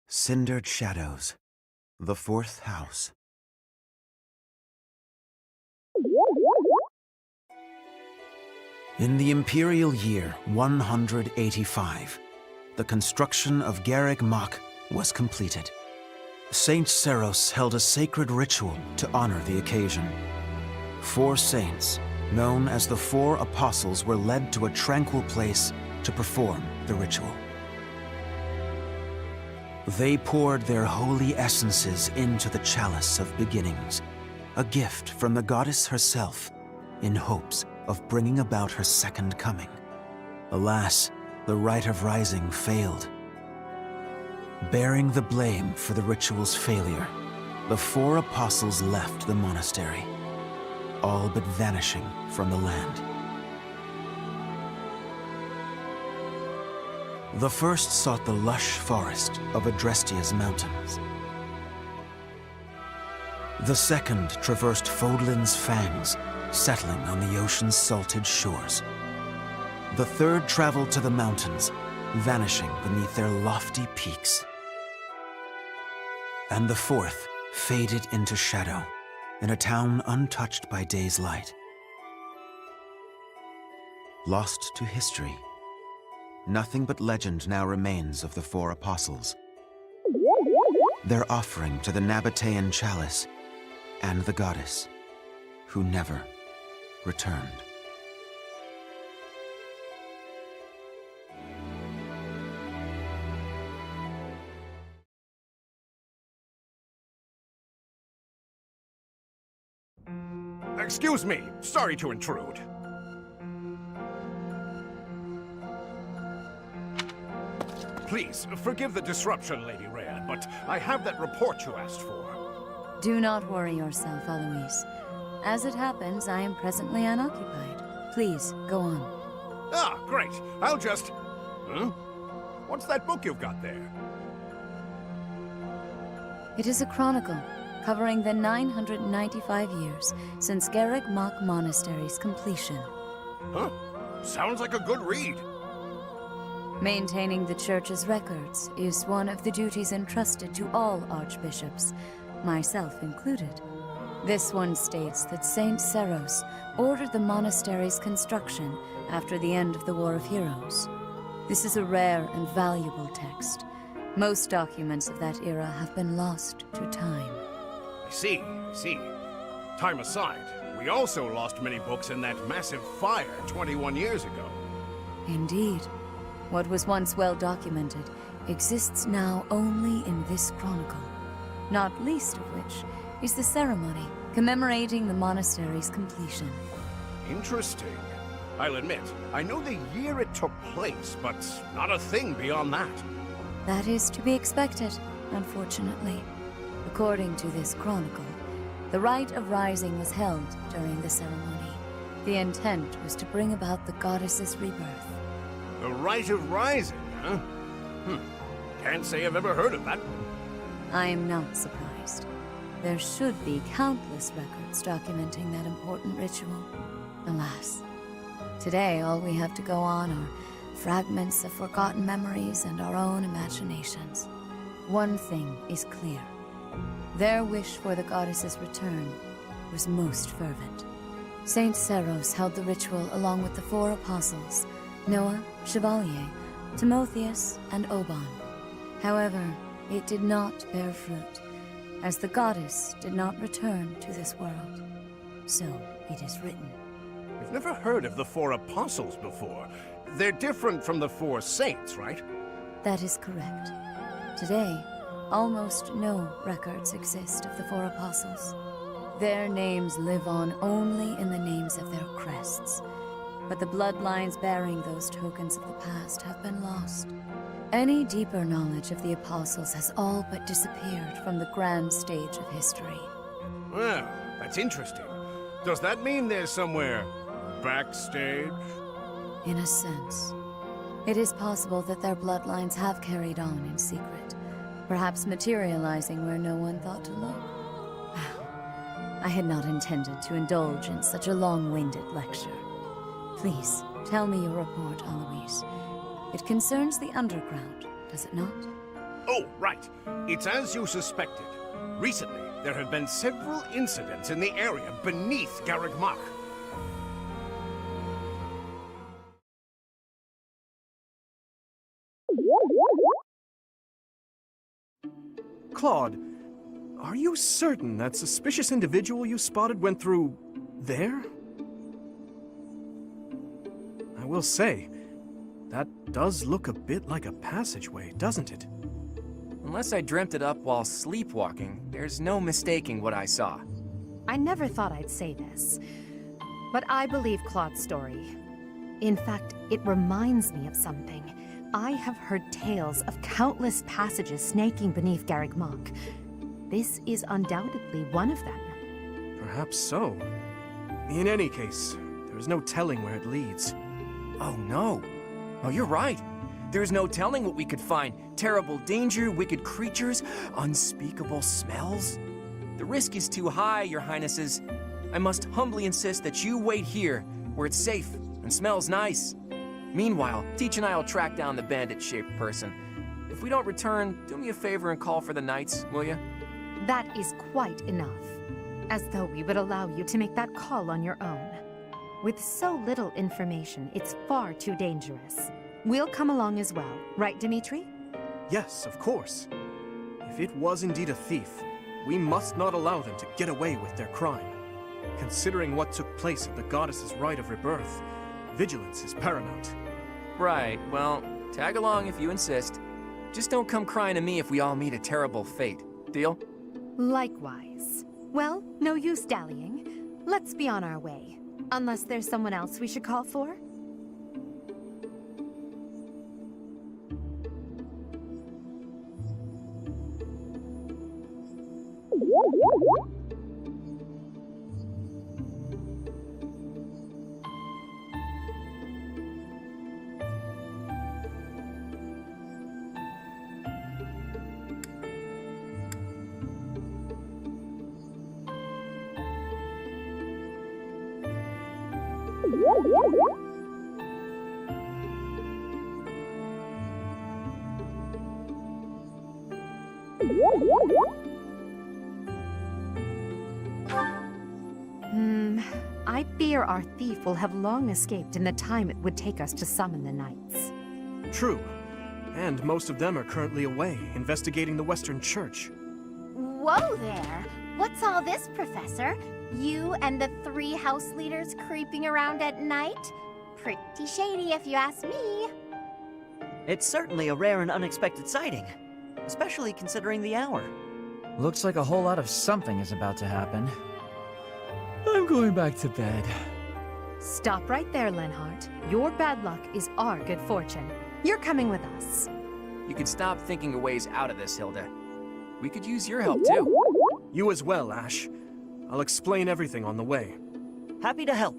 Cindered Shadows, the Fourth House. In the imperial year 185, the construction of Garreg Mach was completed. Saint Seros held a sacred ritual to honor the occasion. 4 saints, known as the 4 Apostles, were led to a tranquil place to perform the ritual. They poured their holy essences into the chalice of beginnings, a gift from the goddess herself, in hopes of bringing about her second coming. Alas, the rite of rising failed. Bearing the blame for the ritual's failure, the 4 apostles left the monastery, all but vanishing from the land. The first sought the lush forest of Adrestia's mountains. The second traversed Fodlan's fangs, settling on the ocean's salted shores. The third traveled to the mountains, vanishing beneath their lofty peaks. And the fourth faded into shadow, in a town untouched by day's light. Lost to history, nothing but legend now remains of the 4 apostles. Their offering to the Nabatean chalice and the goddess, who never returned. Excuse me, sorry to intrude. Please, forgive the disruption, Lady Rhea, but I have that report you asked for. Do not worry yourself, Eloise. As it happens, I am presently unoccupied. Please, go on. Ah, great. I'll just... What's that book you've got there? It is a chronicle, covering the 995 years since Garreg Mach Monastery's completion. Huh? Sounds like a good read. Maintaining the Church's records is one of the duties entrusted to all archbishops, myself included. This one states that Saint Seros ordered the monastery's construction after the end of the War of Heroes. This is a rare and valuable text. Most documents of that era have been lost to time. I see. Time aside, we also lost many books in that massive fire 21 years ago. Indeed. What was once well documented exists now only in this chronicle, not least of which is the ceremony commemorating the monastery's completion. Interesting. I'll admit, I know the year it took place, but not a thing beyond that. That is to be expected, unfortunately. According to this chronicle, the rite of rising was held during the ceremony. The intent was to bring about the goddess's rebirth. The Rite of Rising, huh? Can't say I've ever heard of that. I am not surprised. There should be countless records documenting that important ritual. Alas, today all we have to go on are fragments of forgotten memories and our own imaginations. One thing is clear. Their wish for the goddess's return was most fervent. Saint Seros held the ritual along with the 4 apostles, Noah, Chevalier, Timotheus, and Oban. However, it did not bear fruit, as the goddess did not return to this world. So it is written. I've never heard of the 4 apostles before. They're different from the 4 saints, right? That is correct. Today, almost no records exist of the 4 apostles. Their names live on only in the names of their crests. But the bloodlines bearing those tokens of the past have been lost. Any deeper knowledge of the apostles has all but disappeared from the grand stage of history. Well, that's interesting. Does that mean they're somewhere backstage? In a sense. It is possible that their bloodlines have carried on in secret, perhaps materializing where no one thought to look. I had not intended to indulge in such a long-winded lecture. Please, tell me your report, Alois. It concerns the underground, does it not? Oh, right. It's as you suspected. Recently, there have been several incidents in the area beneath Garreg Mach. Claude, are you certain that suspicious individual you spotted went through there? I will say, that does look a bit like a passageway, doesn't it? Unless I dreamt it up while sleepwalking, there's no mistaking what I saw. I never thought I'd say this, but I believe Claude's story. In fact, it reminds me of something. I have heard tales of countless passages snaking beneath Garreg Mach. This is undoubtedly one of them. Perhaps so. In any case, there's no telling where it leads. Oh no. Oh, you're right. There's no telling what we could find. Terrible danger, wicked creatures, unspeakable smells. The risk is too high, your highnesses. I must humbly insist that you wait here, where it's safe and smells nice. Meanwhile, Teach and I will track down the bandit-shaped person. If we don't return, do me a favor and call for the knights, will you? That is quite enough. As though we would allow you to make that call on your own. With so little information, it's far too dangerous. We'll come along as well, right, Dimitri? Yes, of course. If it was indeed a thief, we must not allow them to get away with their crime. Considering what took place at the goddess's rite of rebirth, vigilance is paramount. Right, well, tag along if you insist. Just don't come crying to me if we all meet a terrible fate. Deal? Likewise. Well, no use dallying. Let's be on our way. Unless there's someone else we should call for? I fear our thief will have long escaped in the time it would take us to summon the knights. True. And most of them are currently away, investigating the Western Church. Whoa there! What's all this, Professor? You and the 3 house leaders creeping around at night? Pretty shady if you ask me. It's certainly a rare and unexpected sighting, especially considering the hour. Looks like a whole lot of something is about to happen. I'm going back to bed. Stop right there, Lenhart. Your bad luck is our good fortune. You're coming with us. You can stop thinking of ways out of this, Hilda. We could use your help, too. You as well, Ash. I'll explain everything on the way. Happy to help.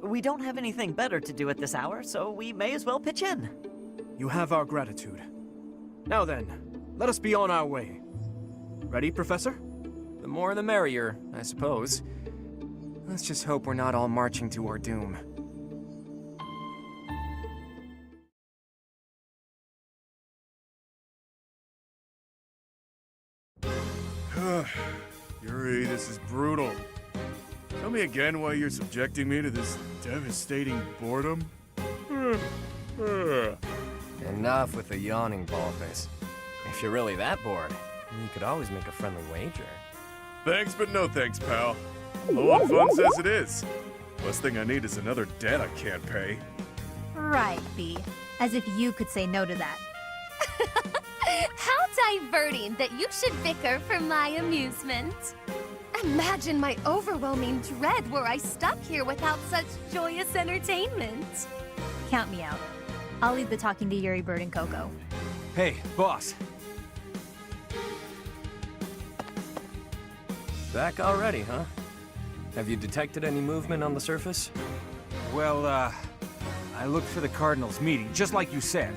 We don't have anything better to do at this hour, so we may as well pitch in. You have our gratitude. Now then, let us be on our way. Ready, Professor? The more the merrier, I suppose. Let's just hope we're not all marching to our doom. Yuri, this is brutal. Tell me again why you're subjecting me to this devastating boredom? Enough with the yawning, Baldface. If you're really that bored, you could always make a friendly wager. Thanks, but no thanks, pal. Low on funds as it is. Last thing I need is another debt I can't pay. Right, B. As if you could say no to that. How diverting that you should bicker for my amusement. Imagine my overwhelming dread were I stuck here without such joyous entertainment. Count me out. I'll leave the talking to Yuri, Bird, and Coco. Hey, boss. Back already, huh? Have you detected any movement on the surface? Well, I looked for the Cardinals meeting, just like you said.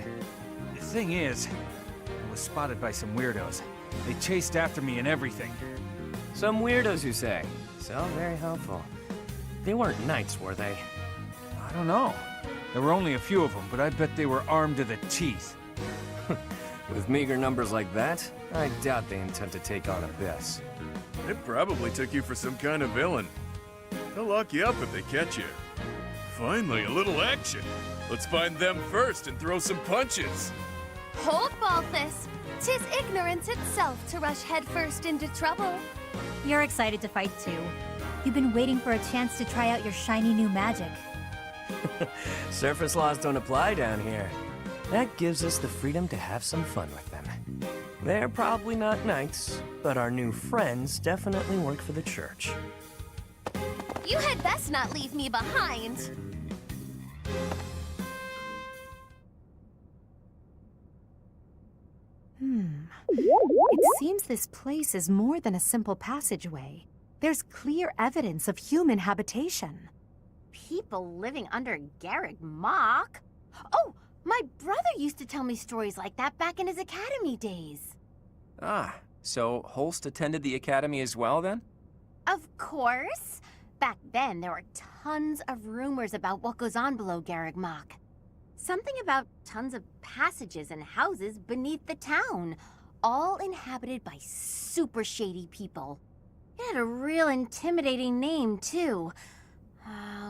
The thing is, I was spotted by some weirdos. They chased after me and everything. Some weirdos, you say? So very helpful. They weren't knights, were they? I don't know. There were only a few of them, but I bet they were armed to the teeth. With meager numbers like that, I doubt they intend to take on Abyss. They probably took you for some kind of villain. They'll lock you up if they catch you. Finally, a little action. Let's find them first and throw some punches. Hold, Balthus. 'Tis ignorance itself to rush headfirst into trouble. You're excited to fight too. You've been waiting for a chance to try out your shiny new magic. Surface laws don't apply down here. That gives us the freedom to have some fun with them. They're probably not knights, but our new friends definitely work for the church. You had best not leave me behind. It seems this place is more than a simple passageway. There's clear evidence of human habitation. People living under Garreg Mach? Oh, my brother used to tell me stories like that back in his academy days. Ah, so Holst attended the academy as well, then? Of course. Back then, there were tons of rumors about what goes on below Garreg Mach. Something about tons of passages and houses beneath the town, all inhabited by super shady people. It had a real intimidating name, too.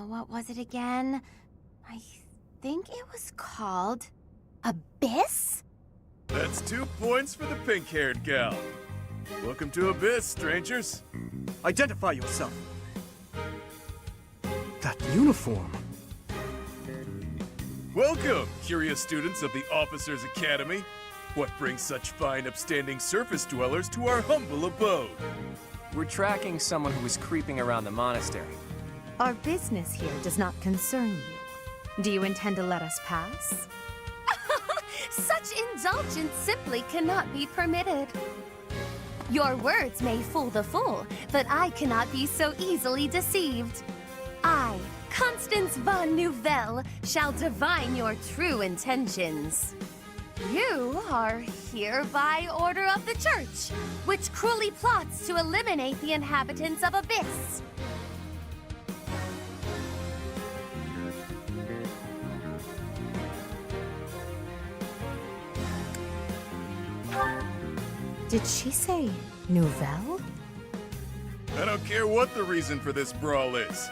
What was it again? I think it was called Abyss? That's 2 points for the pink-haired gal. Welcome to Abyss, strangers. Identify yourself. That uniform. Welcome, curious students of the Officers' Academy. What brings such fine, upstanding surface dwellers to our humble abode? We're tracking someone who was creeping around the monastery. Our business here does not concern you. Do you intend to let us pass? Such indulgence simply cannot be permitted. Your words may fool the fool, but I cannot be so easily deceived. I, Constance von Nouvelle, shall divine your true intentions. You are here by order of the Church, which cruelly plots to eliminate the inhabitants of Abyss. Did she say Nouvelle? I don't care what the reason for this brawl is.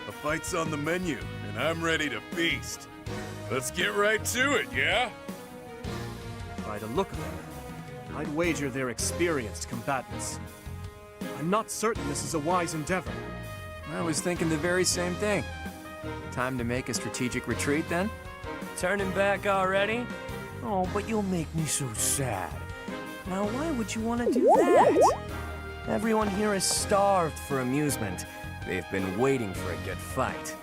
A fight's on the menu, and I'm ready to feast. Let's get right to it, yeah? By the look of them, I'd wager they're experienced combatants. I'm not certain this is a wise endeavor. I was thinking the very same thing. Time to make a strategic retreat, then? Turning back already? Oh, but you'll make me so sad. Now, why would you want to do that? Everyone here is starved for amusement. They've been waiting for a good fight.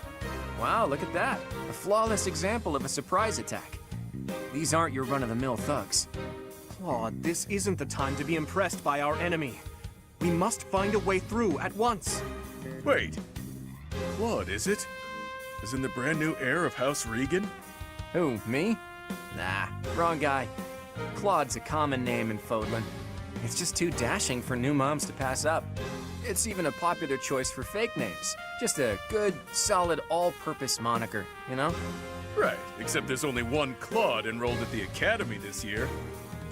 Wow, look at that. A flawless example of a surprise attack. These aren't your run-of-the-mill thugs. Claude, this isn't the time to be impressed by our enemy. We must find a way through at once. Wait. Claude, is it? As in the brand new heir of House Regan? Who, me? Nah, wrong guy. Claude's a common name in Fodlan. It's just too dashing for new moms to pass up. It's even a popular choice for fake names. Just a good, solid, all-purpose moniker, you know? Right, except there's only one Claude enrolled at the Academy this year.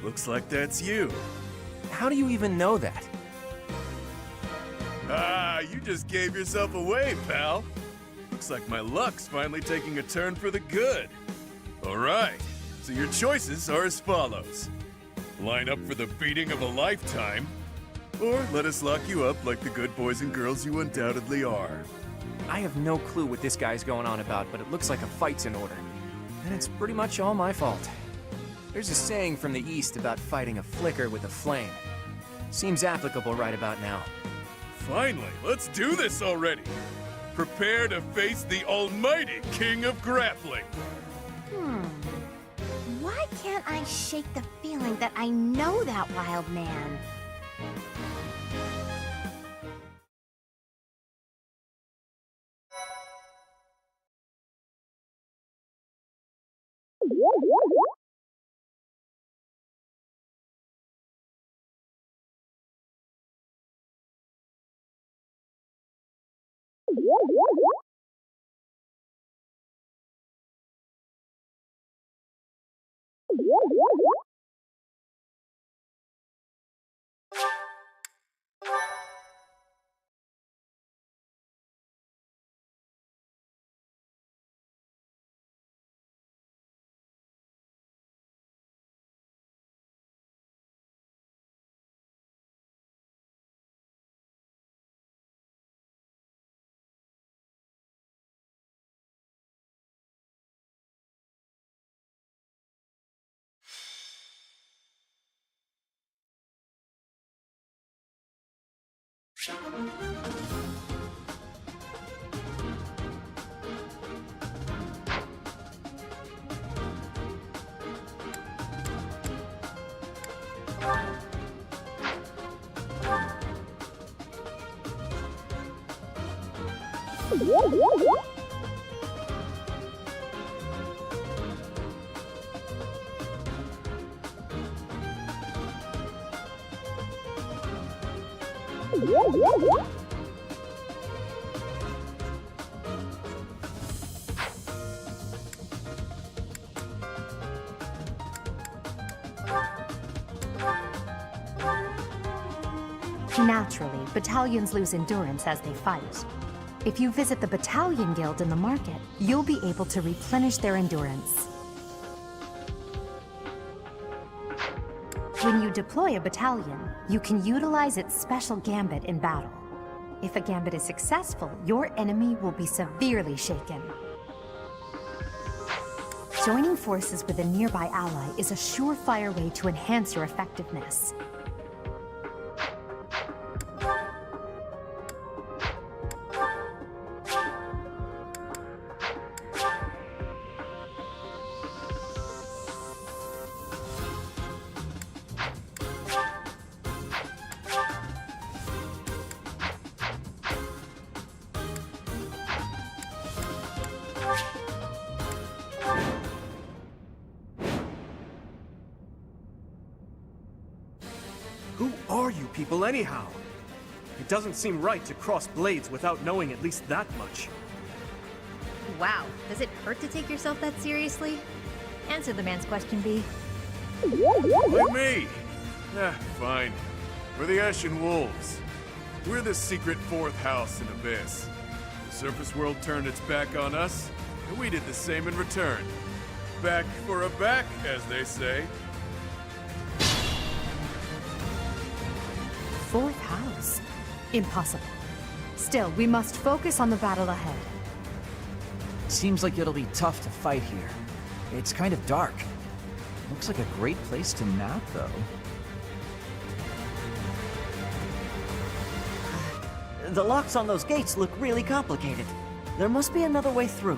Looks like that's you. How do you even know that? Ah, you just gave yourself away, pal. Looks like my luck's finally taking a turn for the good. All right, so your choices are as follows. Line up for the beating of a lifetime, or let us lock you up like the good boys and girls you undoubtedly are. I have no clue what this guy's going on about, but it looks like a fight's in order. And it's pretty much all my fault. There's a saying from the East about fighting a flicker with a flame. Seems applicable right about now. Finally, let's do this already. Prepare to face the almighty King of Grappling. Why can't I shake the feeling that I know that wild man? Naturally, battalions lose endurance as they fight. If you visit the Battalion Guild in the market, you'll be able to replenish their endurance. When you deploy a battalion, you can utilize its special gambit in battle. If a gambit is successful, your enemy will be severely shaken. Joining forces with a nearby ally is a surefire way to enhance your effectiveness. Who are you people anyhow? It doesn't seem right to cross blades without knowing at least that much. Wow, does it hurt to take yourself that seriously? Answer the man's question, B. Like me! Fine. We're the Ashen Wolves. We're the secret fourth house in Abyss. The surface world turned its back on us, and we did the same in return. Back for a back, as they say. Fourth house? Impossible. Still, we must focus on the battle ahead. Seems like it'll be tough to fight here. It's kind of dark. Looks like a great place to nap, though. The locks on those gates look really complicated. There must be another way through.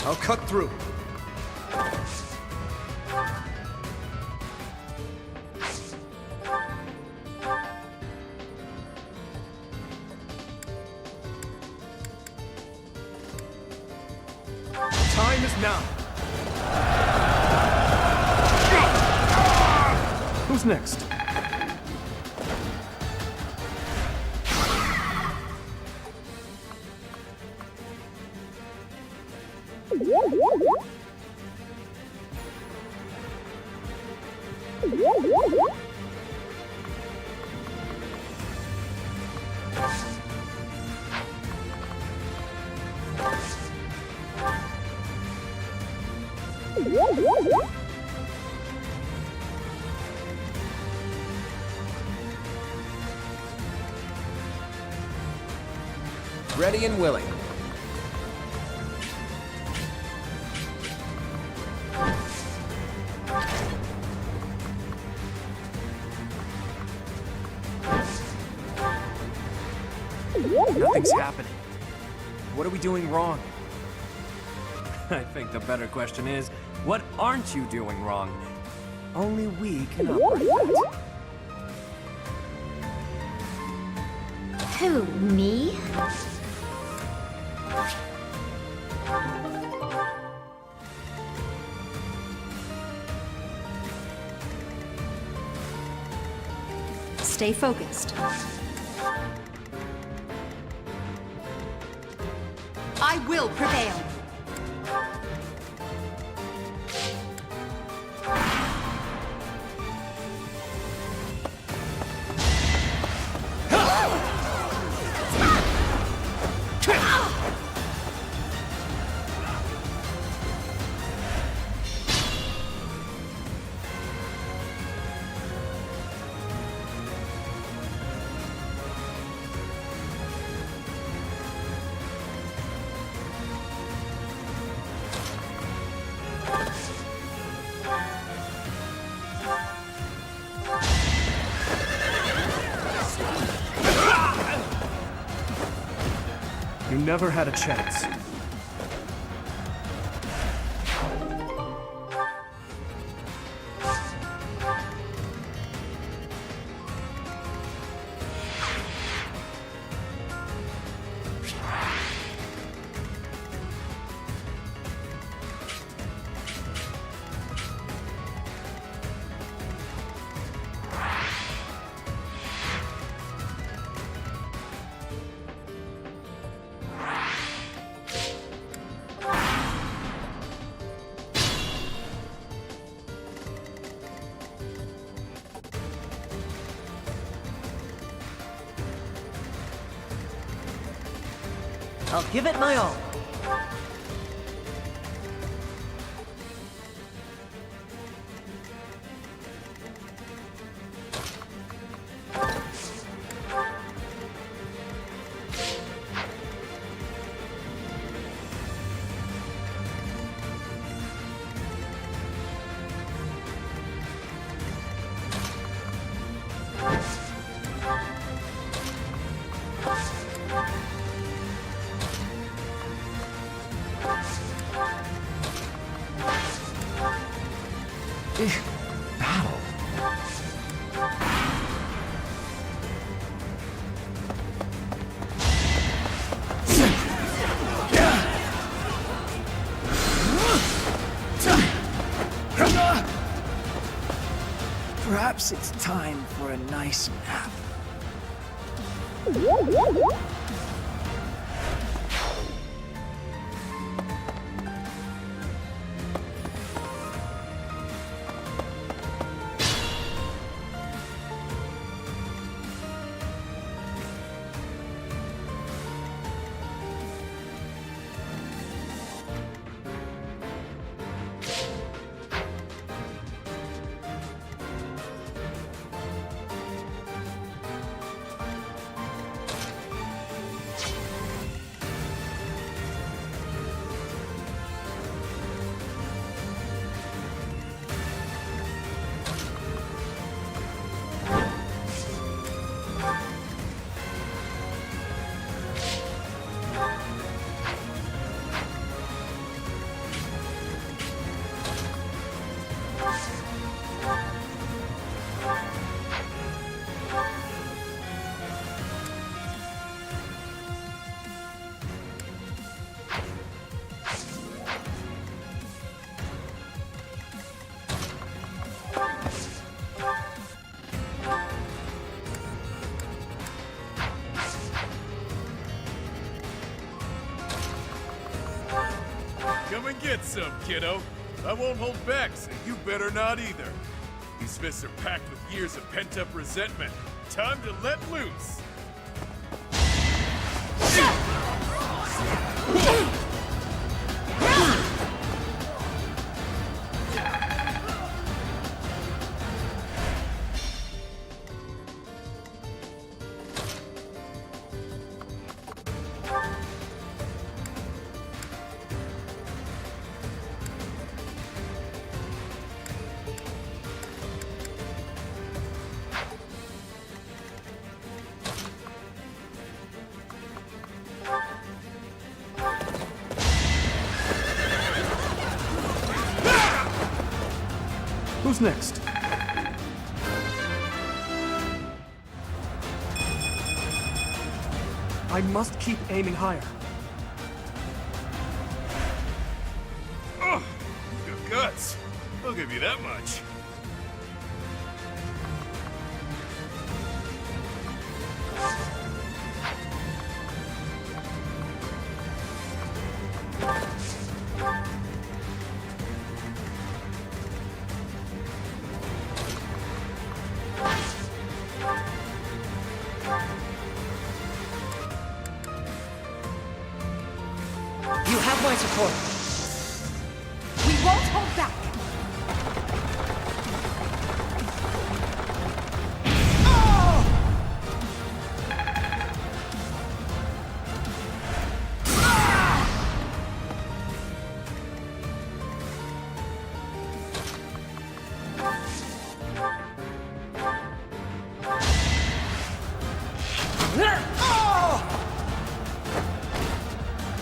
I'll cut through. Time is now. Who's next? Ready and willing. Nothing's happening. What are we doing wrong? I think the better question is, what aren't you doing wrong? Only we can operate that. Who, me? Stay focused. I will prevail. You never had a chance. I'll give it my all. Battle. Perhaps it's time for a nice nap. Come and get some, kiddo. I won't hold back, so you better not either. These fists are packed with years of pent-up resentment. Time to let loose. Who's next? I must keep aiming higher. Oh, good guts. I'll give you that much. You have my support. We won't hold back.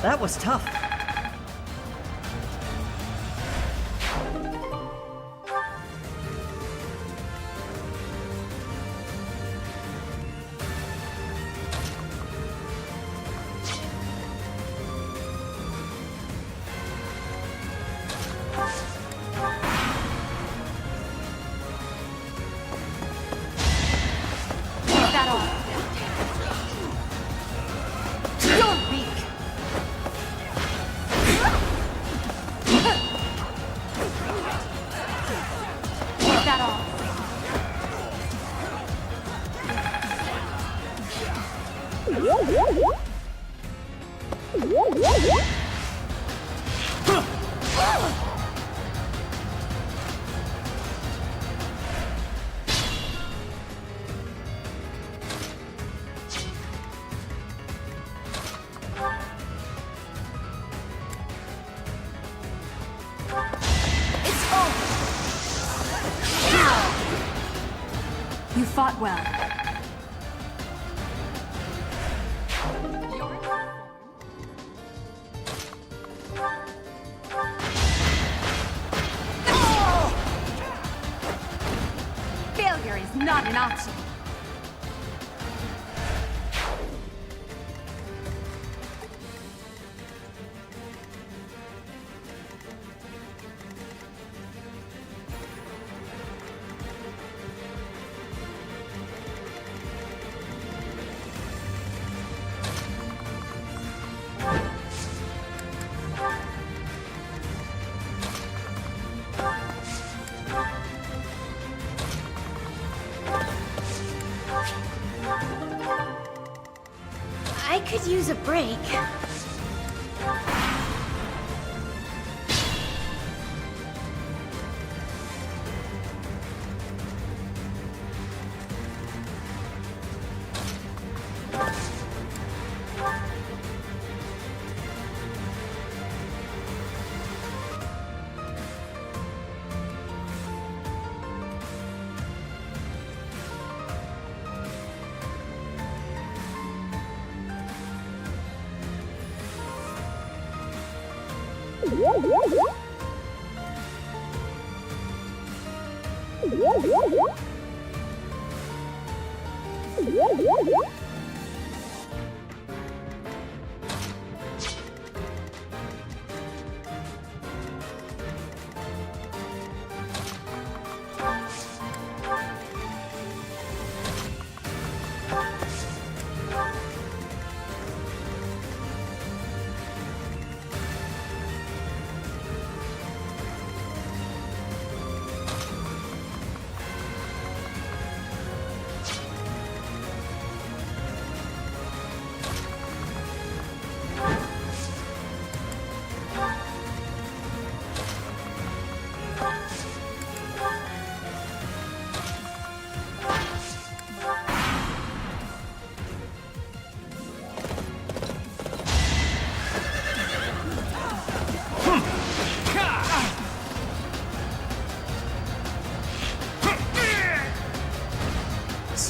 That was tough. Is that all? You're weak. Is that all? It's over. You fought well. Failure is not an option. I could use a break.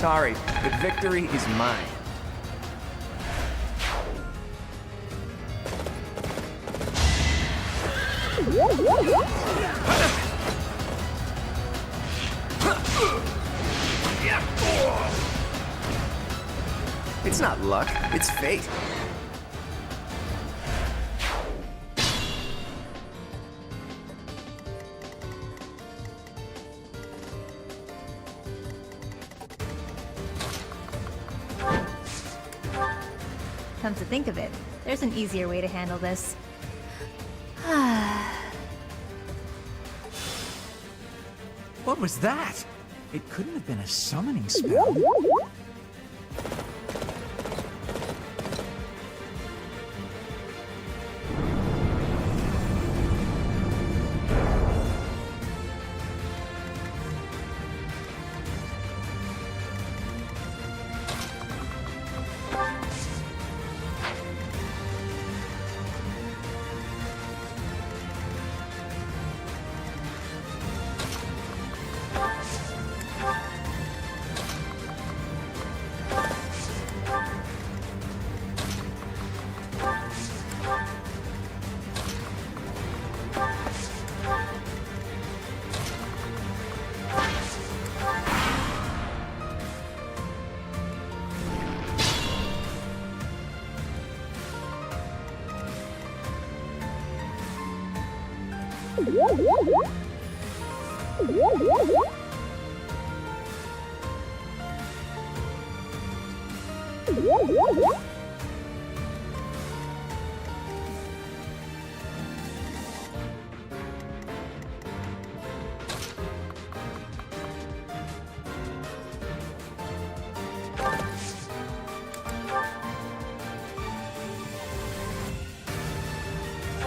Sorry, but victory is mine. It's not luck, it's fate. Come to think of it, there's an easier way to handle this. What was that? It couldn't have been a summoning spell.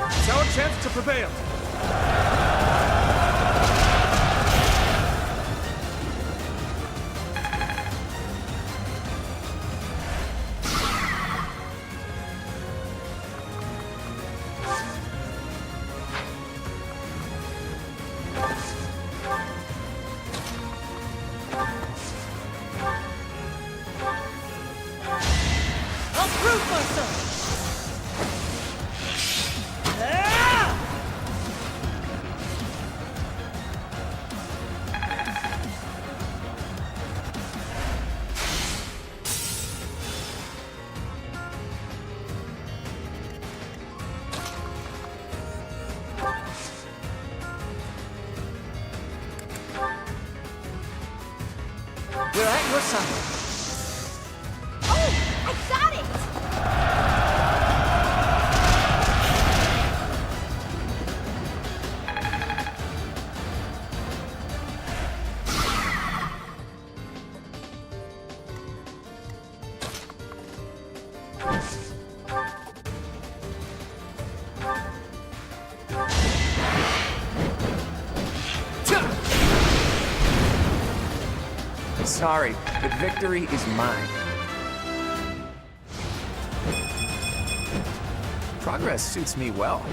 It's our chance to prevail. I'll prove myself! We're at your side. Oh! I got it! Sorry, but victory is mine. Progress suits me well.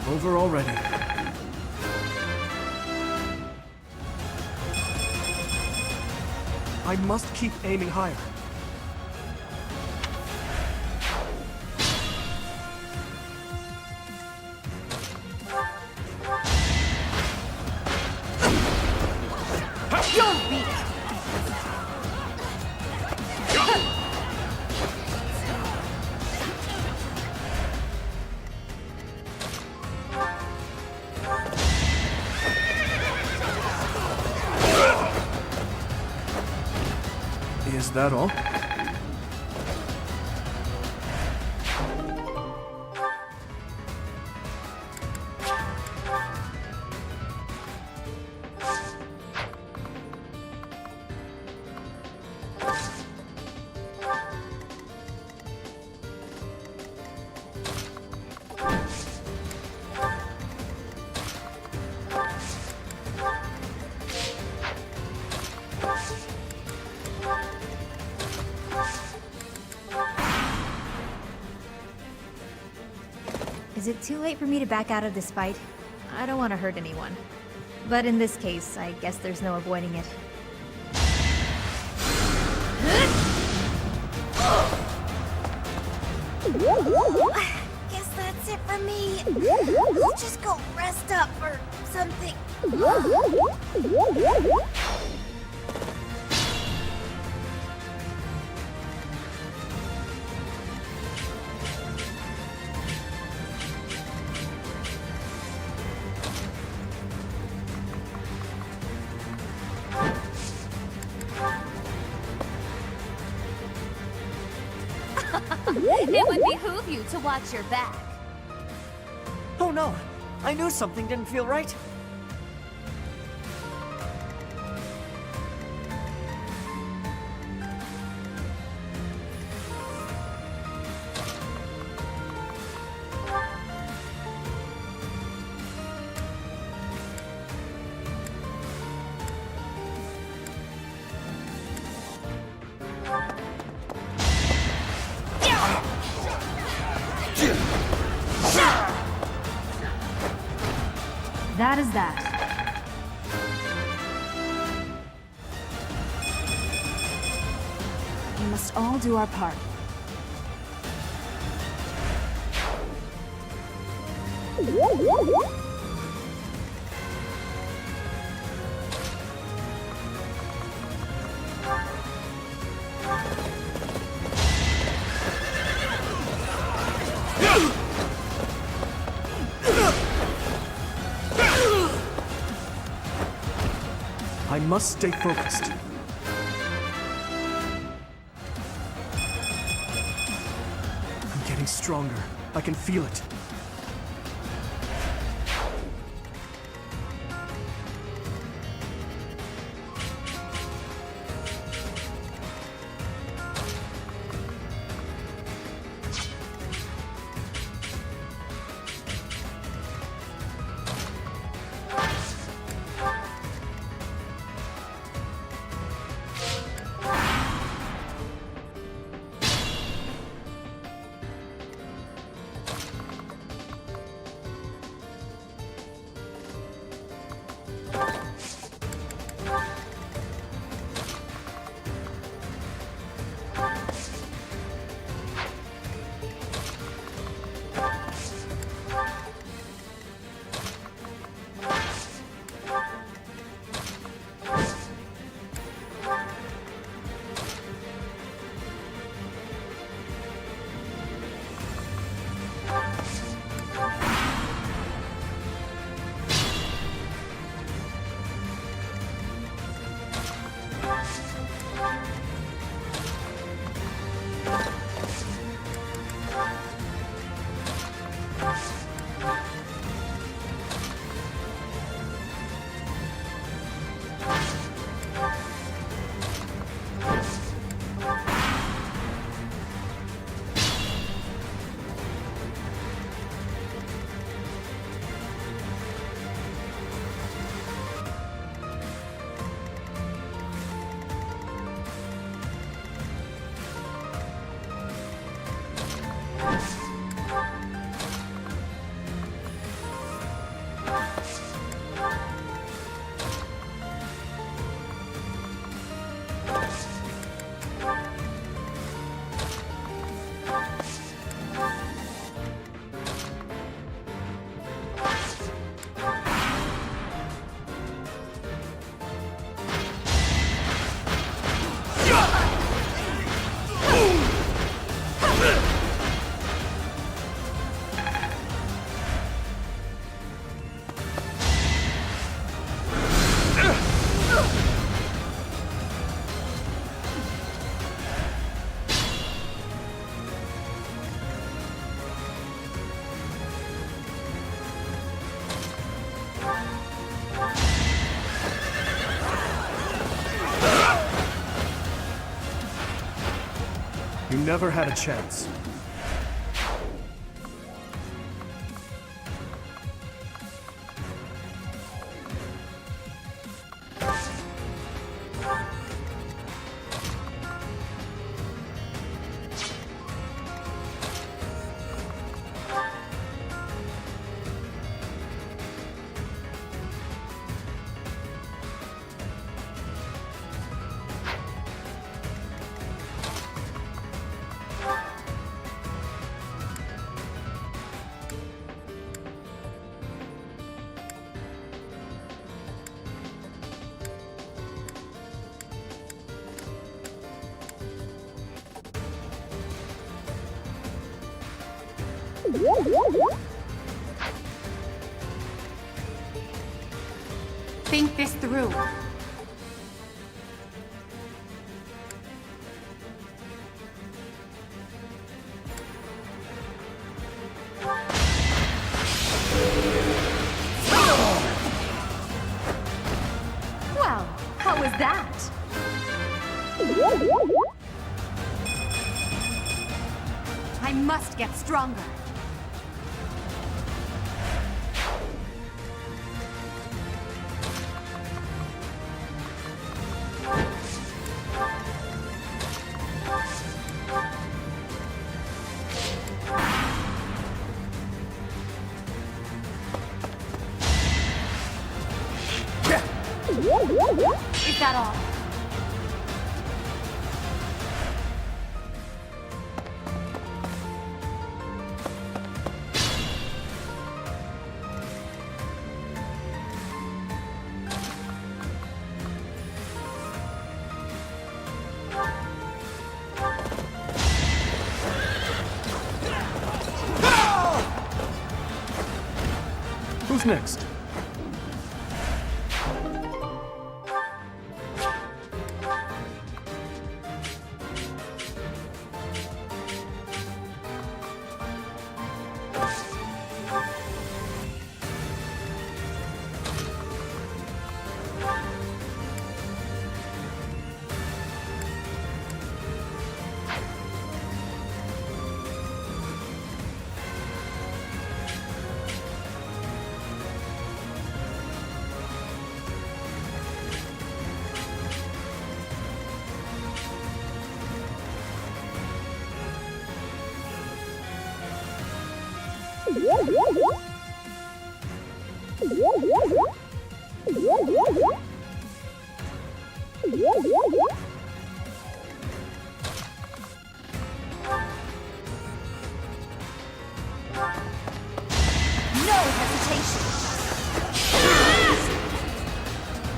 Over already. I must keep aiming higher. Is that all? Is it too late for me to back out of this fight? I don't want to hurt anyone. But in this case, I guess there's no avoiding it. Guess that's it for me. I'll just go rest up or something. It would behoove you to watch your back. Oh no! I knew something didn't feel right. That is that. We must all do our part. I must stay focused. I'm getting stronger. I can feel it. You never had a chance. Think this through. Well, how was that? I must get stronger. Is that all? Who's next?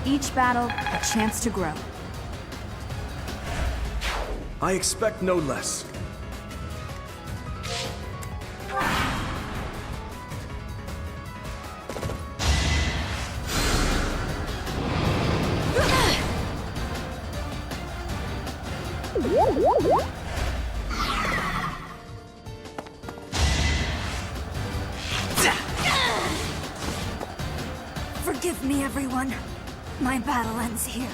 Each battle, a chance to grow. I expect no less. Forgive me, everyone. My battle ends here.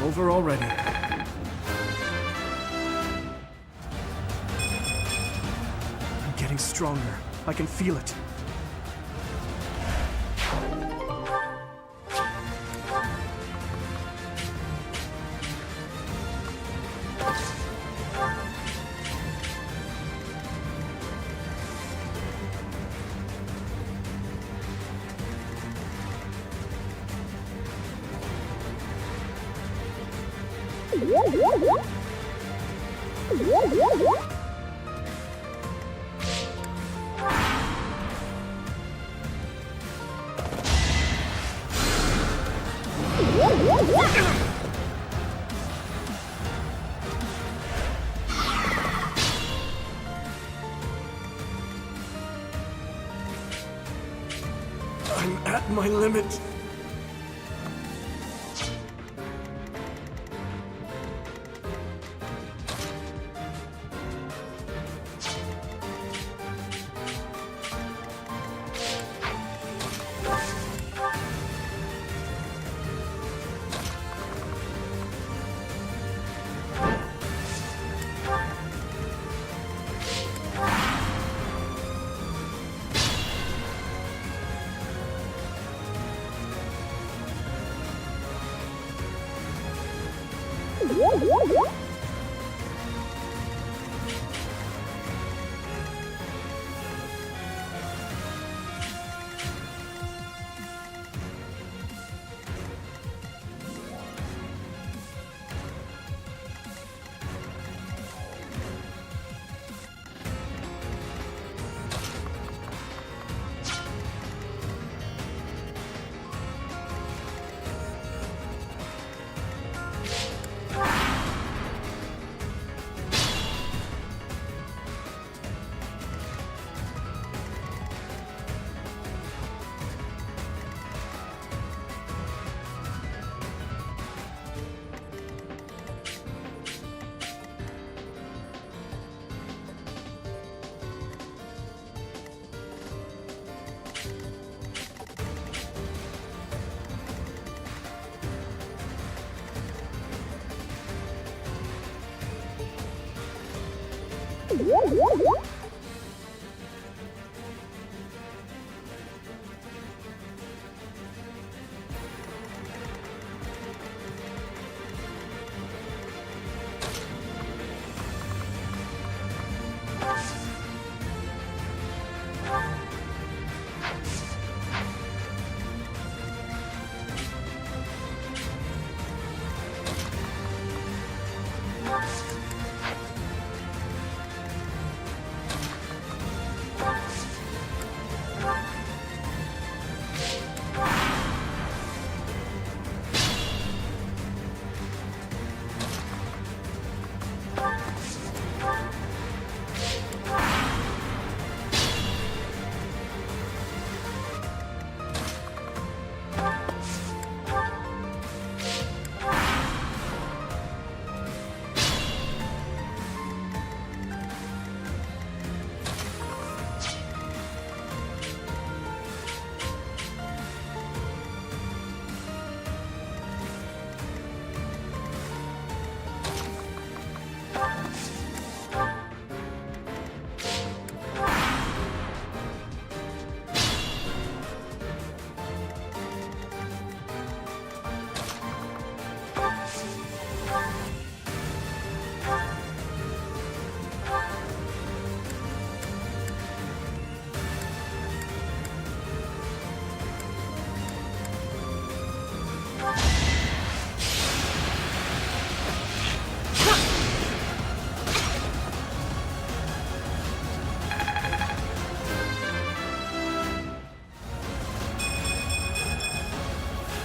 Over already. I'm getting stronger. I can feel it. I'm at my limit.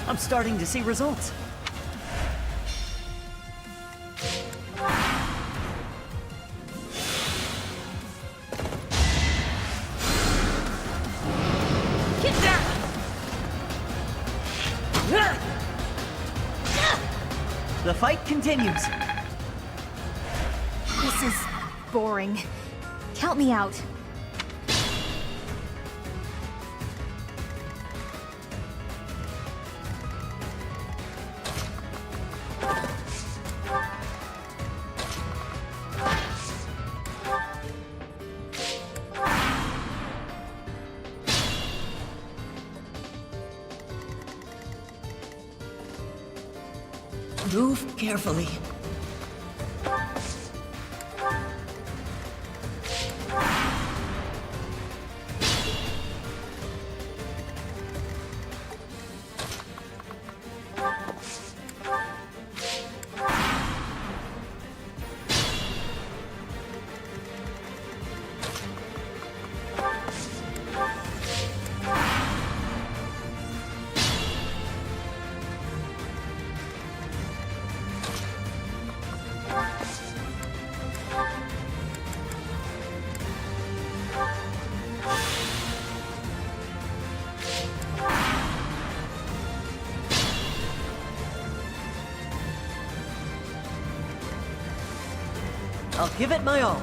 I'm starting to see results. The fight continues. This is boring. Count me out. Move carefully. I'll give it my all.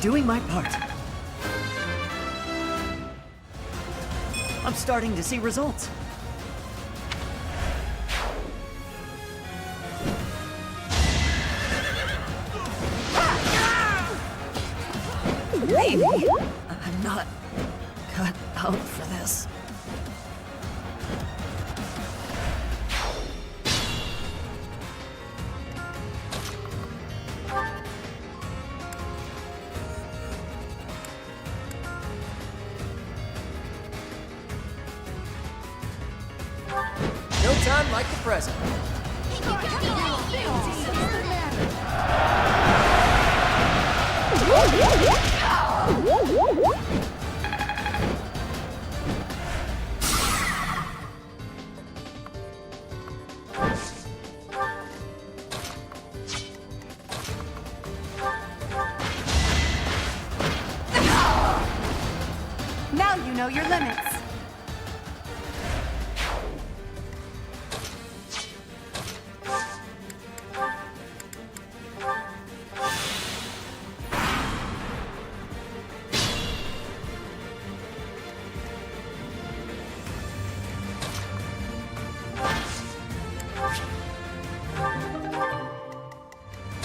doing my part. I'm starting to see results. Maybe I'm not cut out for this. No time like the present. Now you know your limits.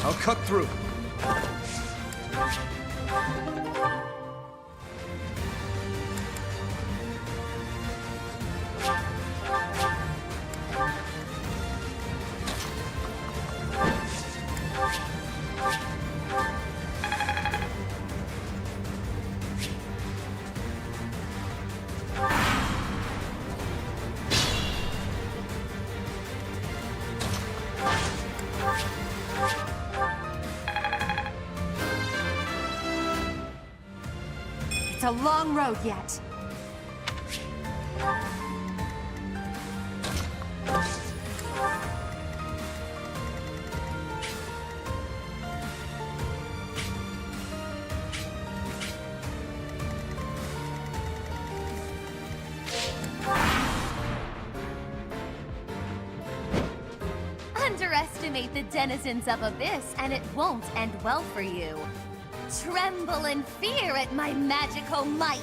I'll cut through. It's a long road yet. Underestimate the denizens of Abyss, and it won't end well for you. Tremble in fear at my magical might.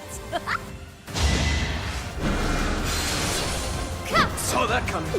Saw that coming.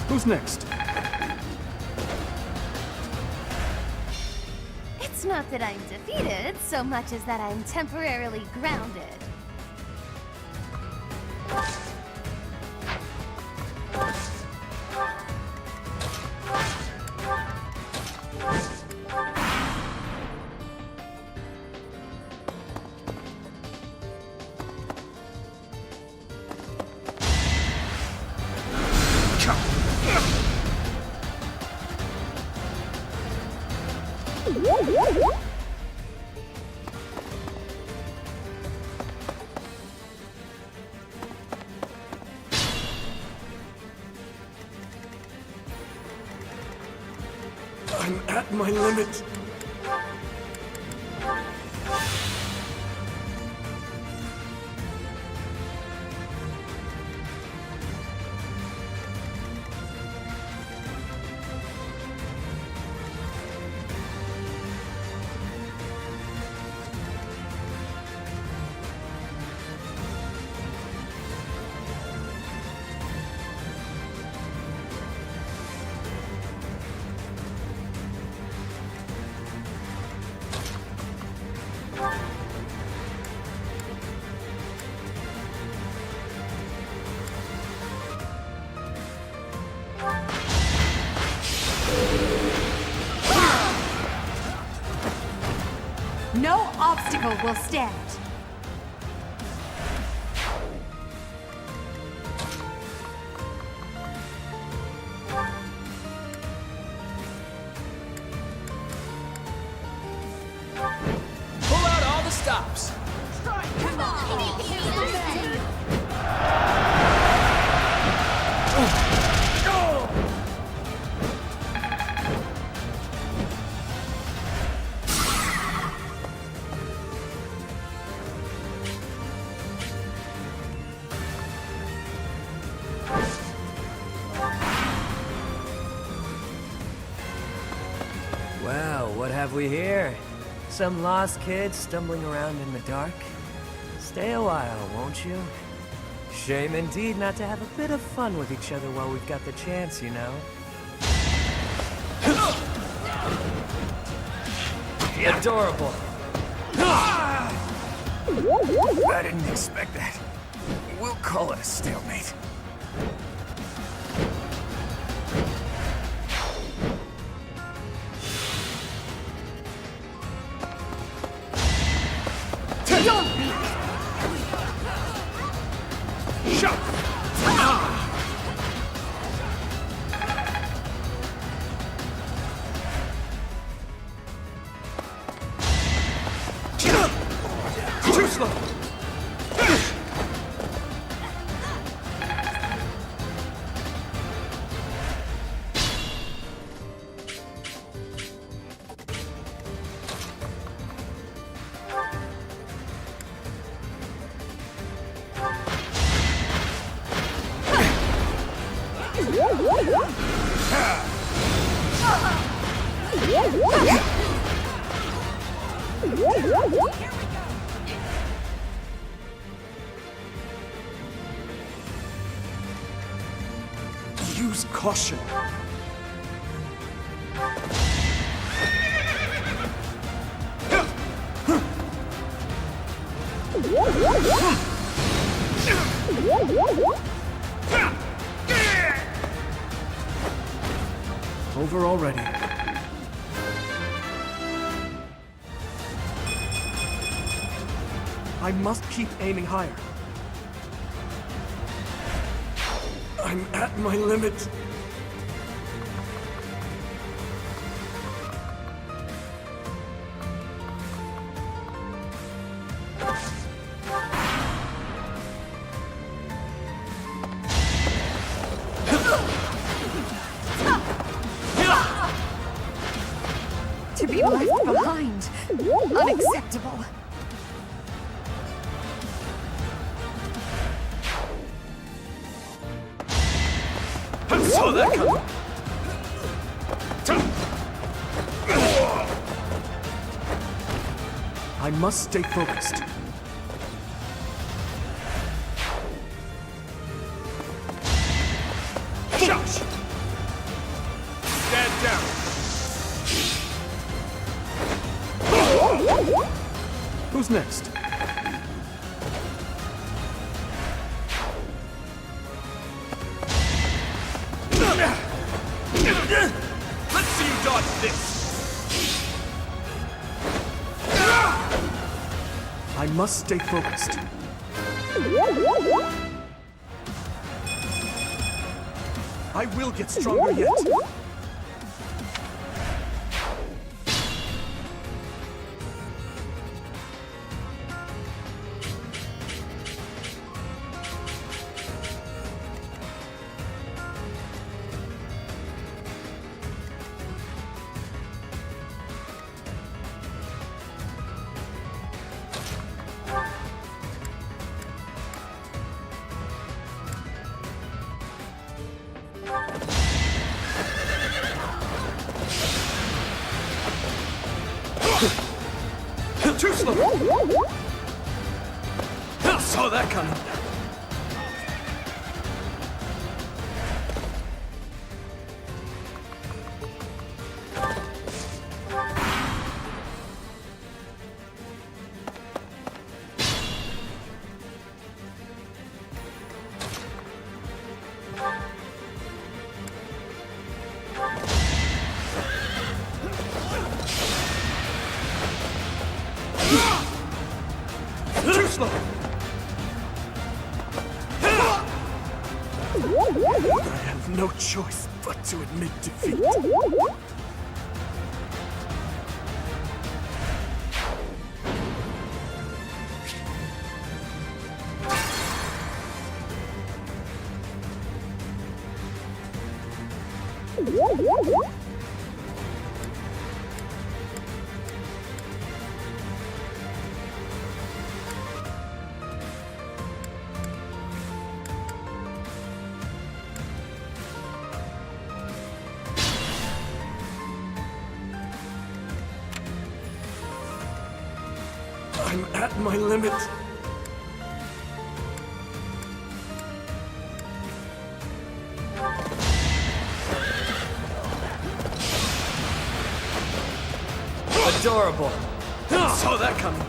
Who's next? It's not that I'm defeated, so much as that I'm temporarily grounded. I'm at my limit. No obstacle will stand. Well, what have we here? Some lost kid stumbling around in the dark? Stay a while, won't you? Shame indeed not to have a bit of fun with each other while we've got the chance, you know? Adorable. I didn't expect that. We'll call it a stalemate. Too slow! Use caution. Over already. I must keep aiming higher. I'm at my limit. To be left behind. Unacceptable. Saw that coming. I must stay focused. Josh! Stand down! Who's next? Let's see you dodge this! I must stay focused. I will get stronger yet. Too slow! I saw that coming. Too slow! I have no choice but to admit defeat. I'm at my limit. Adorable. Saw that coming.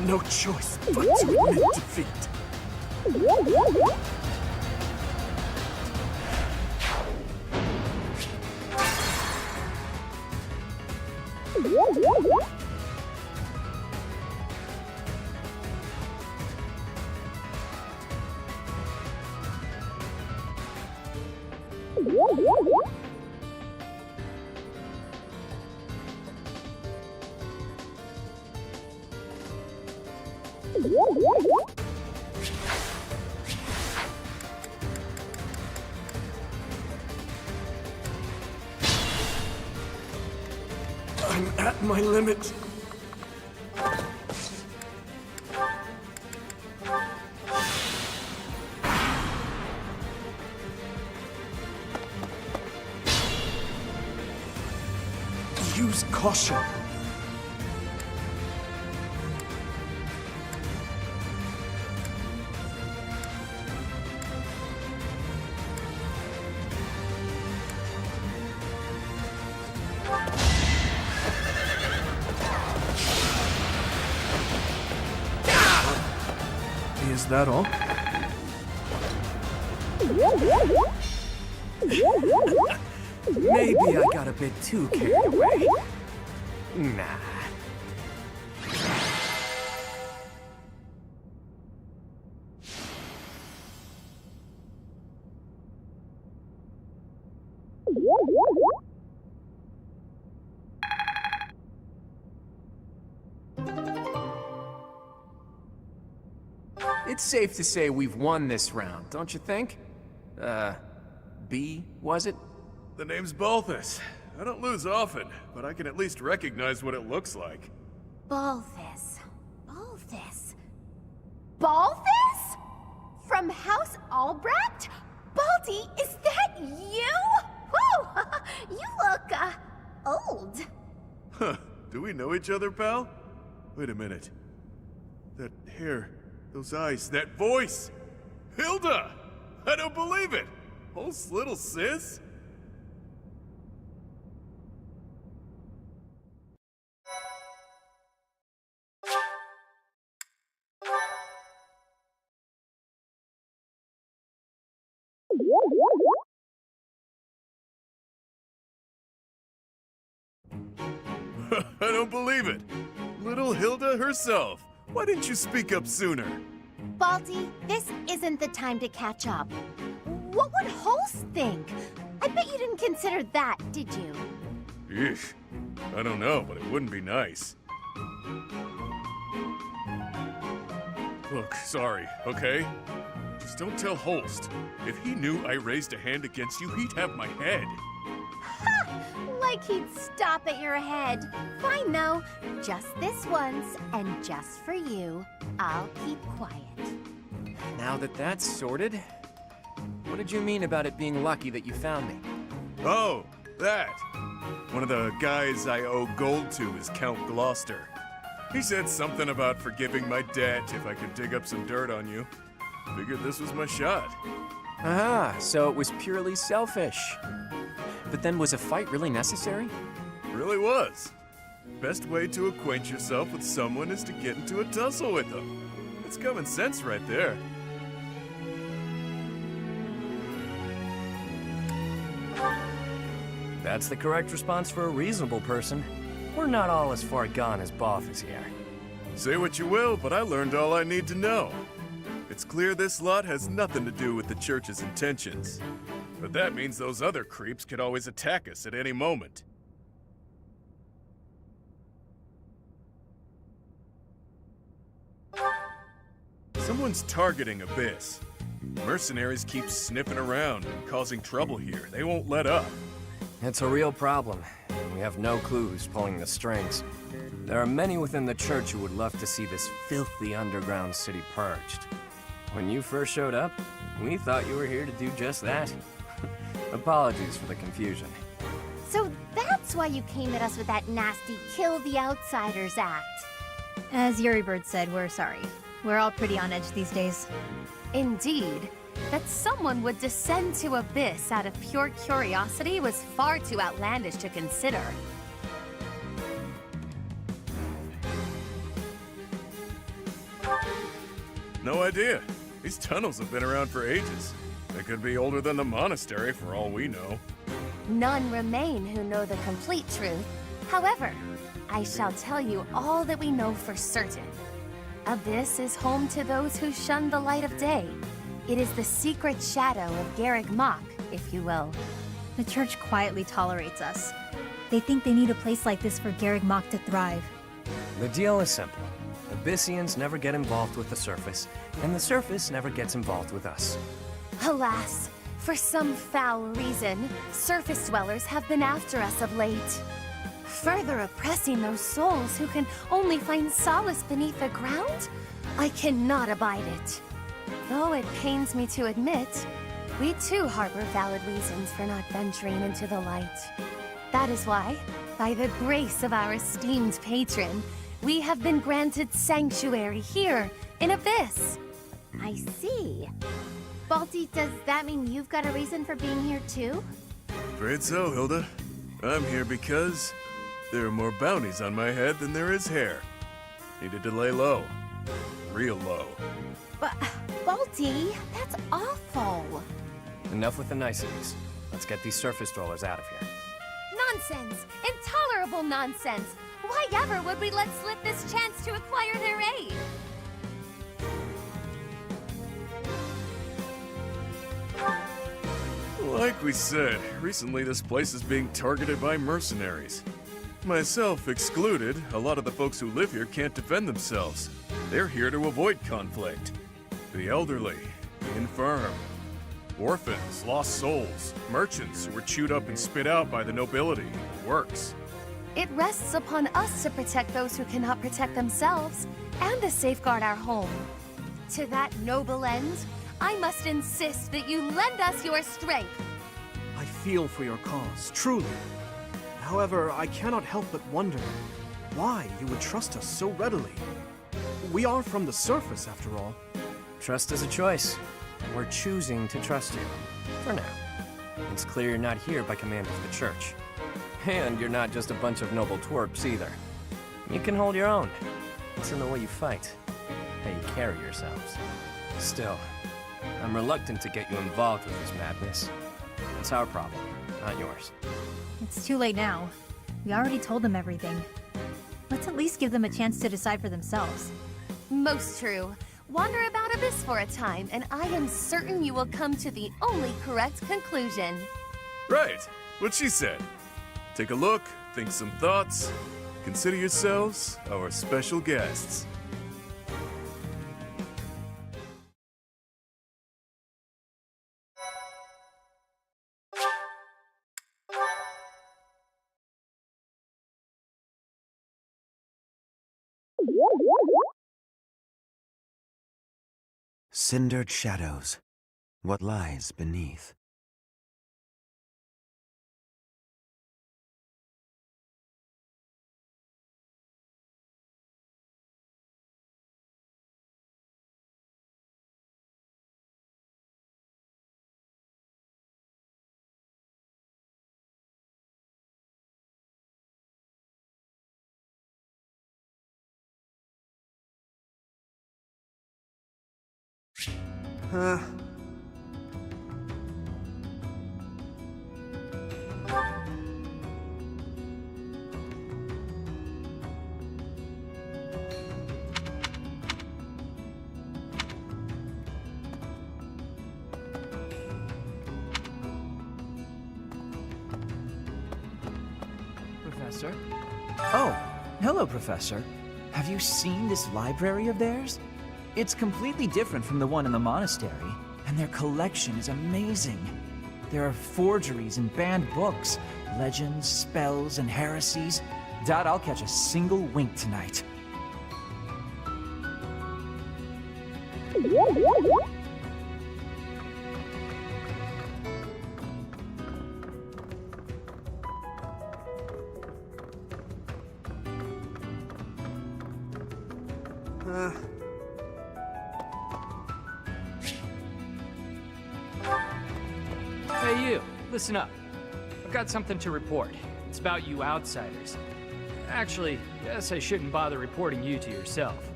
No choice but to admit defeat. I'm at my limit. Use caution. Is that all? Maybe I got a bit too carried away. Nah. It's safe to say we've won this round, don't you think? B, was it? The name's Balthus. I don't lose often, but I can at least recognize what it looks like. Balthus. Balthus? From House Albrecht? Baldy, is that you? Whoa! You look, old. Huh. Do we know each other, pal? Wait a minute. That hair, those eyes, that voice! Hilda! I don't believe it! Oh, little sis? I don't believe it. Little Hilda herself. Why didn't you speak up sooner? Baldy, this isn't the time to catch up. What would Holst think? I bet you didn't consider that, did you? Eesh. I don't know, but it wouldn't be nice. Look, sorry, okay? Just don't tell Holst. If he knew I raised a hand against you, he'd have my head. Ha! Like he'd stop at your head. Fine, though. Just this once, and just for you, I'll keep quiet. Now that that's sorted, what did you mean about it being lucky that you found me? Oh, that. One of the guys I owe gold to is Count Gloucester. He said something about forgiving my debt if I could dig up some dirt on you. Figured this was my shot. Ah, so it was purely selfish. But then was a fight really necessary? Really was. Best way to acquaint yourself with someone is to get into a tussle with them. It's common sense right there. That's the correct response for a reasonable person. We're not all as far gone as Boff is here. Say what you will, but I learned all I need to know. It's clear this lot has nothing to do with the church's intentions. But that means those other creeps could always attack us at any moment. Someone's targeting Abyss. Mercenaries keep sniffing around and causing trouble here. They won't let up. It's a real problem, and we have no clue who's pulling the strings. There are many within the church who would love to see this filthy underground city purged. When you first showed up, we thought you were here to do just that. Apologies for the confusion. So that's why you came at us with that nasty Kill the Outsiders act. As Yuribird said, we're sorry. We're all pretty on edge these days. Indeed. That someone would descend to Abyss out of pure curiosity was far too outlandish to consider. No idea. These tunnels have been around for ages. They could be older than the monastery for all we know. None remain who know the complete truth. However, I shall tell you all that we know for certain. Abyss is home to those who shun the light of day. It is the secret shadow of Garreg Mach, if you will. The church quietly tolerates us. They think they need a place like this for Garreg Mach to thrive. The deal is simple. Abyssians never get involved with the surface, and the surface never gets involved with us. Alas, for some foul reason, surface dwellers have been after us of late. Further oppressing those souls who can only find solace beneath the ground? I cannot abide it. Though it pains me to admit, we too harbor valid reasons for not venturing into the light. That is why, by the grace of our esteemed patron, we have been granted sanctuary here in Abyss. I see. Balti, does that mean you've got a reason for being here too? Afraid so, Hilda. I'm here because there are more bounties on my head than there is hair. Needed to lay low. Real low. But, Balti, that's awful. Enough with the niceties. Let's get these surface dwellers out of here. Nonsense! Intolerable nonsense! Why ever would we let slip this chance to acquire their aid? Like we said, recently this place is being targeted by mercenaries. Myself excluded, a lot of the folks who live here can't defend themselves. They're here to avoid conflict. The elderly, the infirm, orphans, lost souls, merchants who were chewed up and spit out by the nobility, the works. It rests upon us to protect those who cannot protect themselves, and to safeguard our home. To that noble end, I must insist that you lend us your strength. I feel for your cause, truly. However, I cannot help but wonder why you would trust us so readily. We are from the surface, after all. Trust is a choice. We're choosing to trust you. For now. It's clear you're not here by command of the church. And you're not just a bunch of noble twerps either. You can hold your own. It's in the way you fight, how you carry yourselves. Still, I'm reluctant to get you involved with this madness. It's our problem, not yours. It's too late now. We already told them everything. Let's at least give them a chance to decide for themselves. Most true. Wander about Abyss for a time, and I am certain you will come to the only correct conclusion. Right, what she said. Take a look, think some thoughts, consider yourselves our special guests. Cindered shadows. What lies beneath? Professor. Oh, hello, Professor. Have you seen this library of theirs? It's completely different from the one in the monastery, and their collection is amazing. There are forgeries and banned books, legends, spells, and heresies. Doubt I'll catch a single wink tonight. Hey you, listen up. I've got something to report. It's about you outsiders. Actually, guess I shouldn't bother reporting you to yourself.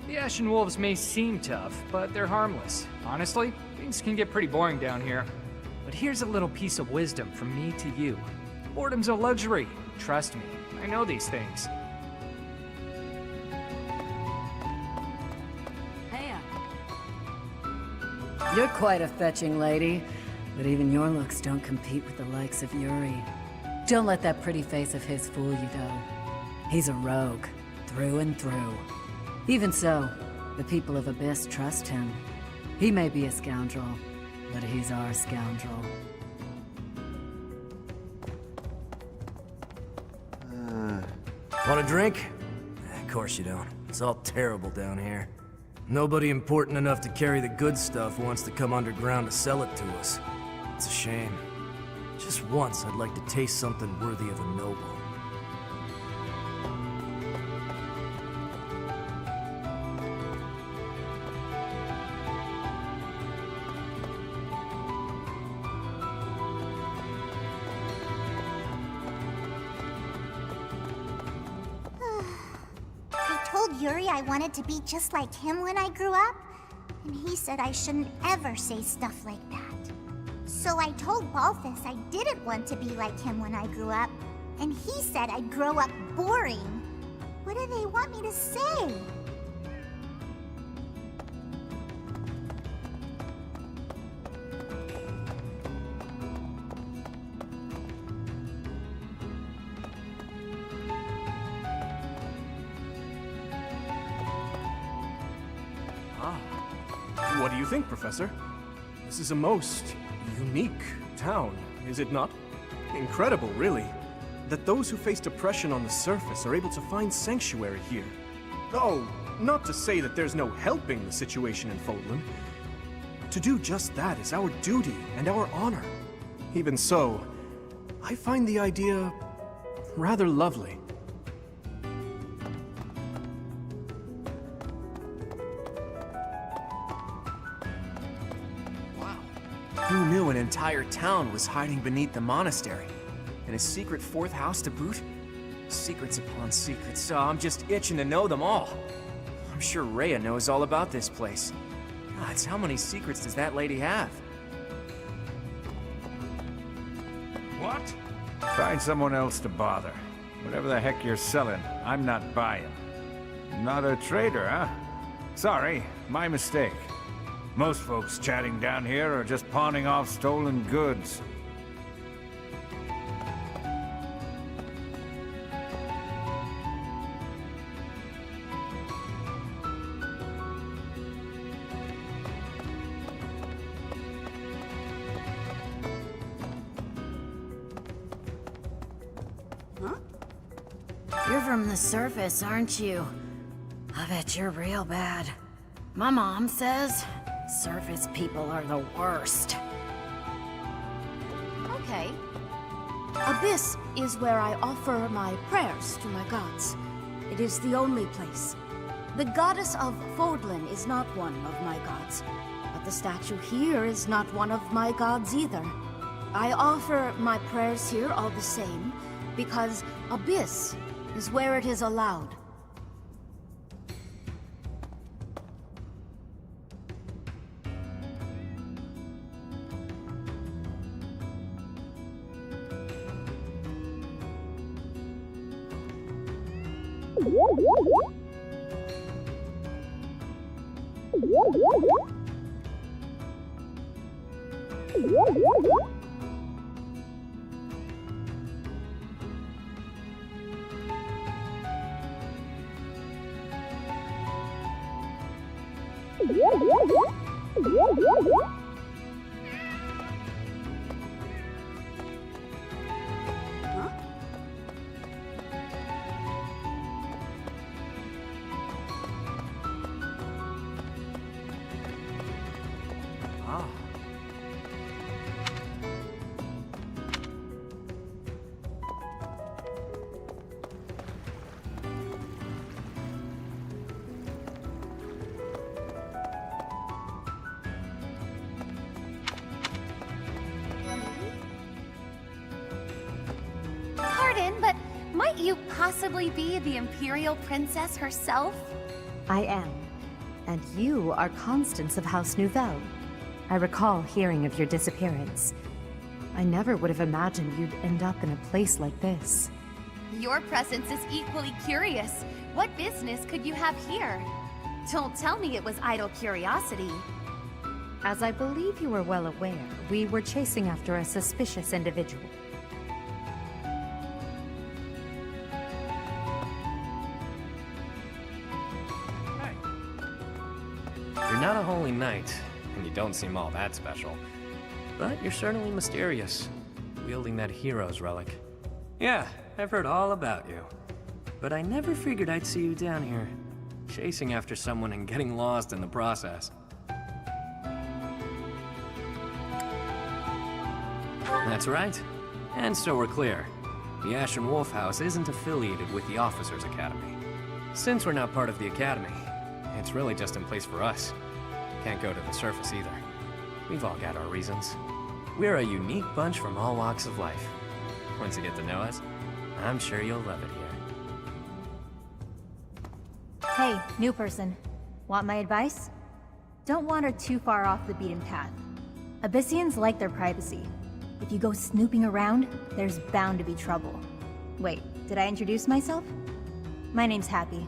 The Ashen Wolves may seem tough, but they're harmless. Honestly, things can get pretty boring down here. But here's a little piece of wisdom from me to you. Boredom's a luxury. Trust me, I know these things. You're quite a fetching lady, but even your looks don't compete with the likes of Yuri. Don't let that pretty face of his fool you, though. He's a rogue, through and through. Even so, the people of Abyss trust him. He may be a scoundrel, but he's our scoundrel. Want a drink? Of course you don't. It's all terrible down here. Nobody important enough to carry the good stuff wants to come underground to sell it to us. It's a shame. Just once, I'd like to taste something worthy of a noble. Yuri I wanted to be just like him when I grew up, and he said I shouldn't ever say stuff like that. So I told Balthus I didn't want to be like him when I grew up, and he said I'd grow up boring. What do they want me to say? What do you think, Professor? This is a most unique town, is it not? Incredible, really, that those who face depression on the surface are able to find sanctuary here. Oh, not to say that there's no helping the situation in Fodlan. To do just that is our duty and our honor. Even so, I find the idea rather lovely. Who knew an entire town was hiding beneath the monastery? And a secret fourth house to boot? Secrets upon secrets, so I'm just itching to know them all. I'm sure Rhea knows all about this place. Gods, how many secrets does that lady have? What? Find someone else to bother. Whatever the heck you're selling, I'm not buying. Not a trader, huh? Sorry, my mistake. Most folks chatting down here are just pawning off stolen goods. Huh? You're from the surface, aren't you? I bet you're real bad. My mom says surface people are the worst. Okay. Abyss is where I offer my prayers to my gods. It is the only place. The goddess of Fodlan is not one of my gods, but the statue here is not one of my gods either. I offer my prayers here all the same, because Abyss is where it is allowed. you possibly be the Imperial Princess herself? I am. And you are Constance of House Nouvelle. I recall hearing of your disappearance. I never would have imagined you'd end up in a place like this. Your presence is equally curious. What business could you have here? Don't tell me it was idle curiosity. As I believe you are well aware, we were chasing after a suspicious individual. You're not a holy knight, and you don't seem all that special. But you're certainly mysterious, wielding that hero's relic. Yeah, I've heard all about you. But I never figured I'd see you down here, chasing after someone and getting lost in the process. That's right. And so we're clear. The Ashen Wolf House isn't affiliated with the Officers Academy. Since we're not part of the Academy, it's really just in place for us. Can't go to the surface either. We've all got our reasons. We're a unique bunch from all walks of life. Once you get to know us, I'm sure you'll love it here. Hey, new person. Want my advice? Don't wander too far off the beaten path. Abyssians like their privacy. If you go snooping around, there's bound to be trouble. Wait, did I introduce myself? My name's Happy.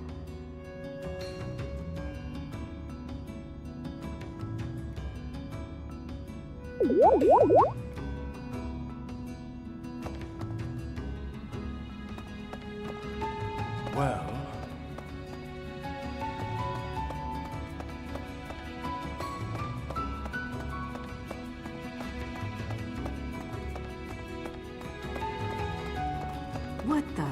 Well... What the?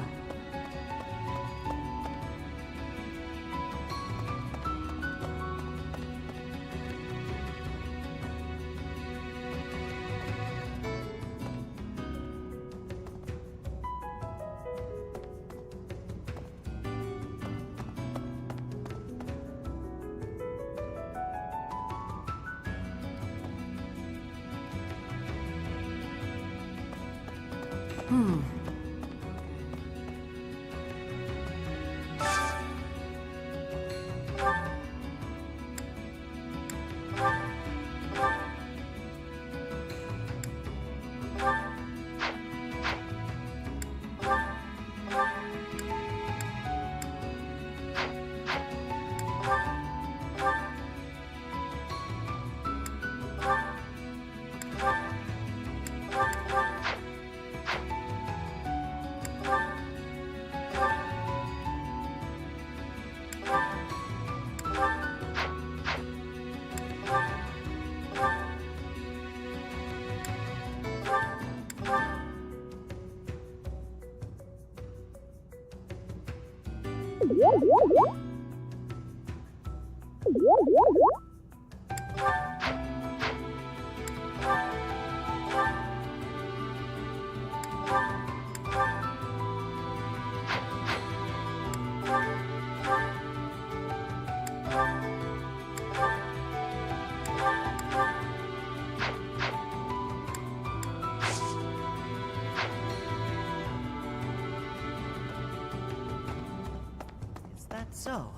Is that so?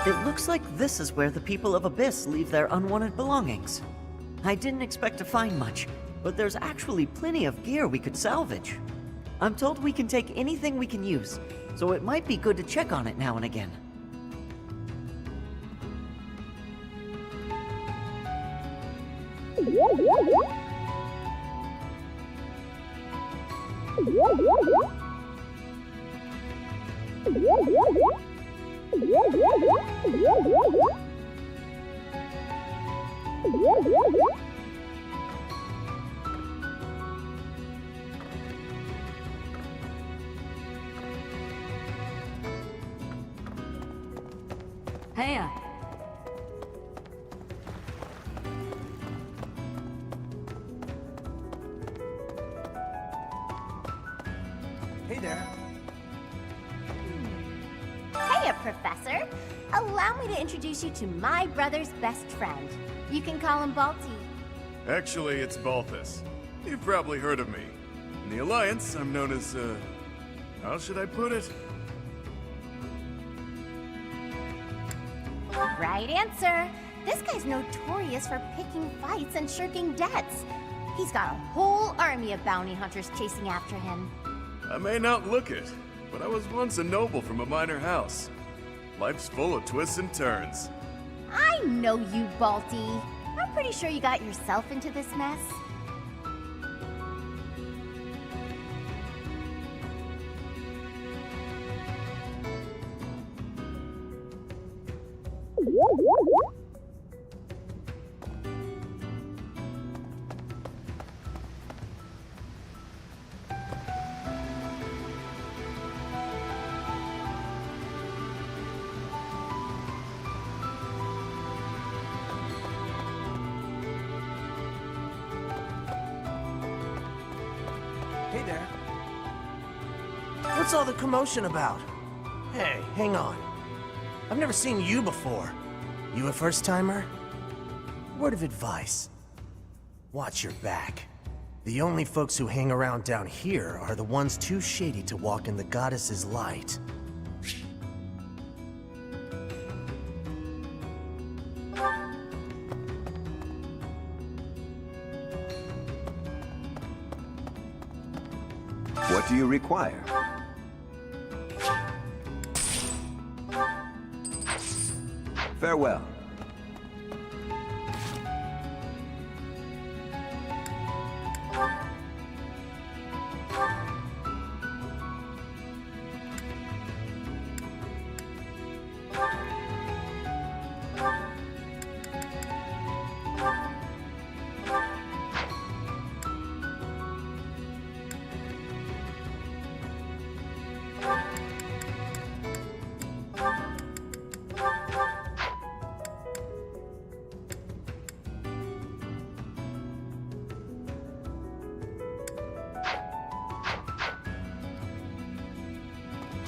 It looks like this is where the people of Abyss leave their unwanted belongings. I didn't expect to find much, but there's actually plenty of gear we could salvage. I'm told we can take anything we can use, so it might be good to check on it now and again. Heya. Hey there. Hiya, Professor. allow me to introduce you to my brother's best friend. You can call him Balti. Actually, it's Balthus. You've probably heard of me. In the Alliance, I'm known as, how should I put it? Right answer. This guy's notorious for picking fights and shirking debts. He's got a whole army of bounty hunters chasing after him. I may not look it, but I was once a noble from a minor house. Life's full of twists and turns. I know you, Balti. I'm pretty sure you got yourself into this mess. Hey there. What's all the commotion about? Hey, hang on. I've never seen you before. You a first-timer? Word of advice. Watch your back. The only folks who hang around down here are the ones too shady to walk in the goddess's light. What do you require? Farewell.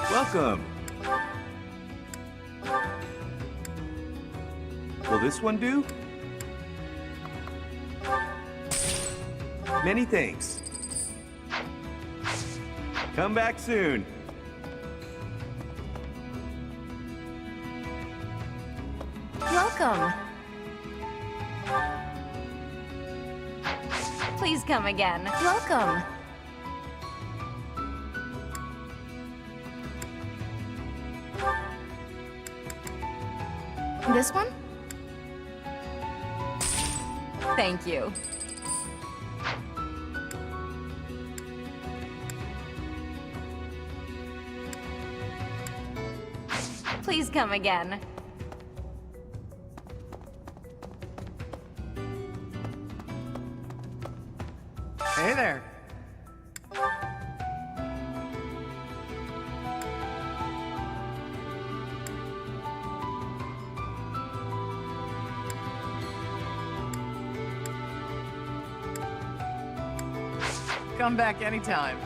Welcome. Will this one do? Many thanks. Come back soon. Welcome. Please come again. Welcome. This one? Thank you. Please come again. Hey there. Come back anytime.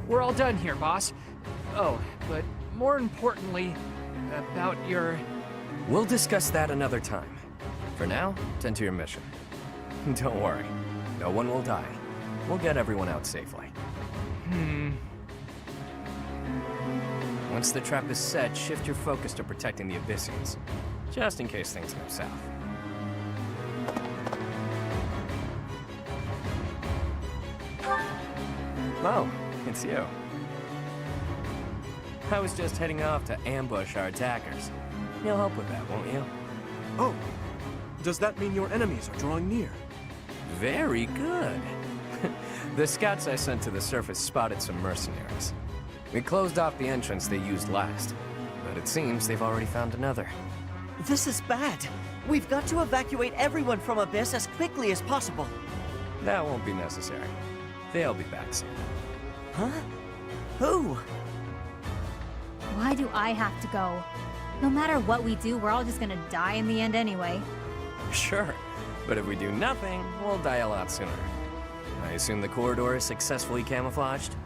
We're all done here, boss. Oh, but more importantly, about your... We'll discuss that another time. For now, tend to your mission. Don't worry, no one will die. We'll get everyone out safely. Once the trap is set, shift your focus to protecting the Abyssians, just in case things go south. Oh, it's you. I was just heading off to ambush our attackers. You'll help with that, won't you? Oh, does that mean your enemies are drawing near? Very good. The scouts I sent to the surface spotted some mercenaries. We closed off the entrance they used last. but it seems they've already found another. This is bad. We've got to evacuate everyone from Abyss as quickly as possible. That won't be necessary. They'll be back soon. Huh? Who? Why do I have to go? No matter what we do, we're all just gonna die in the end anyway. Sure, but if we do nothing, we'll die a lot sooner. I assume the corridor is successfully camouflaged?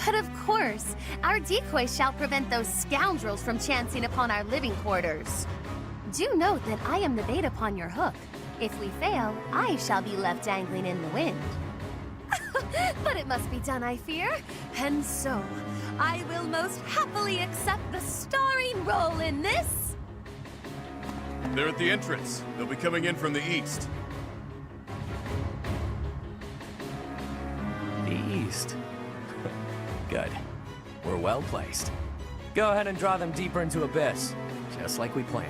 But of course, our decoy shall prevent those scoundrels from chancing upon our living quarters. Do note that I am the bait upon your hook. If we fail, I shall be left dangling in the wind. But it must be done, I fear. And so, I will most happily accept the starring role in this. They're at the entrance. They'll be coming in from the east. The east. Good. We're well placed. Go ahead and draw them deeper into Abyss, just like we planned.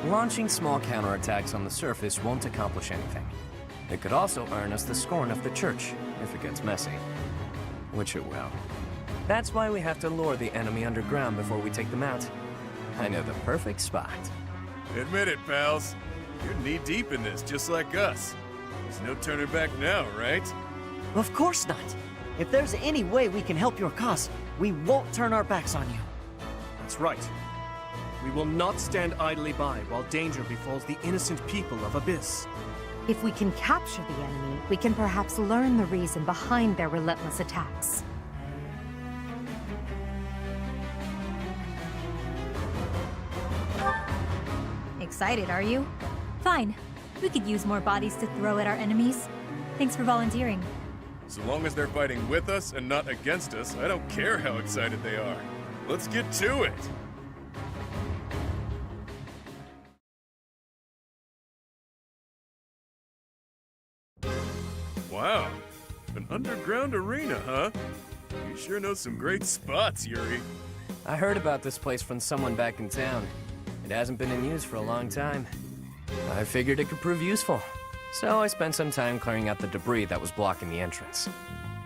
Launching small counterattacks on the surface won't accomplish anything. It could also earn us the scorn of the Church, if it gets messy. Which it will. That's why we have to lure the enemy underground before we take them out. I know the perfect spot. Admit it, pals. You're knee-deep in this, just like us. There's no turning back now, right? Of course not. If there's any way we can help your cause, we won't turn our backs on you. That's right. We will not stand idly by while danger befalls the innocent people of Abyss. If we can capture the enemy, we can perhaps learn the reason behind their relentless attacks. Excited, are you? Fine. We could use more bodies to throw at our enemies. Thanks for volunteering. So long as they're fighting with us and not against us, I don't care how excited they are. Let's get to it! Wow, an underground arena, huh? You sure know some great spots, Yuri. I heard about this place from someone back in town. It hasn't been in use for a long time. I figured it could prove useful. So I spent some time clearing out the debris that was blocking the entrance.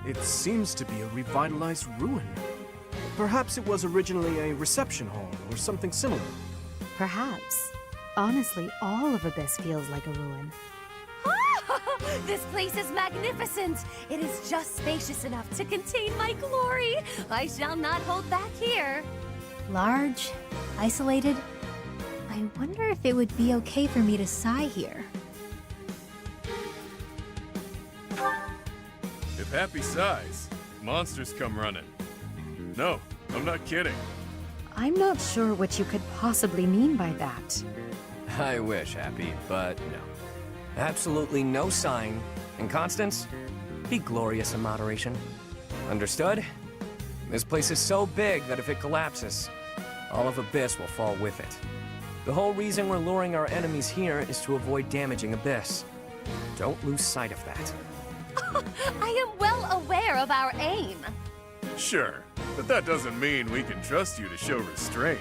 It seems to be a revitalized ruin. Perhaps it was originally a reception hall or something similar. Perhaps. Honestly, all of Abyss feels like a ruin. This place is magnificent. It is just spacious enough to contain my glory. I shall not hold back here. Large, isolated. I wonder if it would be okay for me to sigh here. If Happy sighs, monsters come running. No, I'm not kidding. I'm not sure what you could possibly mean by that. I wish, Happy, but no. Absolutely no sign. And Constance, be glorious in moderation. Understood? This place is so big that if it collapses, all of Abyss will fall with it. The whole reason we're luring our enemies here is to avoid damaging Abyss. Don't lose sight of that. I am well aware of our aim. Sure, but that doesn't mean we can trust you to show restraint.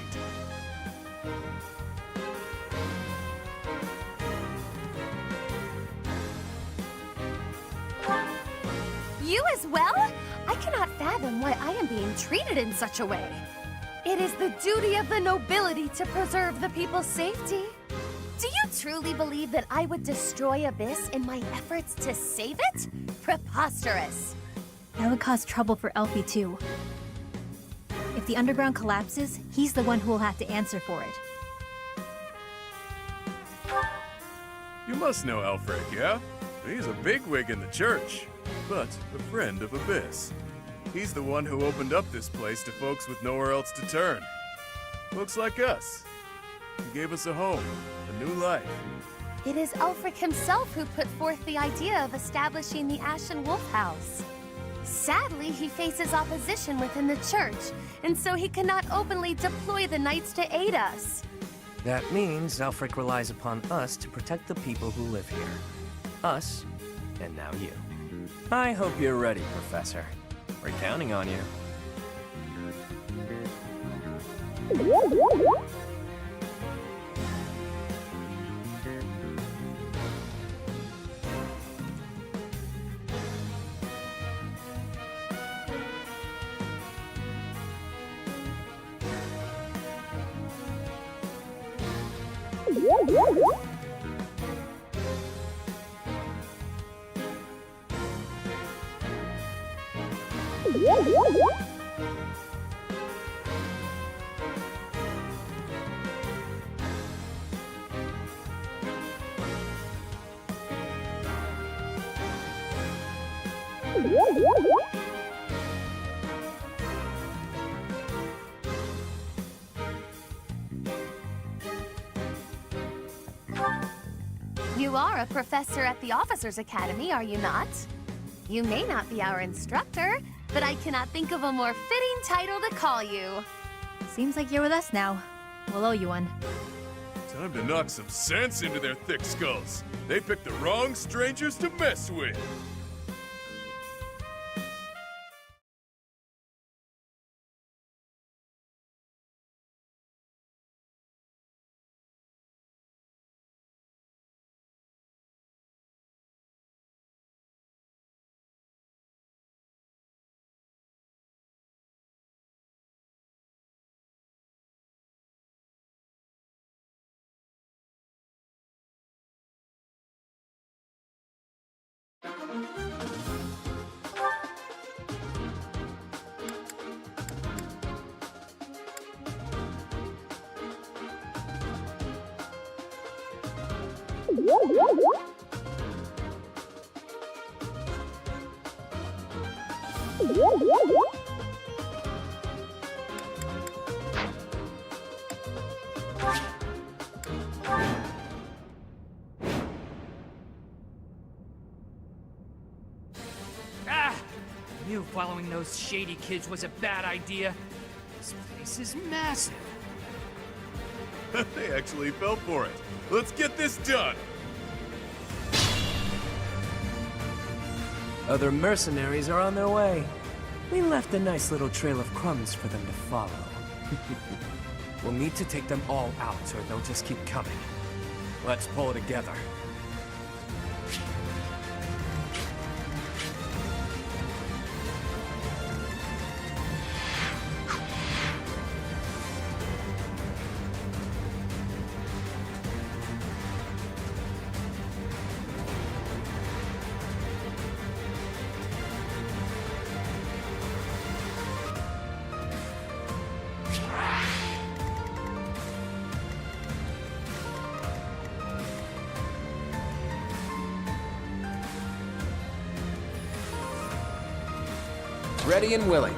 You as well? I cannot fathom why I am being treated in such a way. It is the duty of the nobility to preserve the people's safety. Do you truly believe that I would destroy Abyss in my efforts to save it? Preposterous. That would cause trouble for Elfie too. If the underground collapses, he's the one who will have to answer for it. You must know Alfred, yeah? He's a bigwig in the church, but a friend of Abyss. He's the one who opened up this place to folks with nowhere else to turn. Folks like us. He gave us a home, a new life. It is Ulfric himself who put forth the idea of establishing the Ashen Wolf House. Sadly, he faces opposition within the church, and so he cannot openly deploy the knights to aid us. That means Alfric relies upon us to protect the people who live here. Us, and now you. I hope you're ready, Professor. We're counting on you. You are a professor at the Officers Academy, are you not? You may not be our instructor, but I cannot think of a more fitting title to call you. Seems like you're with us now. We'll owe you one. Time to knock some sense into their thick skulls. They picked the wrong strangers to mess with. Ah! I knew following those shady kids was a bad idea. This place is massive. They actually fell for it. Let's get this done! Other mercenaries are on their way. We left a nice little trail of crumbs for them to follow. We'll need to take them all out, or they'll just keep coming. Let's pull together. Ready and willing.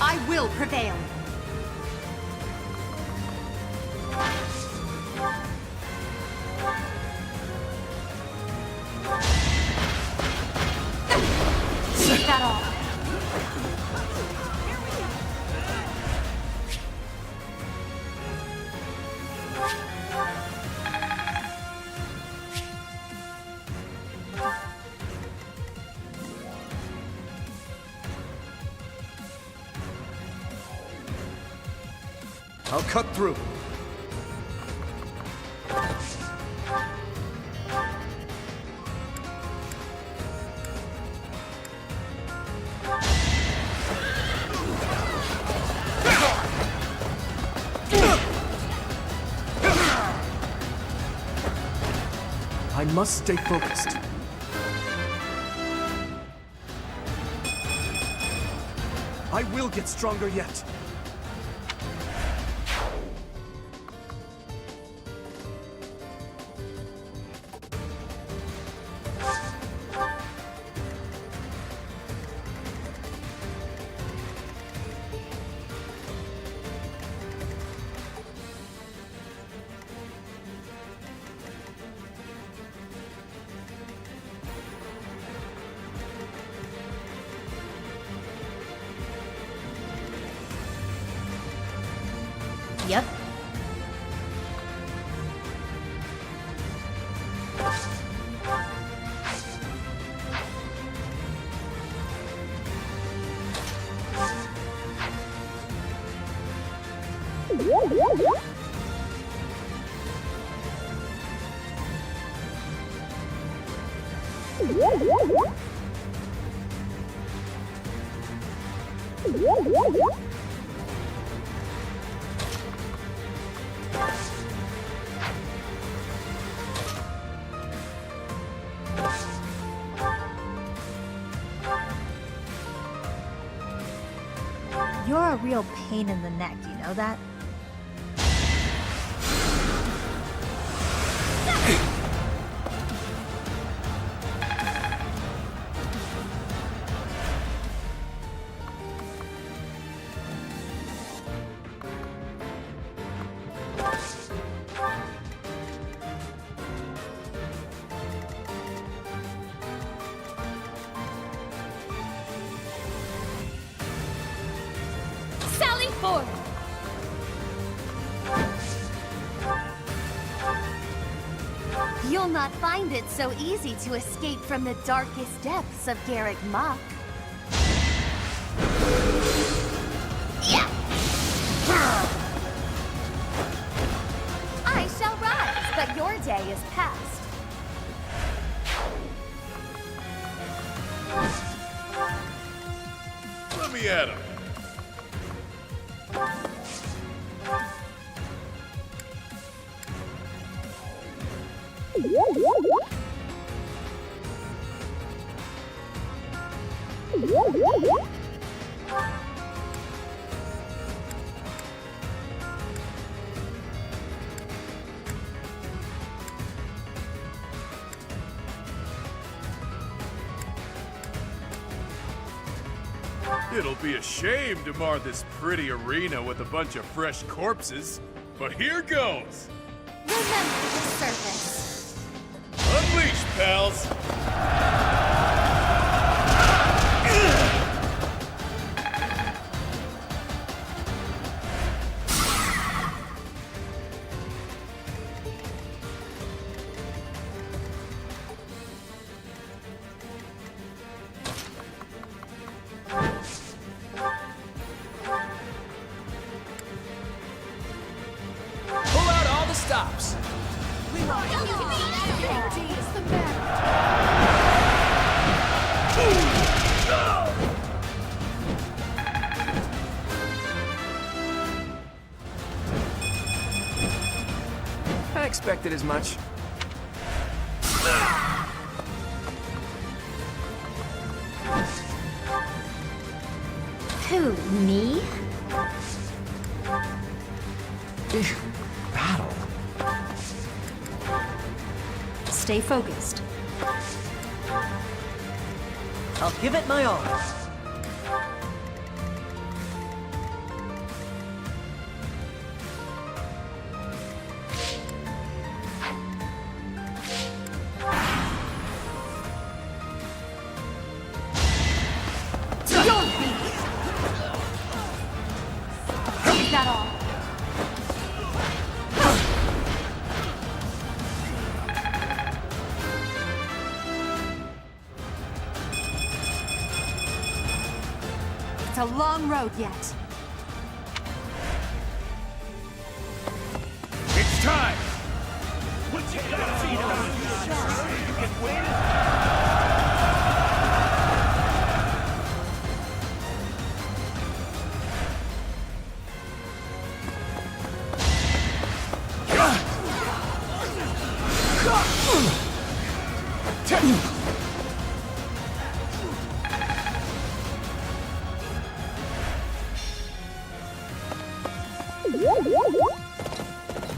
I will prevail. Is that all? I'll cut through. I must stay focused. I will get stronger yet. Yep. You're a real pain in the neck, you know that? Sally forth! You'll not find it so easy to escape from the darkest depths of Garreg Mach. Yeah! I shall rise, but your day is past. Let me at him. It'll be a shame to mar this pretty arena with a bunch of fresh corpses, but here goes! Remember the service. Unleash, pals! Pull out all the stops. I expected as much. Who, me? Battle. Stay focused. I'll give it my all. Is that all? It's a long road yet. It's time!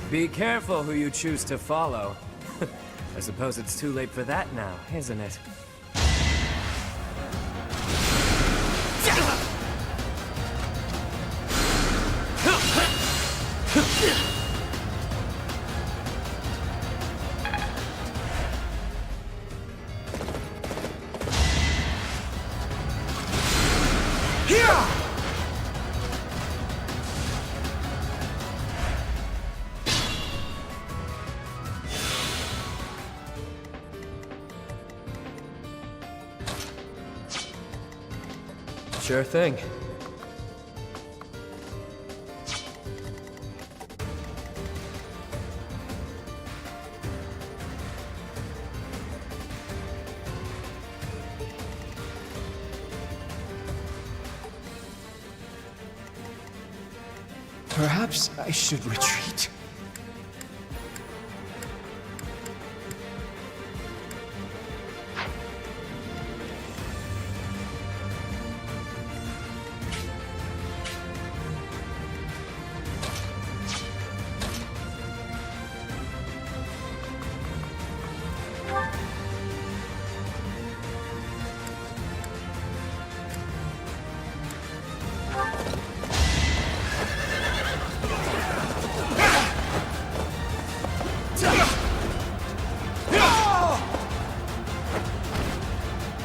Be careful who you choose to follow. I suppose it's too late for that now, isn't it? Sure thing. Perhaps I should retreat.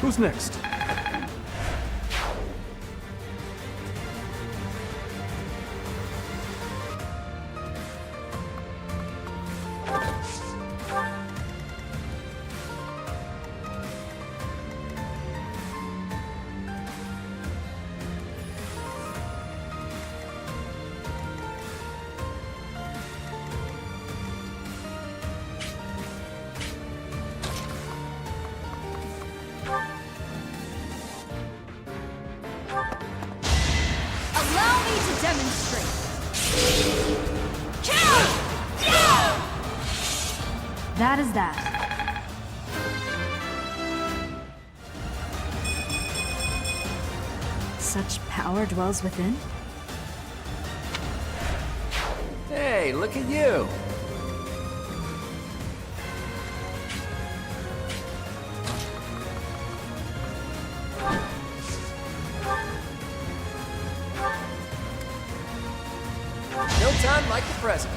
Who's next? Allow me to demonstrate. That is that. Such power dwells within? Hey, look at you! No time like the present.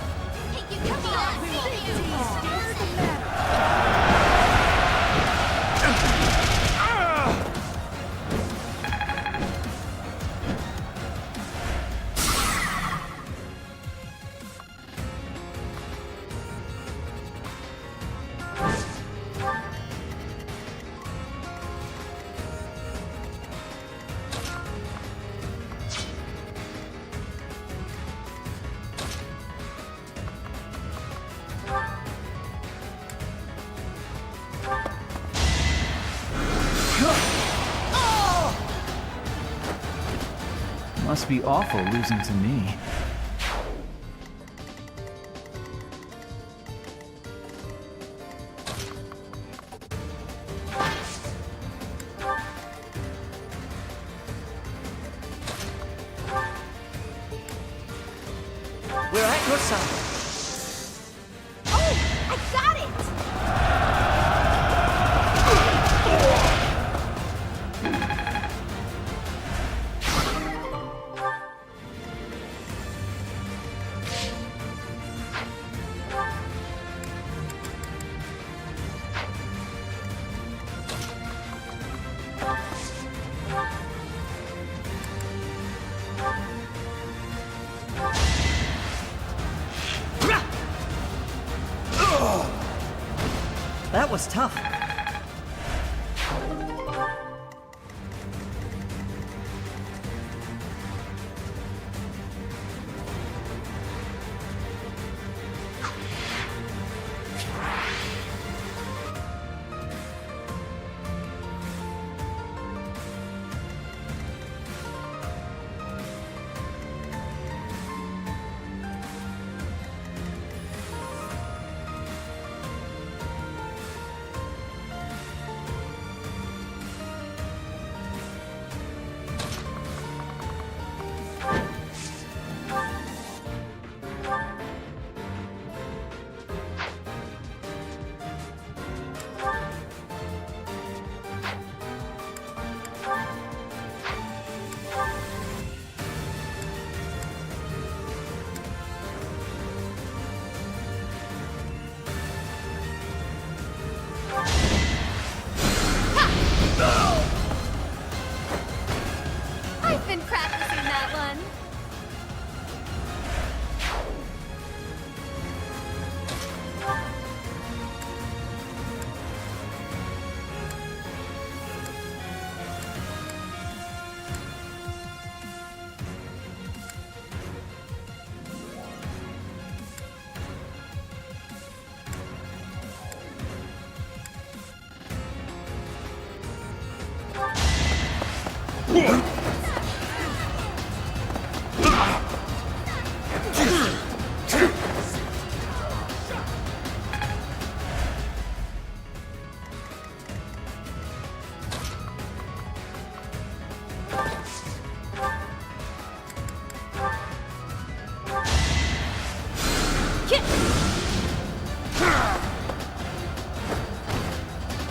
Must be awful losing to me. We're at your side. Oh, I got it! That was tough.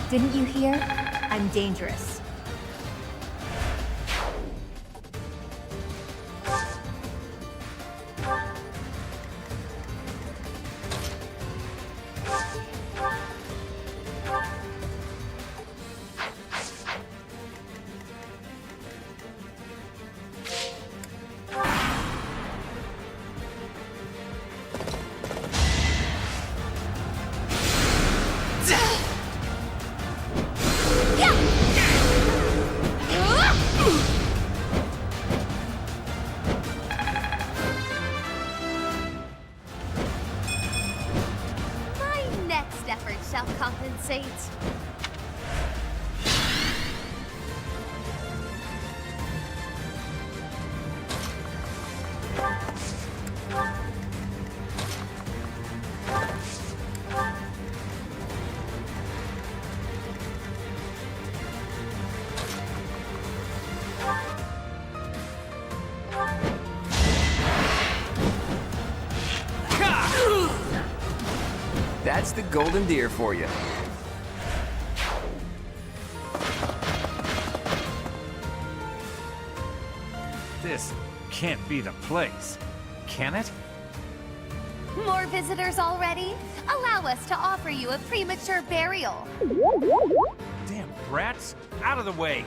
Didn't you hear? I'm dangerous. Compensate. That's the golden deer for you. This can't be the place, can it? More visitors already? Allow us to offer you a premature burial. Damn brats! Out of the way!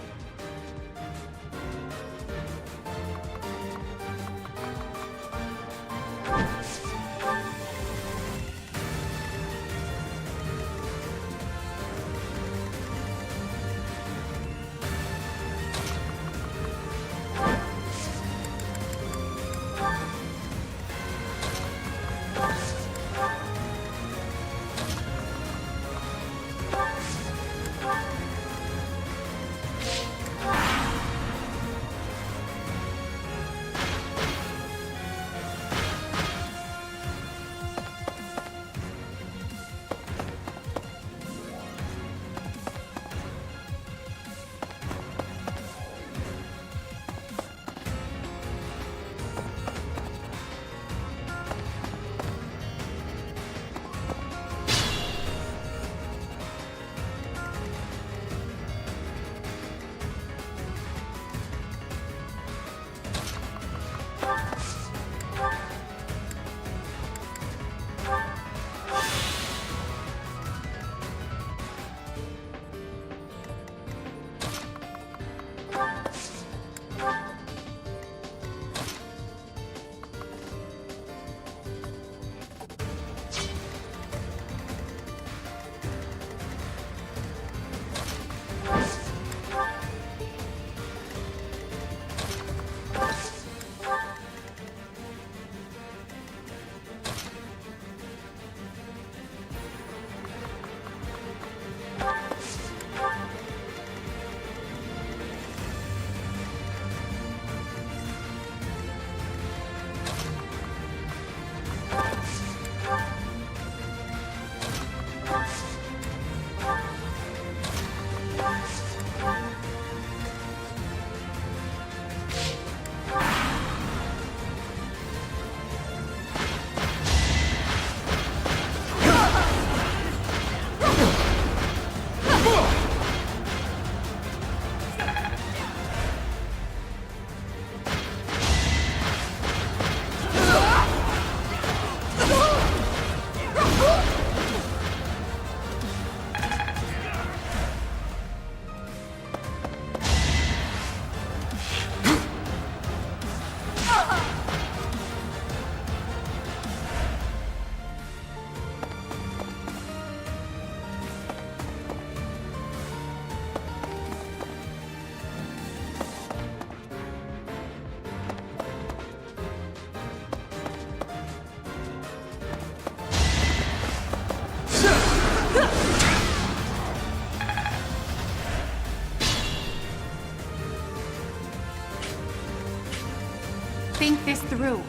Think this through.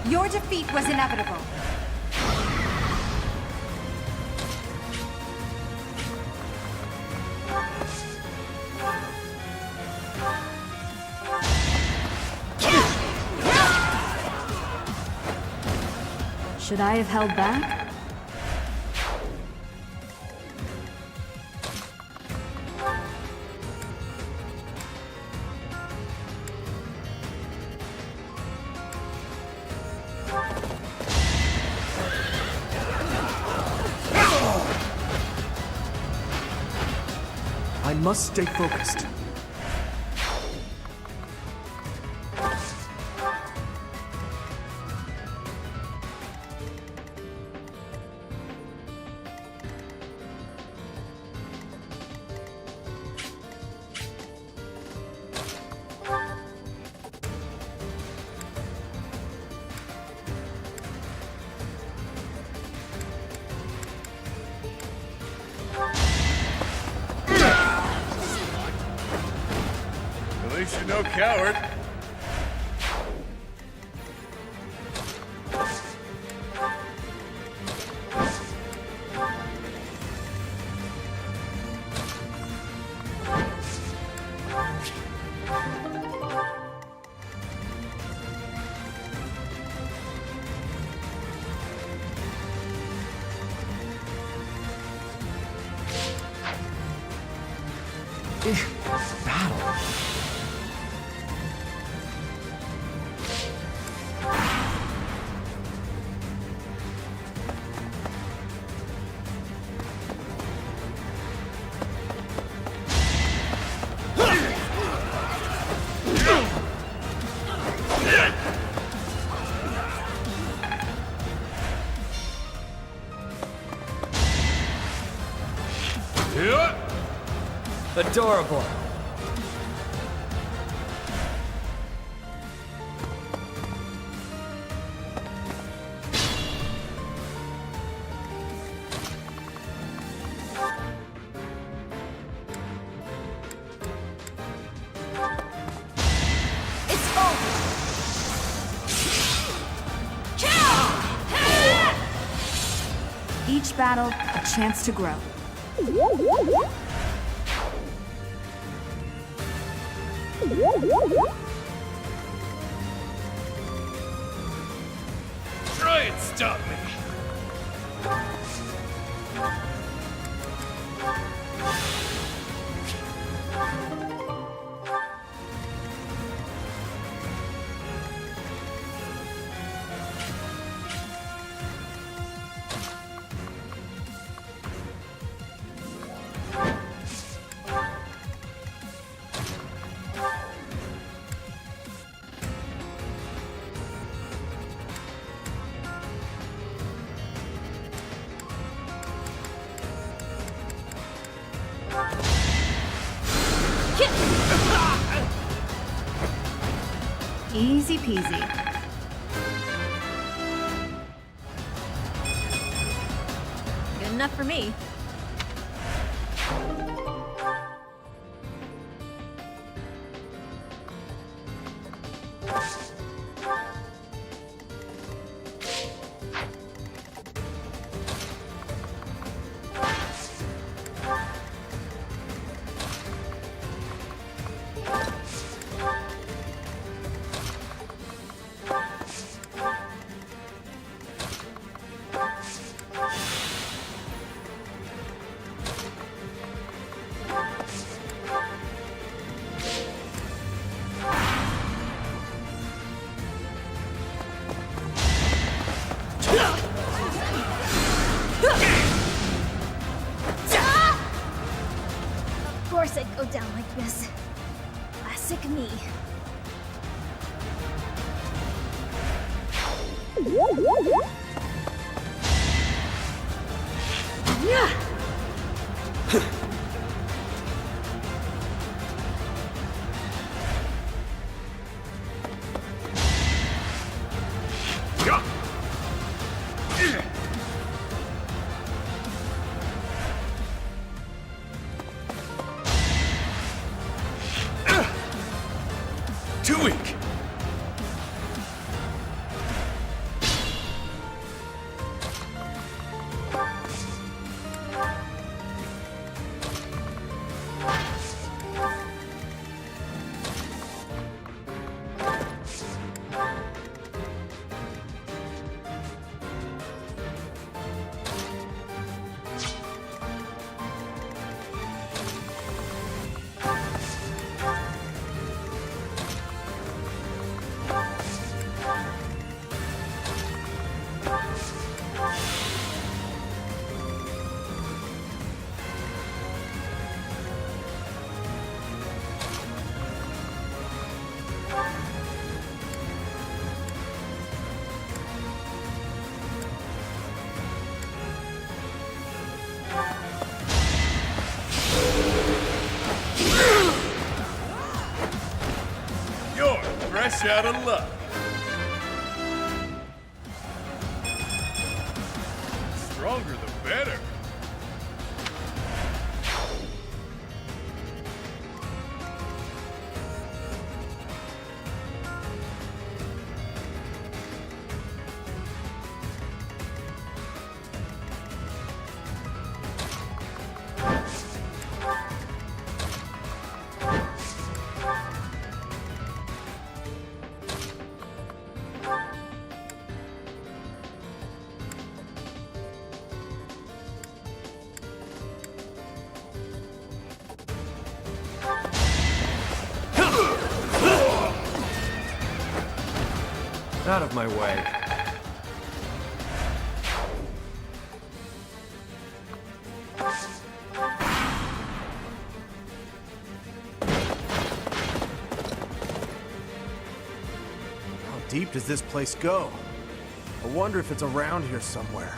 Your defeat was inevitable. Should I have held back? I must stay focused. At least you're no coward. Battle. Adorable. It's over. Each battle, a chance to grow. Try and stop me. Easy peasy. Good enough for me. Of course I'd go down like this. Classic me. Too weak. shot of luck. Stronger the better. Out of my way. How deep does this place go? I wonder if it's around here somewhere.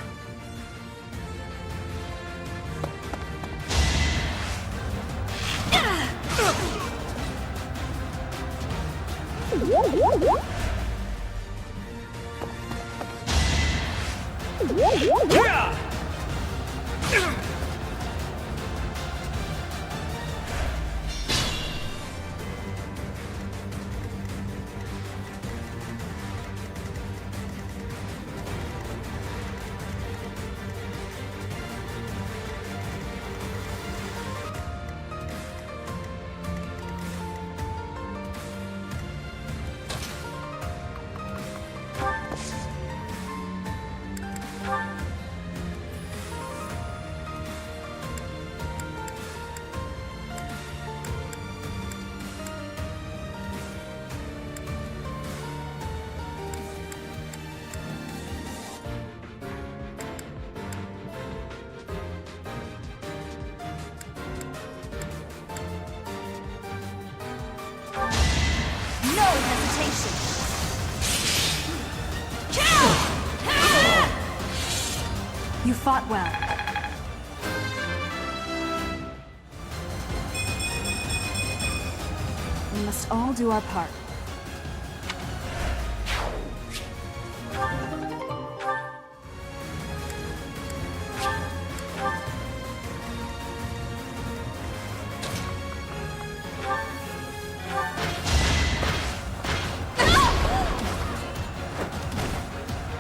No hesitation. You fought well. We must all do our part.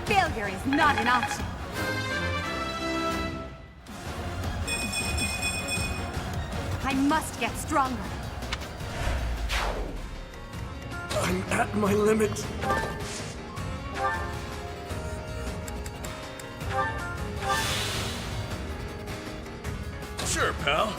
Failure is not an option. I must get stronger. I'm at my limit. Sure, pal.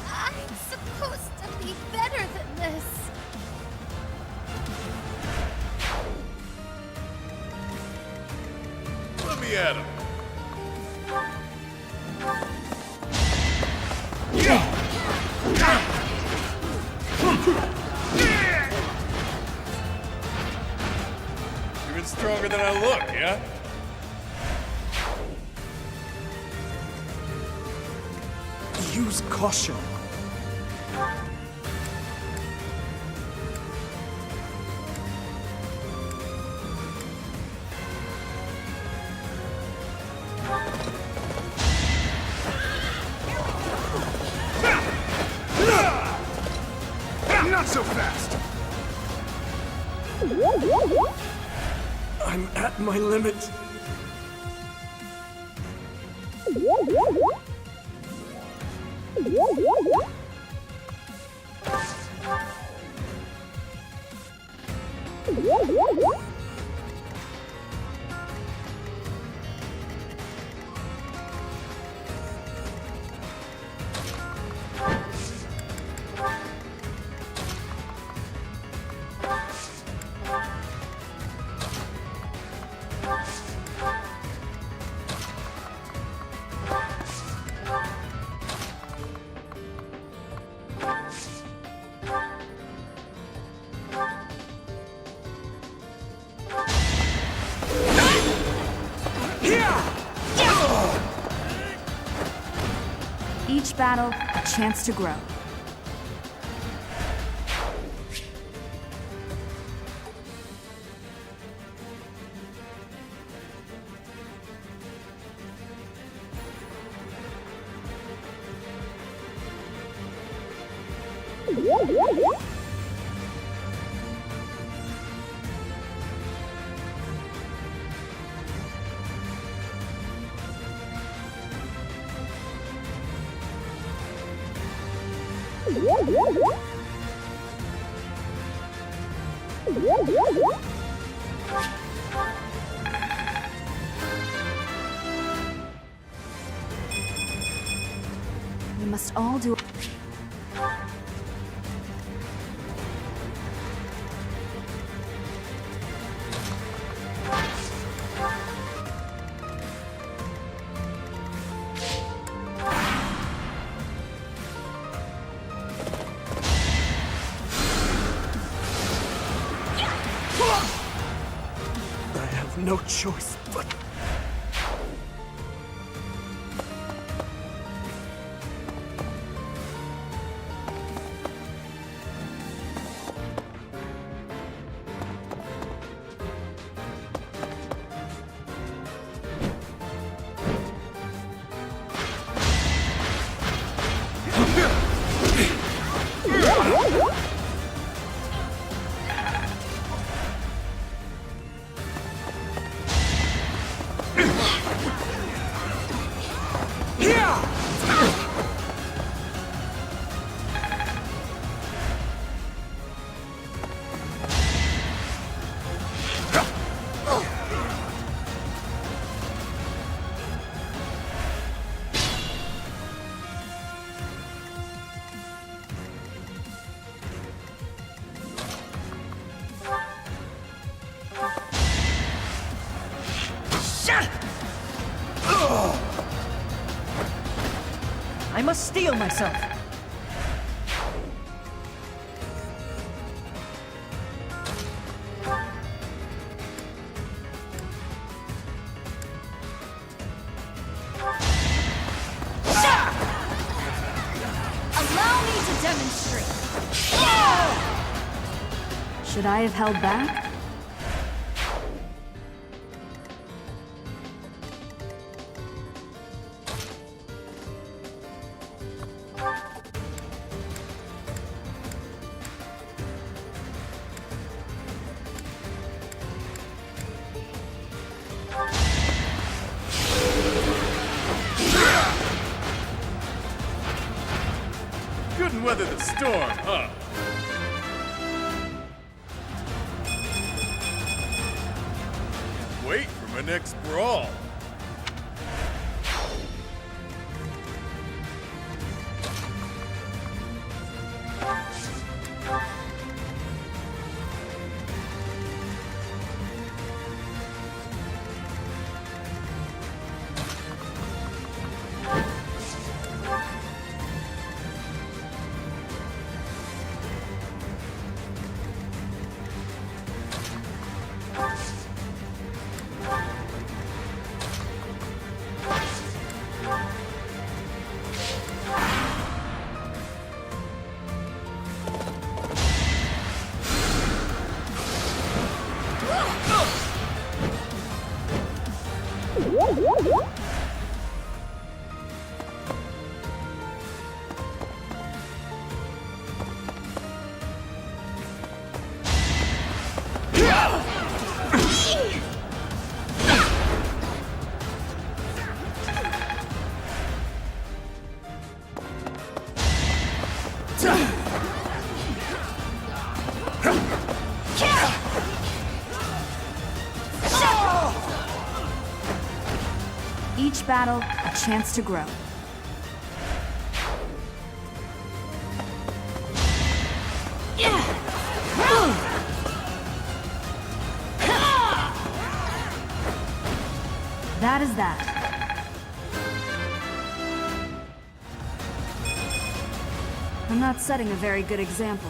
I'm supposed to be better than this. Let me at him. stronger than I look, yeah? Use caution. Not so fast! I'm at my limit. Each battle, a chance to grow. We must all do. I have no choice but... I must steel myself. Allow me to demonstrate. Should I have held back? Couldn't weather the storm, huh? Wait for my next brawl. Each battle, a chance to grow. That is that. I'm not setting a very good example.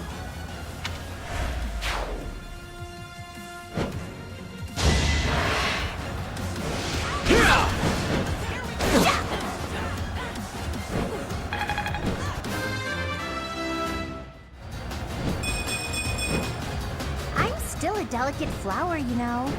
I'm still a delicate flower, you know.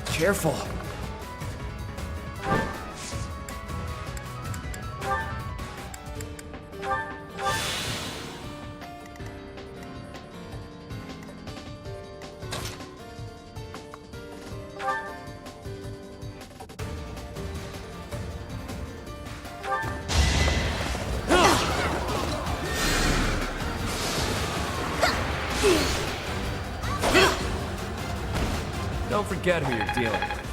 Careful. Don't forget who you're dealing with.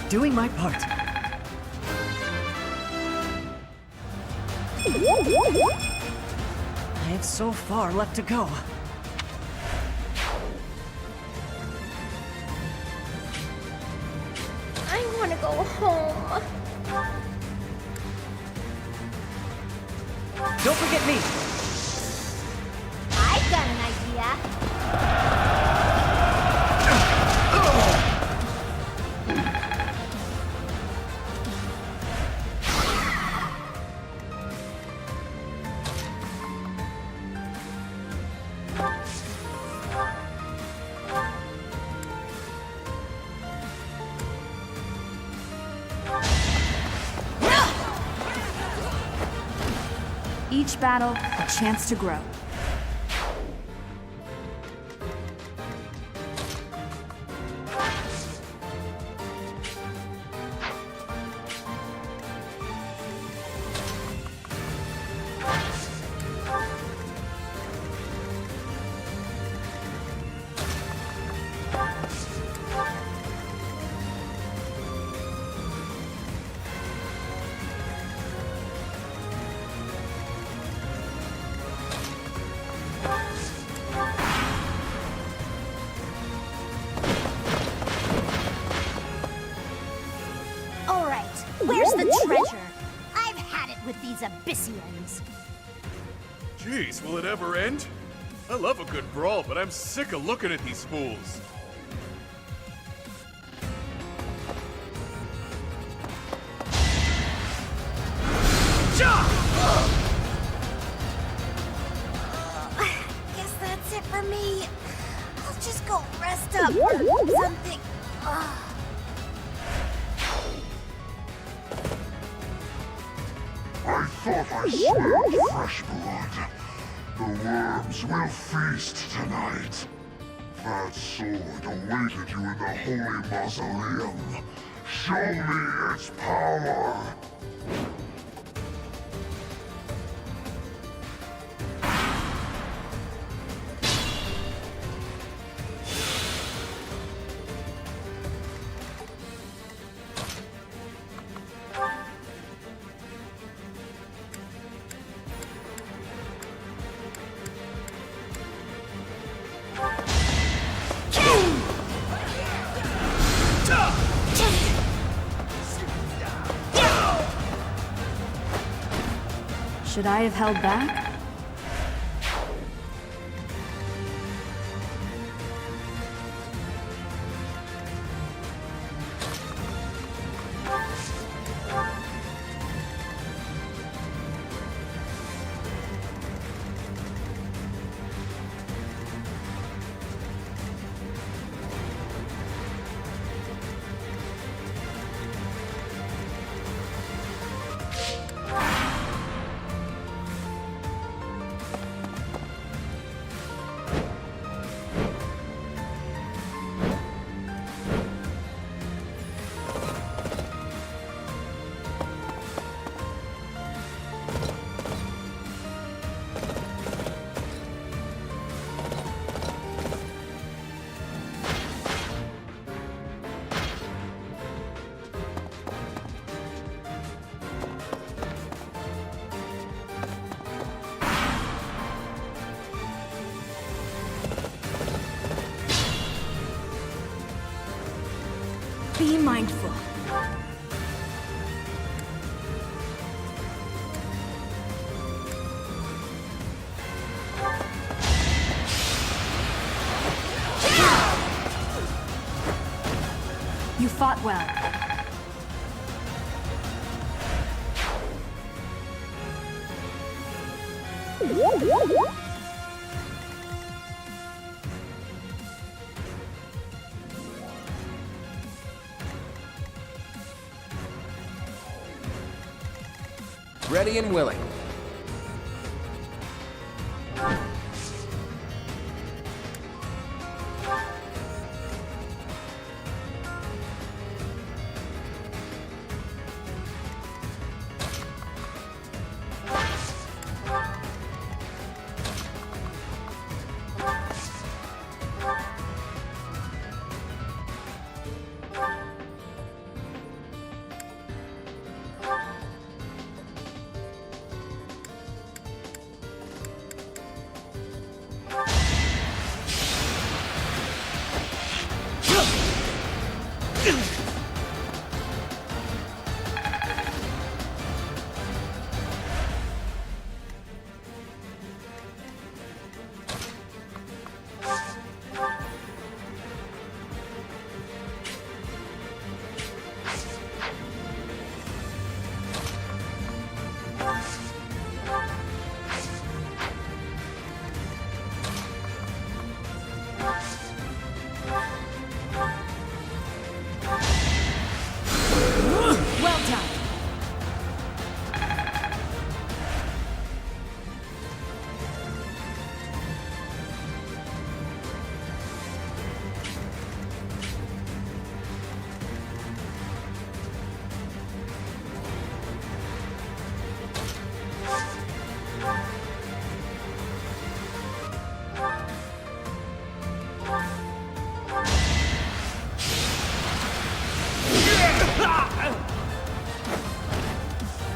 Doing my part. I have so far left to go. I want to go home. Don't forget me. I've got an idea. Each battle, a chance to grow. All right, where's the treasure? I've had it with these Abyssians. Jeez, will it ever end? I love a good brawl, but I'm sick of looking at these fools. Guess that's it for me. I'll just go rest up or something. I thought I smelled fresh blood. The worms will feast tonight. That sword awaited you in the holy mausoleum. Show me its power. Should I have held back? Be mindful. You fought well. Ready and willing.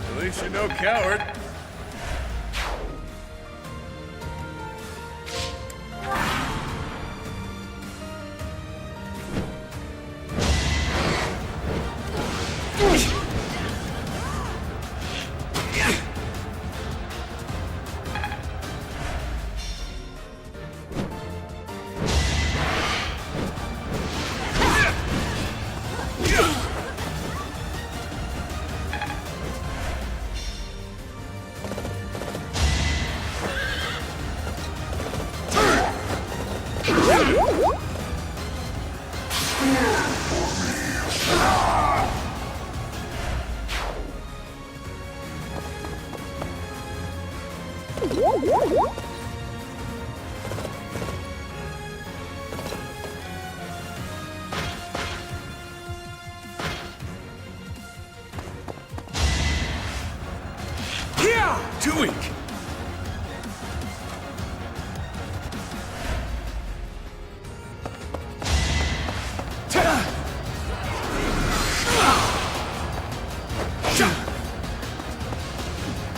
At least you're no coward. Too weak.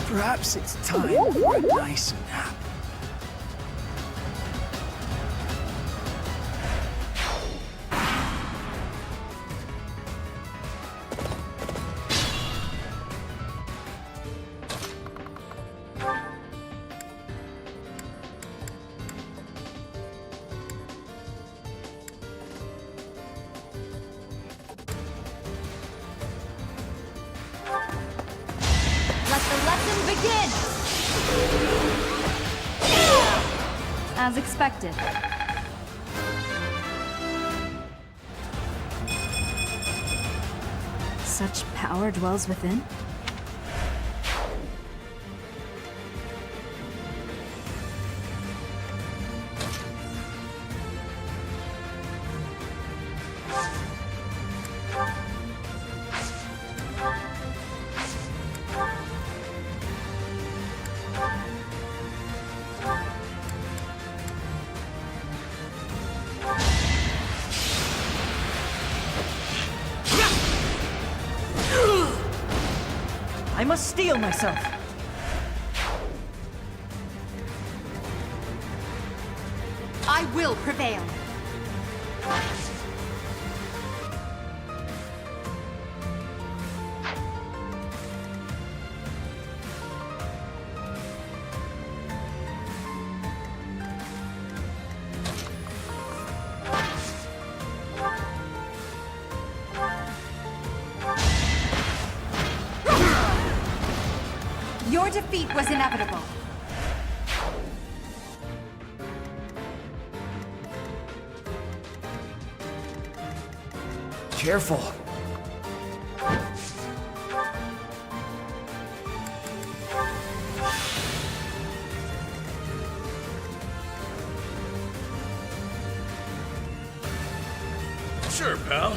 Perhaps it's time for a nice nap. Let the lesson begin! As expected. Such power dwells within? I must steel myself. I will prevail. Your defeat was inevitable. Careful. Sure, pal.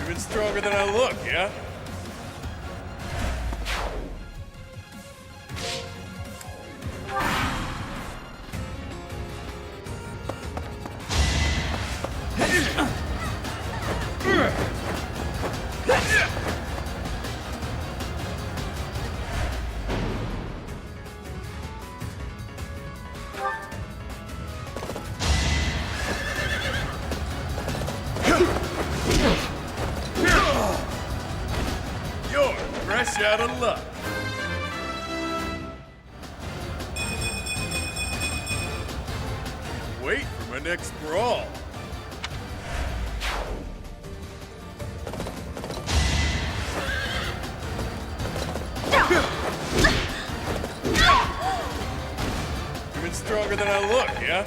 Even stronger than I look, yeah? You're fresh out of luck. Wait for my next brawl. Even stronger than I look, yeah?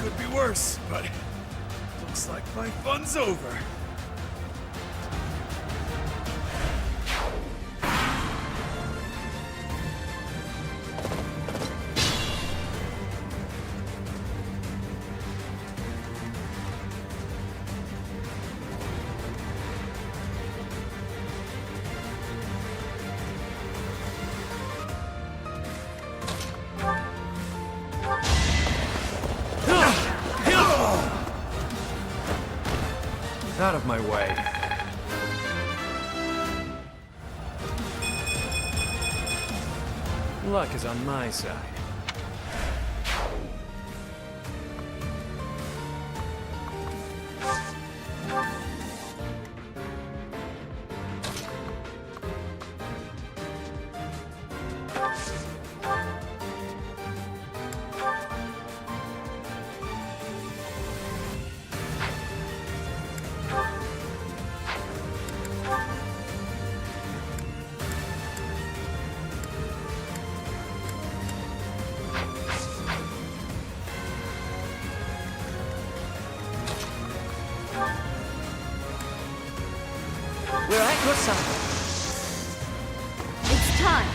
Could be worse, but looks like my fun's over. Out of my way. Luck is on my side. We're at your side. It's time.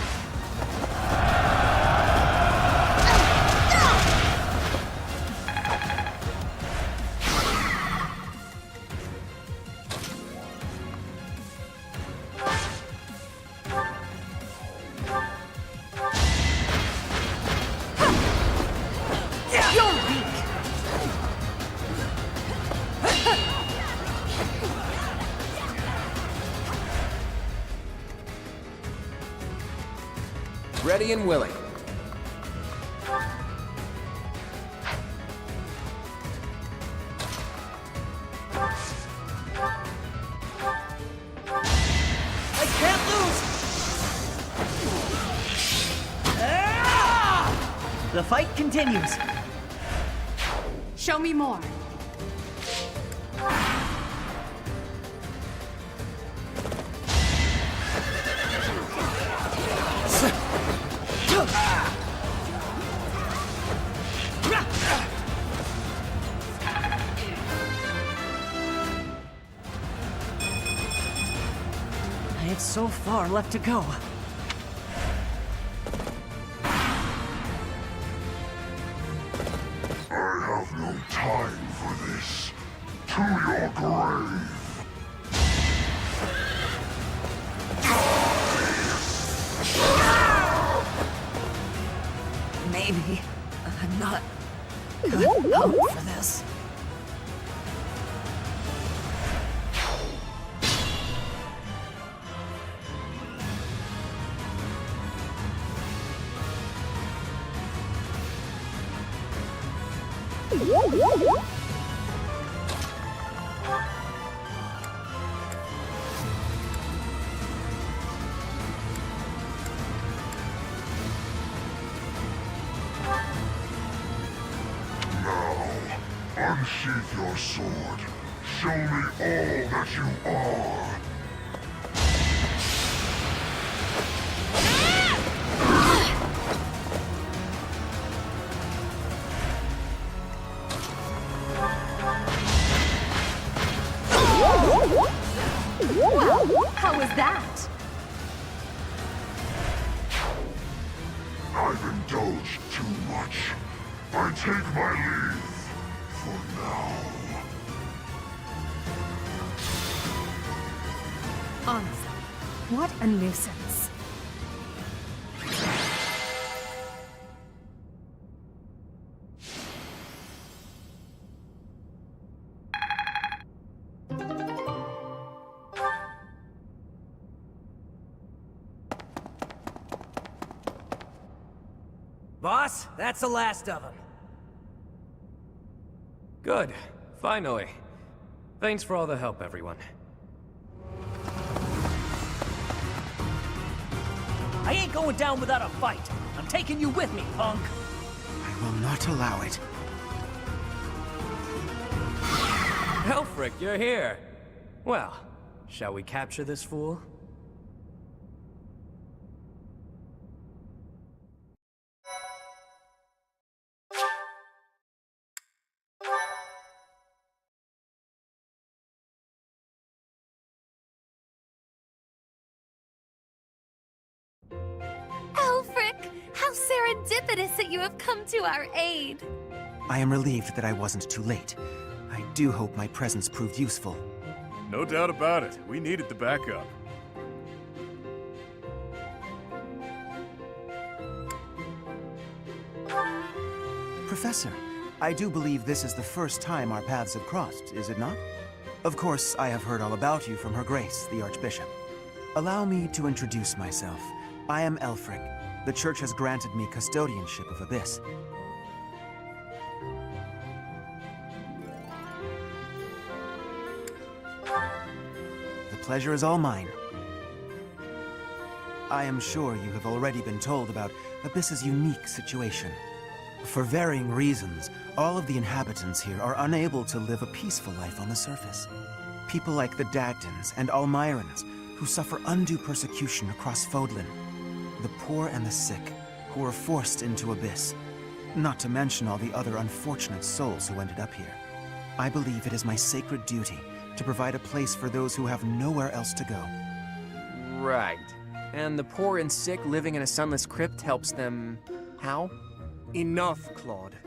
Ready and willing. I can't lose! The fight continues. Show me more. I had so far left to go. I have no time for this. To your grave. Maybe I'm not cut out for this. Unsheath your sword. Show me all that you are. Well, how was that? I've indulged too much. I take my leave. For now. Honestly, what a nuisance. Boss, that's the last of them. Good. Finally. Thanks for all the help, everyone. I ain't going down without a fight. I'm taking you with me, punk. I will not allow it. Helfric, you're here. Well, shall we capture this fool? Alfric, how serendipitous that you have come to our aid. I am relieved that I wasn't too late. I do hope my presence proved useful. No doubt about it. We needed the backup. Professor, I do believe this is the first time our paths have crossed, is it not? Of course, I have heard all about you from Her Grace, the Archbishop. Allow me to introduce myself. I am Elfric. The Church has granted me custodianship of Abyss. The pleasure is all mine. I am sure you have already been told about Abyss's unique situation. For varying reasons, all of the inhabitants here are unable to live a peaceful life on the surface. People like the Dagdans and Almirans, who suffer undue persecution across Fodlan. The poor and the sick, who are forced into Abyss. Not to mention all the other unfortunate souls who ended up here. I believe it is my sacred duty to provide a place for those who have nowhere else to go. Right. And the poor and sick living in a sunless crypt helps them... how? Enough, Claude.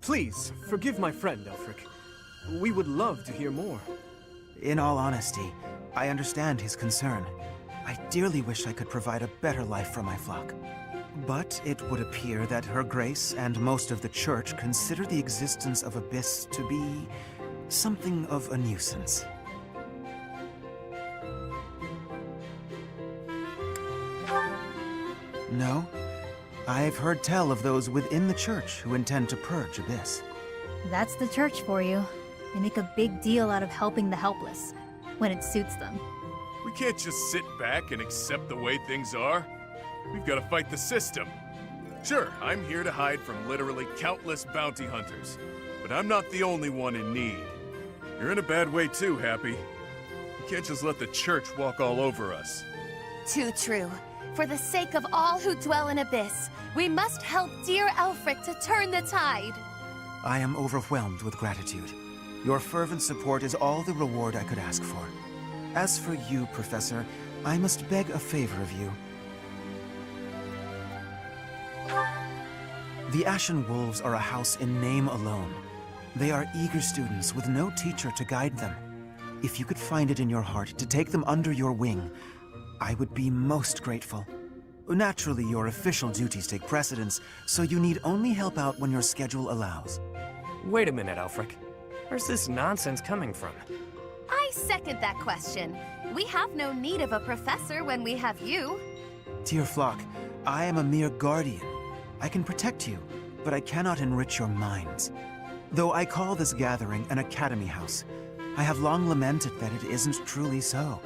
Please, forgive my friend, Elfric. We would love to hear more. In all honesty, I understand his concern. I dearly wish I could provide a better life for my flock. But it would appear that Her Grace and most of the Church consider the existence of Abyss to be something of a nuisance. No? I've heard tell of those within the church who intend to purge Abyss. That's the church for you. They make a big deal out of helping the helpless, when it suits them. We can't just sit back and accept the way things are. We've got to fight the system. Sure, I'm here to hide from literally countless bounty hunters, but I'm not the only one in need. You're in a bad way too, Happy. You can't just let the church walk all over us. Too true. For the sake of all who dwell in Abyss, we must help dear Elfric to turn the tide. I am overwhelmed with gratitude. Your fervent support is all the reward I could ask for. As for you, Professor, I must beg a favor of you. The Ashen Wolves are a house in name alone. They are eager students with no teacher to guide them. If you could find it in your heart to take them under your wing, I would be most grateful. Naturally, your official duties take precedence, so you need only help out when your schedule allows. Wait a minute, Elfric. Where's this nonsense coming from? I second that question. We have no need of a professor when we have you. Dear flock, I am a mere guardian. I can protect you, but I cannot enrich your minds. Though I call this gathering an academy house, I have long lamented that it isn't truly so.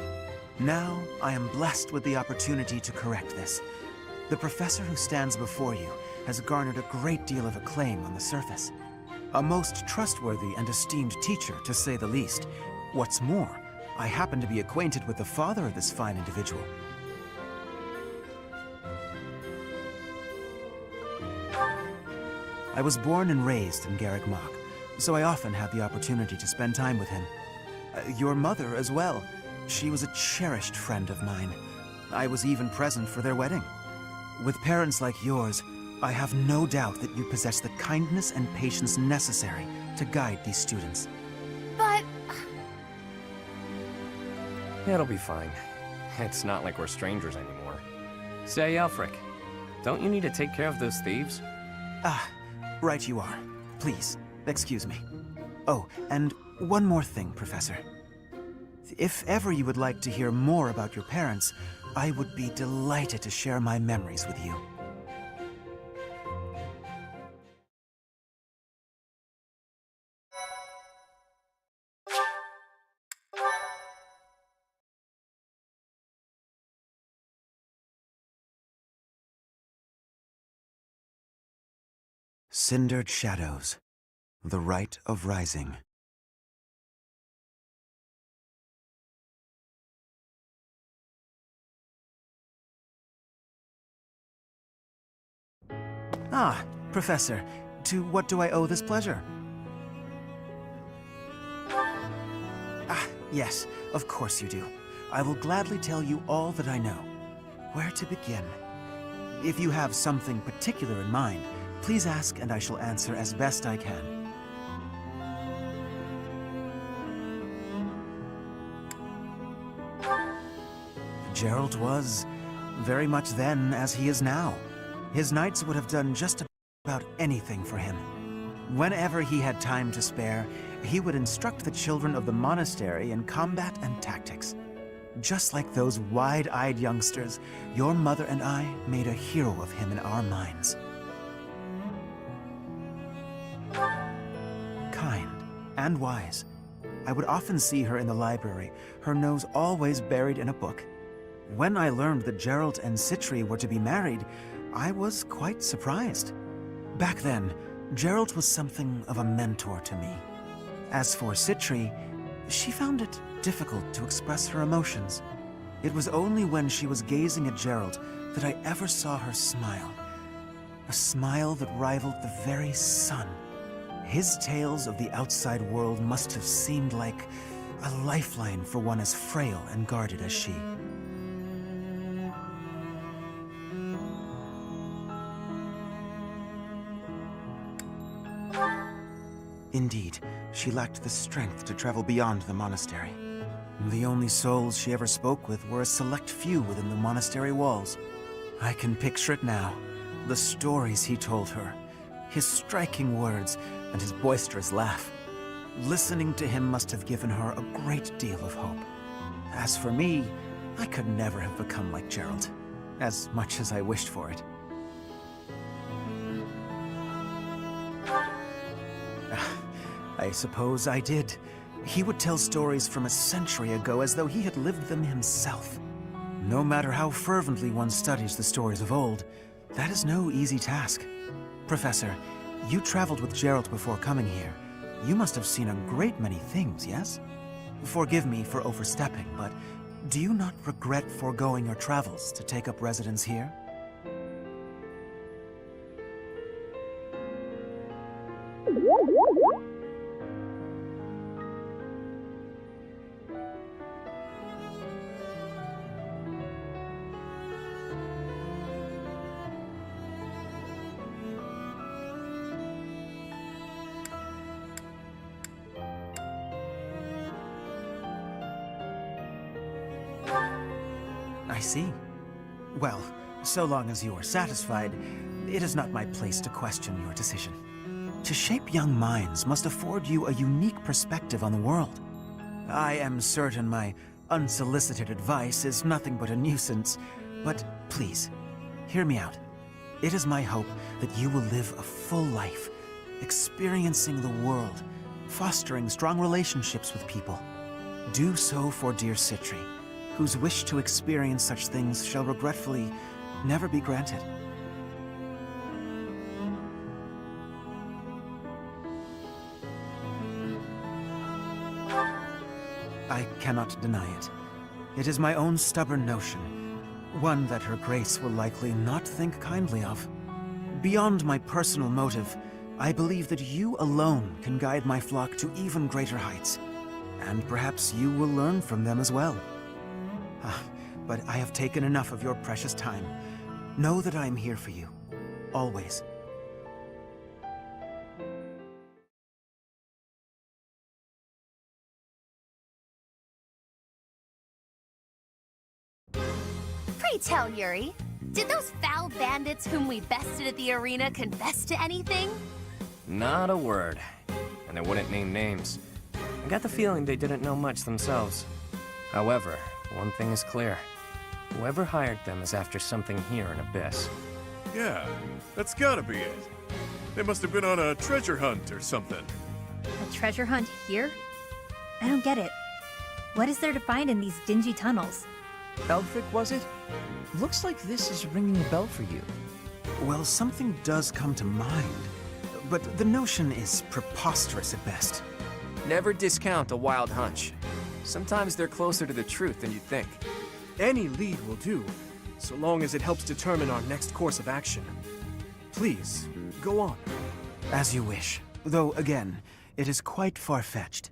Now, I am blessed with the opportunity to correct this. The professor who stands before you has garnered a great deal of acclaim on the surface. A most trustworthy and esteemed teacher, to say the least. What's more, I happen to be acquainted with the father of this fine individual. I was born and raised in Garreg Mach, so I often had the opportunity to spend time with him. Your mother as well. She was a cherished friend of mine. I was even present for their wedding. With parents like yours, I have no doubt that you possess the kindness and patience necessary to guide these students. But... It'll be fine. It's not like we're strangers anymore. Say, Elfric, don't you need to take care of those thieves? Ah, right you are. Please, excuse me. Oh, and one more thing, Professor. If ever you would like to hear more about your parents, I would be delighted to share my memories with you. Cindered Shadows, The Rite of Rising. Ah, Professor, to what do I owe this pleasure? Ah, yes, of course you do. I will gladly tell you all that I know. Where to begin? If you have something particular in mind, please ask and I shall answer as best I can. Gerald was very much then as he is now. His knights would have done just about anything for him. Whenever he had time to spare, he would instruct the children of the monastery in combat and tactics. Just like those wide-eyed youngsters, your mother and I made a hero of him in our minds. Kind and wise. I would often see her in the library, her nose always buried in a book. When I learned that Gerald and Citri were to be married, I was quite surprised. Back then, Gerald was something of a mentor to me. As for Citri, she found it difficult to express her emotions. It was only when she was gazing at Gerald that I ever saw her smile. A smile that rivaled the very sun. His tales of the outside world must have seemed like a lifeline for one as frail and guarded as she. Indeed, she lacked the strength to travel beyond the monastery. The only souls she ever spoke with were a select few within the monastery walls. I can picture it now. The stories he told her, his striking words, and his boisterous laugh. Listening to him must have given her a great deal of hope. As for me, I could never have become like Gerald. as much as I wished for it. I suppose I did. He would tell stories from a century ago as though he had lived them himself. No matter how fervently one studies the stories of old, that is no easy task. Professor, you traveled with Geralt before coming here. You must have seen a great many things, yes? Forgive me for overstepping, but do you not regret foregoing your travels to take up residence here? I see. Well, so long as you are satisfied, it is not my place to question your decision. To shape young minds must afford you a unique perspective on the world. I am certain my unsolicited advice is nothing but a nuisance, but please, hear me out. It is my hope that you will live a full life, experiencing the world, fostering strong relationships with people. Do so for dear Citri, whose wish to experience such things shall regretfully never be granted. I cannot deny it. It is my own stubborn notion, one that Her Grace will likely not think kindly of. Beyond my personal motive, I believe that you alone can guide my flock to even greater heights, and perhaps you will learn from them as well. But I have taken enough of your precious time. Know that I am here for you, always. Pray tell, Yuri, did those foul bandits whom we bested at the arena confess to anything? Not a word. And they wouldn't name names. I got the feeling they didn't know much themselves. However, one thing is clear. Whoever hired them is after something here in Abyss. Yeah, that's gotta be it. They must have been on a treasure hunt or something. A treasure hunt here? I don't get it. What is there to find in these dingy tunnels? Eldrick, was it? Looks like this is ringing a bell for you. Well, something does come to mind, but the notion is preposterous at best. Never discount a wild hunch. Sometimes they're closer to the truth than you think. Any lead will do, so long as it helps determine our next course of action. Please, go on. As you wish, though again, it is quite far-fetched.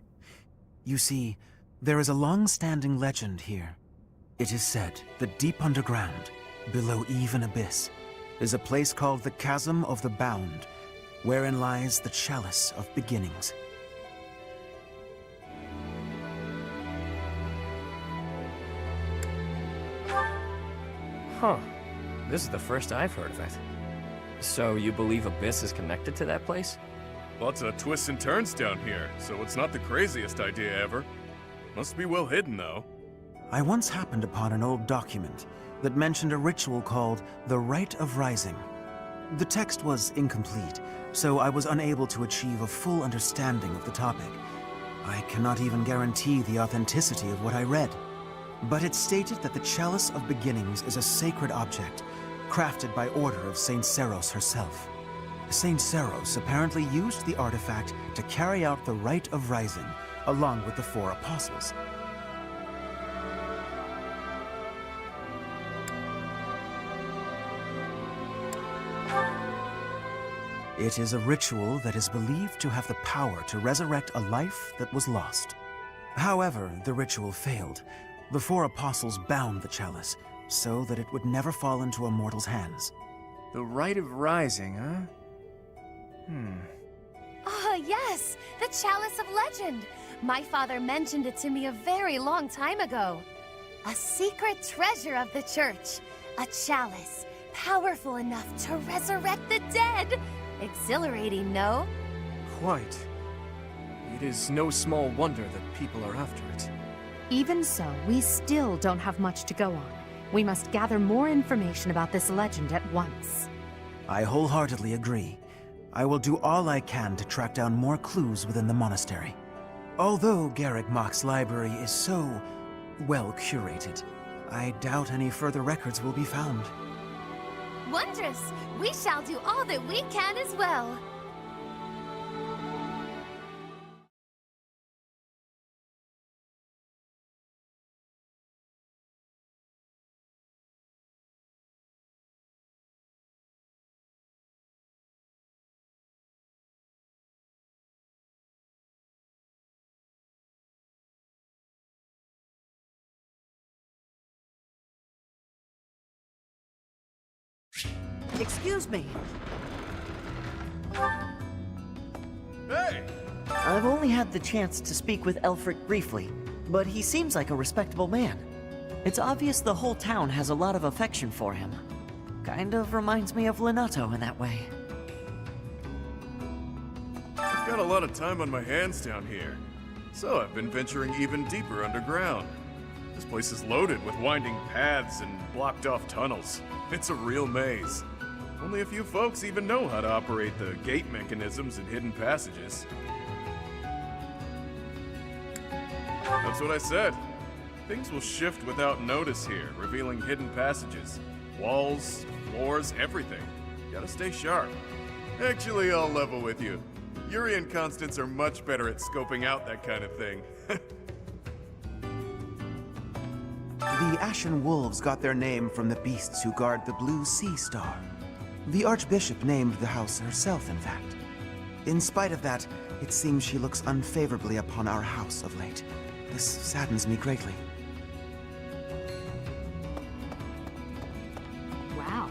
You see, there is a long-standing legend here. It is said that deep underground, below even Abyss, is a place called the Chasm of the Bound, wherein lies the Chalice of Beginnings. Huh. This is the first I've heard of it. So you believe Abyss is connected to that place? Lots of twists and turns down here, so it's not the craziest idea ever. Must be well hidden, though. I once happened upon an old document that mentioned a ritual called the Rite of Rising. The text was incomplete, so I was unable to achieve a full understanding of the topic. I cannot even guarantee the authenticity of what I read. But it stated that the Chalice of Beginnings is a sacred object, crafted by order of Saint Seros herself. Saint Seros apparently used the artifact to carry out the Rite of Rising, along with the 4 apostles. It is a ritual that is believed to have the power to resurrect a life that was lost. However, the ritual failed. The 4 apostles bound the chalice, so that it would never fall into a mortal's hands. The Rite of Rising, huh? Ah, yes! The Chalice of Legend! My father mentioned it to me a very long time ago. A secret treasure of the church. A chalice, powerful enough to resurrect the dead! Exhilarating, no? Quite. It is no small wonder that people are after it. Even so, we still don't have much to go on. We must gather more information about this legend at once. I wholeheartedly agree. I will do all I can to track down more clues within the monastery. Although Garreg Mach's library is so well curated, I doubt any further records will be found. Wondrous! We shall do all that we can as well. Excuse me. Hey! I've only had the chance to speak with Elfric briefly, but he seems like a respectable man. It's obvious the whole town has a lot of affection for him. Kind of reminds me of Lenato in that way. I've got a lot of time on my hands down here, so I've been venturing even deeper underground. This place is loaded with winding paths and blocked-off tunnels. It's a real maze. Only a few folks even know how to operate the gate mechanisms and hidden passages. That's what I said. Things will shift without notice here, revealing hidden passages. Walls, floors, everything. Gotta stay sharp. Actually, I'll level with you. Yuri and Constance are much better at scoping out that kind of thing. The Ashen Wolves got their name from the beasts who guard the Blue Sea Star. The Archbishop named the house herself, in fact. In spite of that, it seems she looks unfavorably upon our house of late. This saddens me greatly. Wow.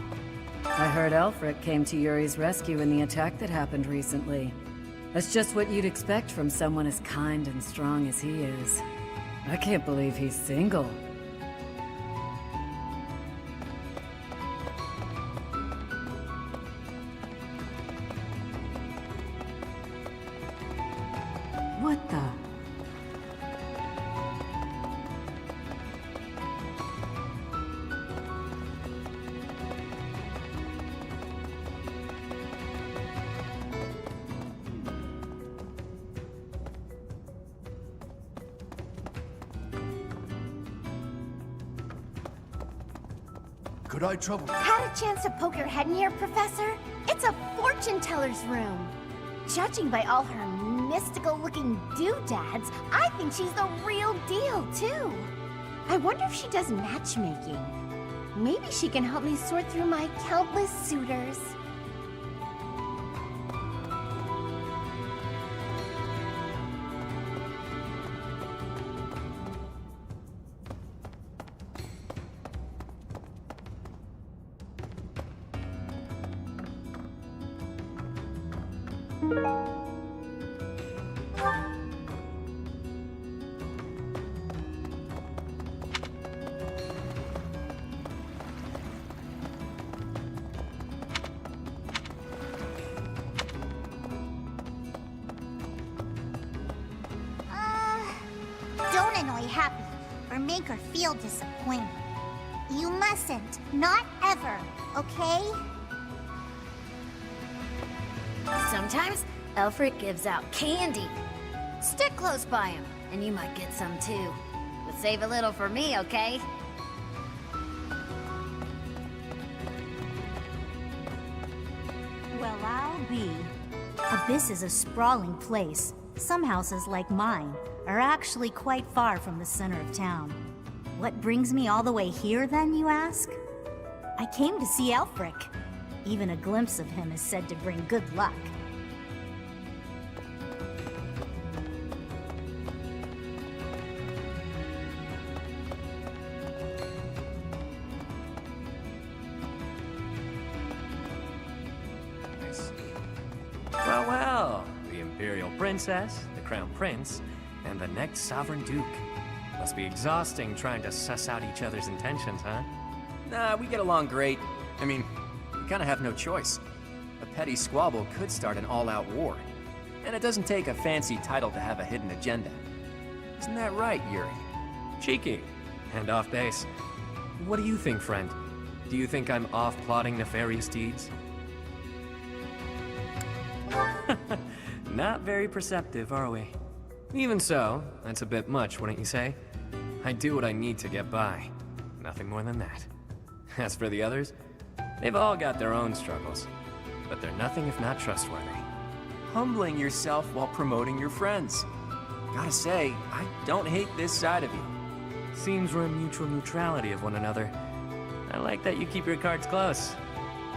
I heard Elfric came to Yuri's rescue in the attack that happened recently. That's just what you'd expect from someone as kind and strong as he is. I can't believe he's single. What the? Could I trouble you? Had a chance to poke your head in here, Professor? It's a fortune teller's room. Judging by all her mystical-looking doodads, I think she's the real deal, too. I wonder if she does matchmaking. Maybe she can help me sort through my countless suitors. Don't annoy Happy, or make her feel disappointed. You mustn't. Not ever, okay? Sometimes Elfric gives out candy. Stick close by him, and you might get some too. But save a little for me, okay? Well, I'll be. Abyss is a sprawling place. Some houses, like mine, are actually quite far from the center of town. What brings me all the way here, then, you ask? I came to see Elfric. Even a glimpse of him is said to bring good luck. Well, well, the Imperial Princess, the Crown Prince, and the next Sovereign Duke. Must be exhausting trying to suss out each other's intentions, huh? Nah, we get along great. I mean, we kinda have no choice. A petty squabble could start an all-out war. And it doesn't take a fancy title to have a hidden agenda. Isn't that right, Yuri? Cheeky. And off base. What do you think, friend? Do you think I'm off plotting nefarious deeds? Not very perceptive, are we? Even so, that's a bit much, wouldn't you say? I do what I need to get by. Nothing more than that. As for the others, they've all got their own struggles. But they're nothing if not trustworthy. Humbling yourself while promoting your friends. Gotta say, I don't hate this side of you. Seems we're in mutual neutrality of one another. I like that you keep your cards close.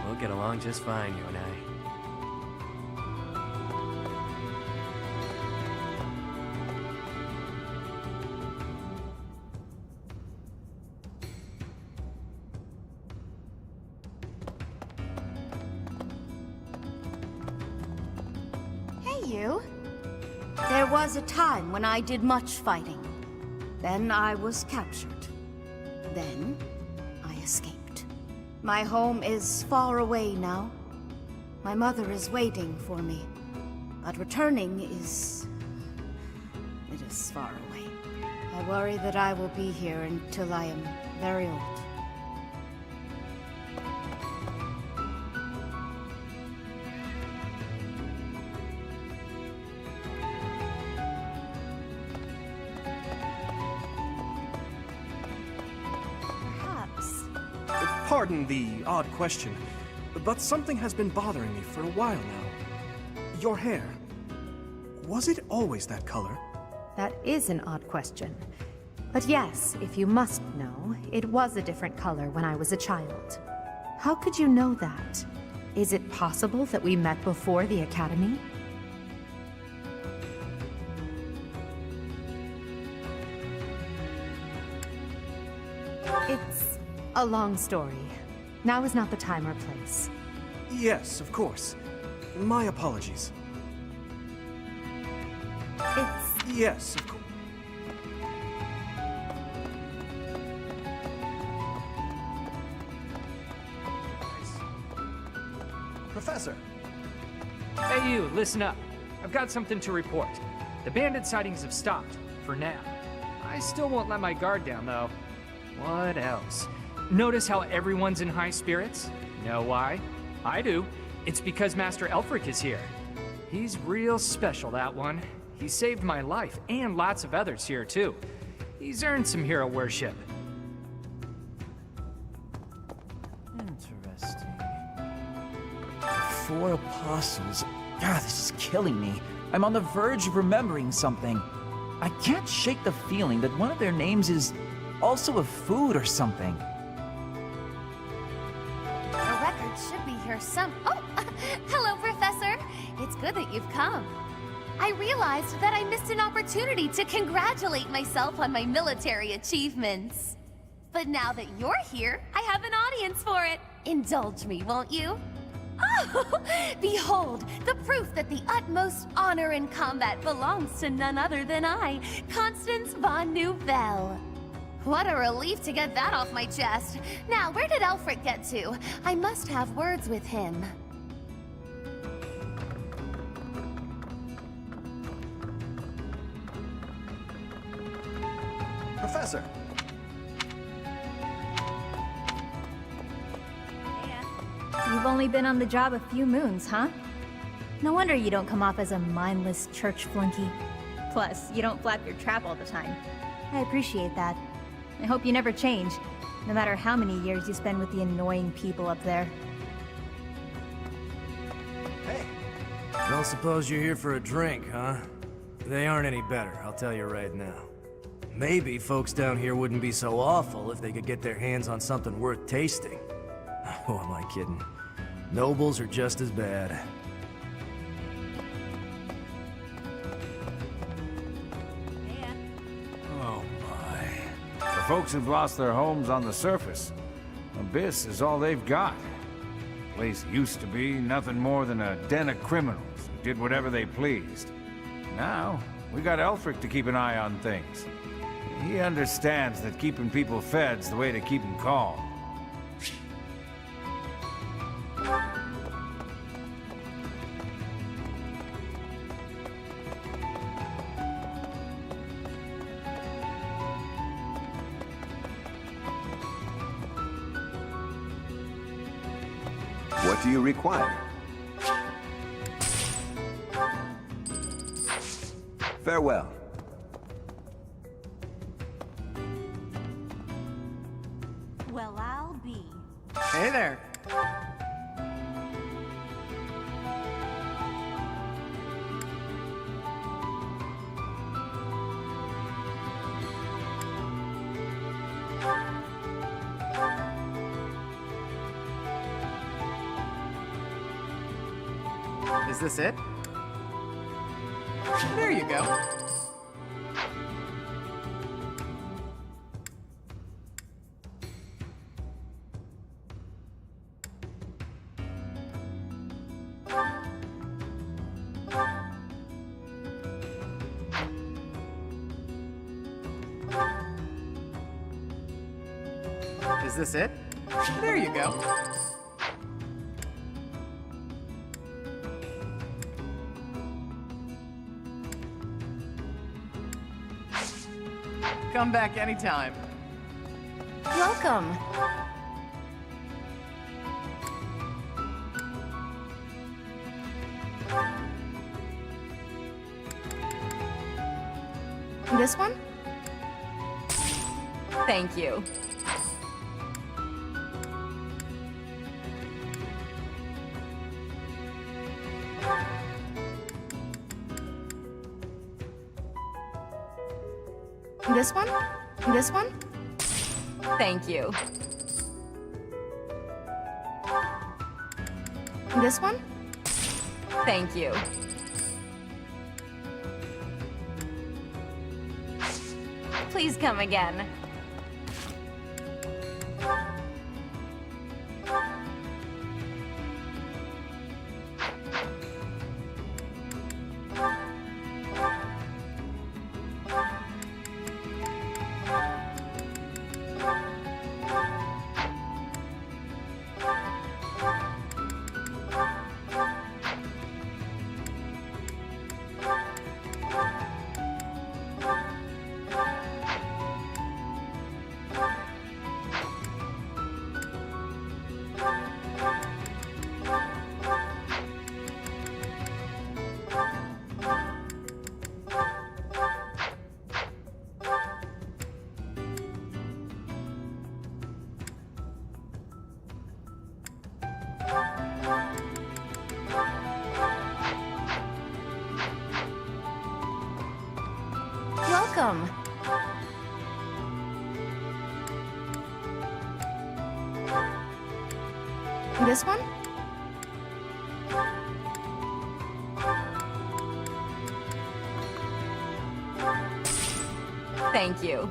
We'll get along just fine, you and I. You? There was a time when I did much fighting. Then I was captured. Then I escaped. My home is far away now. My mother is waiting for me. But returning is... it is far away. I worry that I will be here until I am very old. Pardon the odd question, but something has been bothering me for a while now. Your hair. Was it always that color? That is an odd question. But yes, if you must know, it was a different color when I was a child. How could you know that? Is it possible that we met before the academy? It's a long story. Now is not the time or place. Yes, of course. My apologies. It's... Yes, of course. Professor! Hey you, listen up. I've got something to report. The bandit sightings have stopped, for now. I still won't let my guard down, though. What else? Notice how everyone's in high spirits? Know why? I do. It's because Master Elfric is here. He's real special, that one. He saved my life, and lots of others here, too. He's earned some hero worship. Interesting. The 4 apostles. God, this is killing me. I'm on the verge of remembering something. I can't shake the feeling that one of their names is also a food or something. The record should be here some... Oh! Hello, Professor! It's good that you've come. I realized that I missed an opportunity to congratulate myself on my military achievements. But now that you're here, I have an audience for it. Indulge me, won't you? Oh! Behold, the proof that the utmost honor in combat belongs to none other than I, Constance von Nouvelle. What a relief to get that off my chest. Now, where did Elfric get to? I must have words with him. Professor! You've only been on the job a few moons, huh? No wonder you don't come off as a mindless church flunky. Plus, you don't flap your trap all the time. I appreciate that. I hope you never change, no matter how many years you spend with the annoying people up there. Hey! Don't suppose you're here for a drink, huh? They aren't any better, I'll tell you right now. Maybe folks down here wouldn't be so awful if they could get their hands on something worth tasting. Oh, am I kidding? Nobles are just as bad. Oh my. For folks who've lost their homes on the surface, Abyss is all they've got. The place used to be nothing more than a den of criminals who did whatever they pleased. Now, we got Elfric to keep an eye on things. He understands that keeping people fed's the way to keep them calm. What do you require? Farewell. Well, I'll be. Hey there. Is this it? There you go. Is this it? There you go. Come back anytime. Welcome. This one? Thank you. This one? This one? Thank you. This one? Thank you. Please come again. Welcome. This one? Thank you.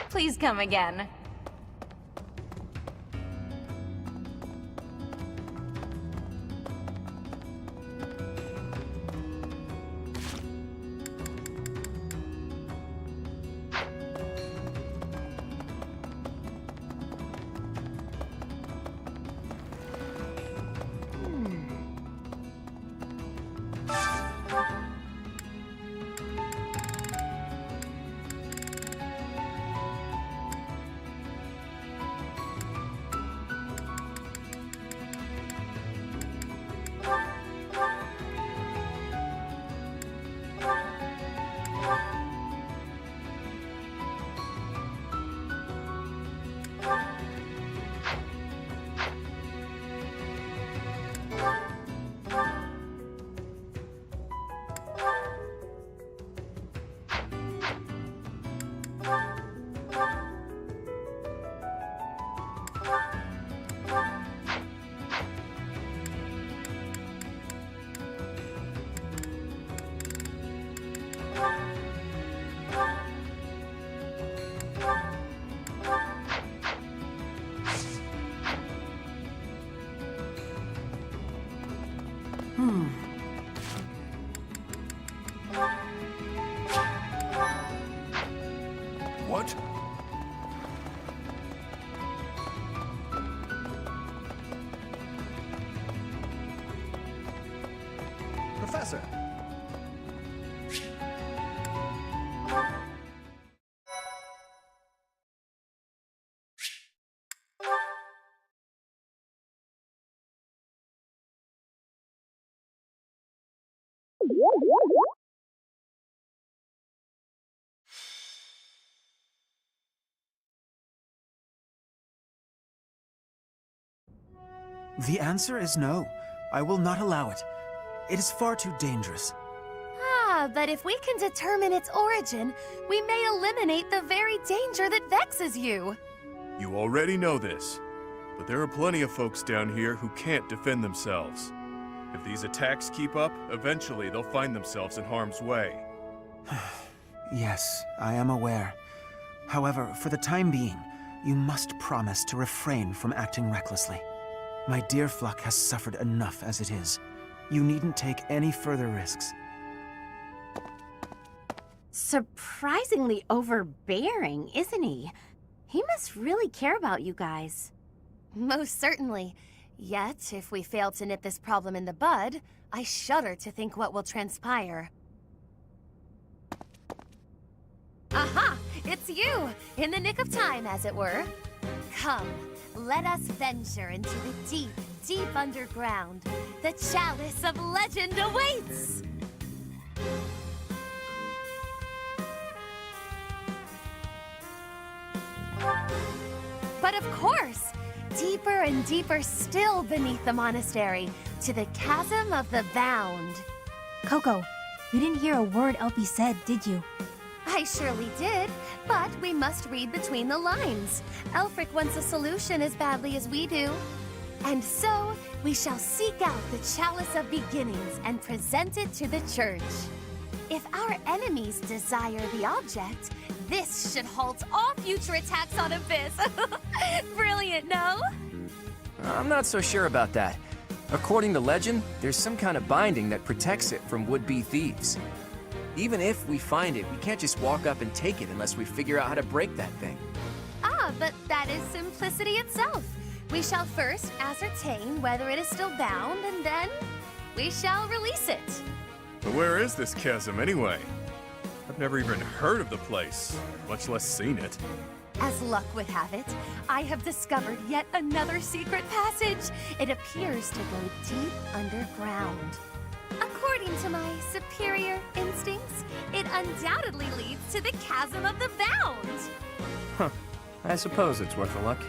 Please come again. What? Professor! The answer is no. I will not allow it. It is far too dangerous. Ah, but if we can determine its origin, we may eliminate the very danger that vexes you. You already know this, but there are plenty of folks down here who can't defend themselves. If these attacks keep up, eventually they'll find themselves in harm's way. Yes, I am aware. However, for the time being, you must promise to refrain from acting recklessly. My dear Fluck has suffered enough as it is. You needn't take any further risks. Surprisingly overbearing, isn't he? He must really care about you guys. Most certainly. Yet, if we fail to nip this problem in the bud, I shudder to think what will transpire. Aha! It's you! In the nick of time, as it were. Come, let us venture into the deep, deep underground. The chalice of legend awaits! But of course! Deeper and deeper still beneath the monastery, to the chasm of the bound. Coco, you didn't hear a word Elfie said, did you? I surely did, but we must read between the lines. Elfric wants a solution as badly as we do. And so, we shall seek out the Chalice of Beginnings and present it to the church. If our enemies desire the object, this should halt all future attacks on Abyss. Brilliant, no? I'm not so sure about that. According to legend, there's some kind of binding that protects it from would-be thieves. Even if we find it, we can't just walk up and take it unless we figure out how to break that thing. Ah, but that is simplicity itself. We shall first ascertain whether it is still bound, and then we shall release it. But where is this chasm anyway? I've never even heard of the place, much less seen it. As luck would have it, I have discovered yet another secret passage. It appears to go deep underground. According to my superior instincts, it undoubtedly leads to the chasm of the bound. Huh. I suppose it's worth a look.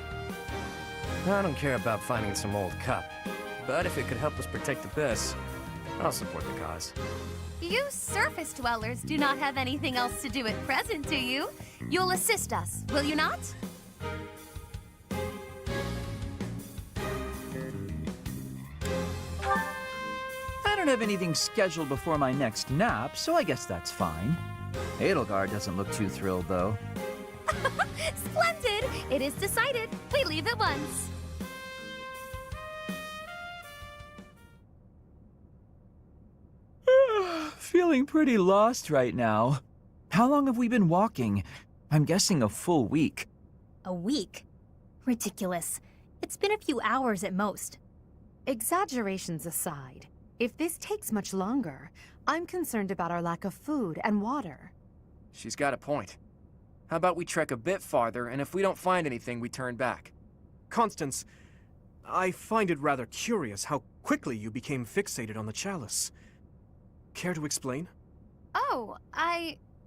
I don't care about finding some old cup, but if it could help us protect Abyss, I'll support the cause. You surface dwellers do not have anything else to do at present, do you? You'll assist us, will you not? I don't have anything scheduled before my next nap, so I guess that's fine. Edelgard doesn't look too thrilled, though. Splendid! It is decided. We leave at once. Feeling pretty lost right now. How long have we been walking? I'm guessing a full week. A week? Ridiculous. It's been a few hours at most. Exaggerations aside, if this takes much longer, I'm concerned about our lack of food and water. She's got a point. How about we trek a bit farther, and if we don't find anything, we turn back? Constance, I find it rather curious how quickly you became fixated on the chalice. Care to explain? Oh,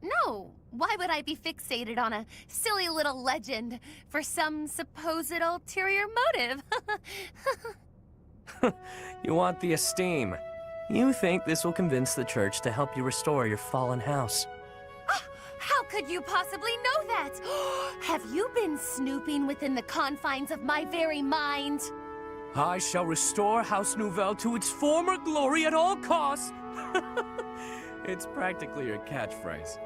No. Why would I be fixated on a silly little legend for some supposed ulterior motive? You want the esteem. You think this will convince the church to help you restore your fallen house. How could you possibly know that? Have you been snooping within the confines of my very mind? I shall restore House Nouvelle to its former glory at all costs. It's practically your catchphrase.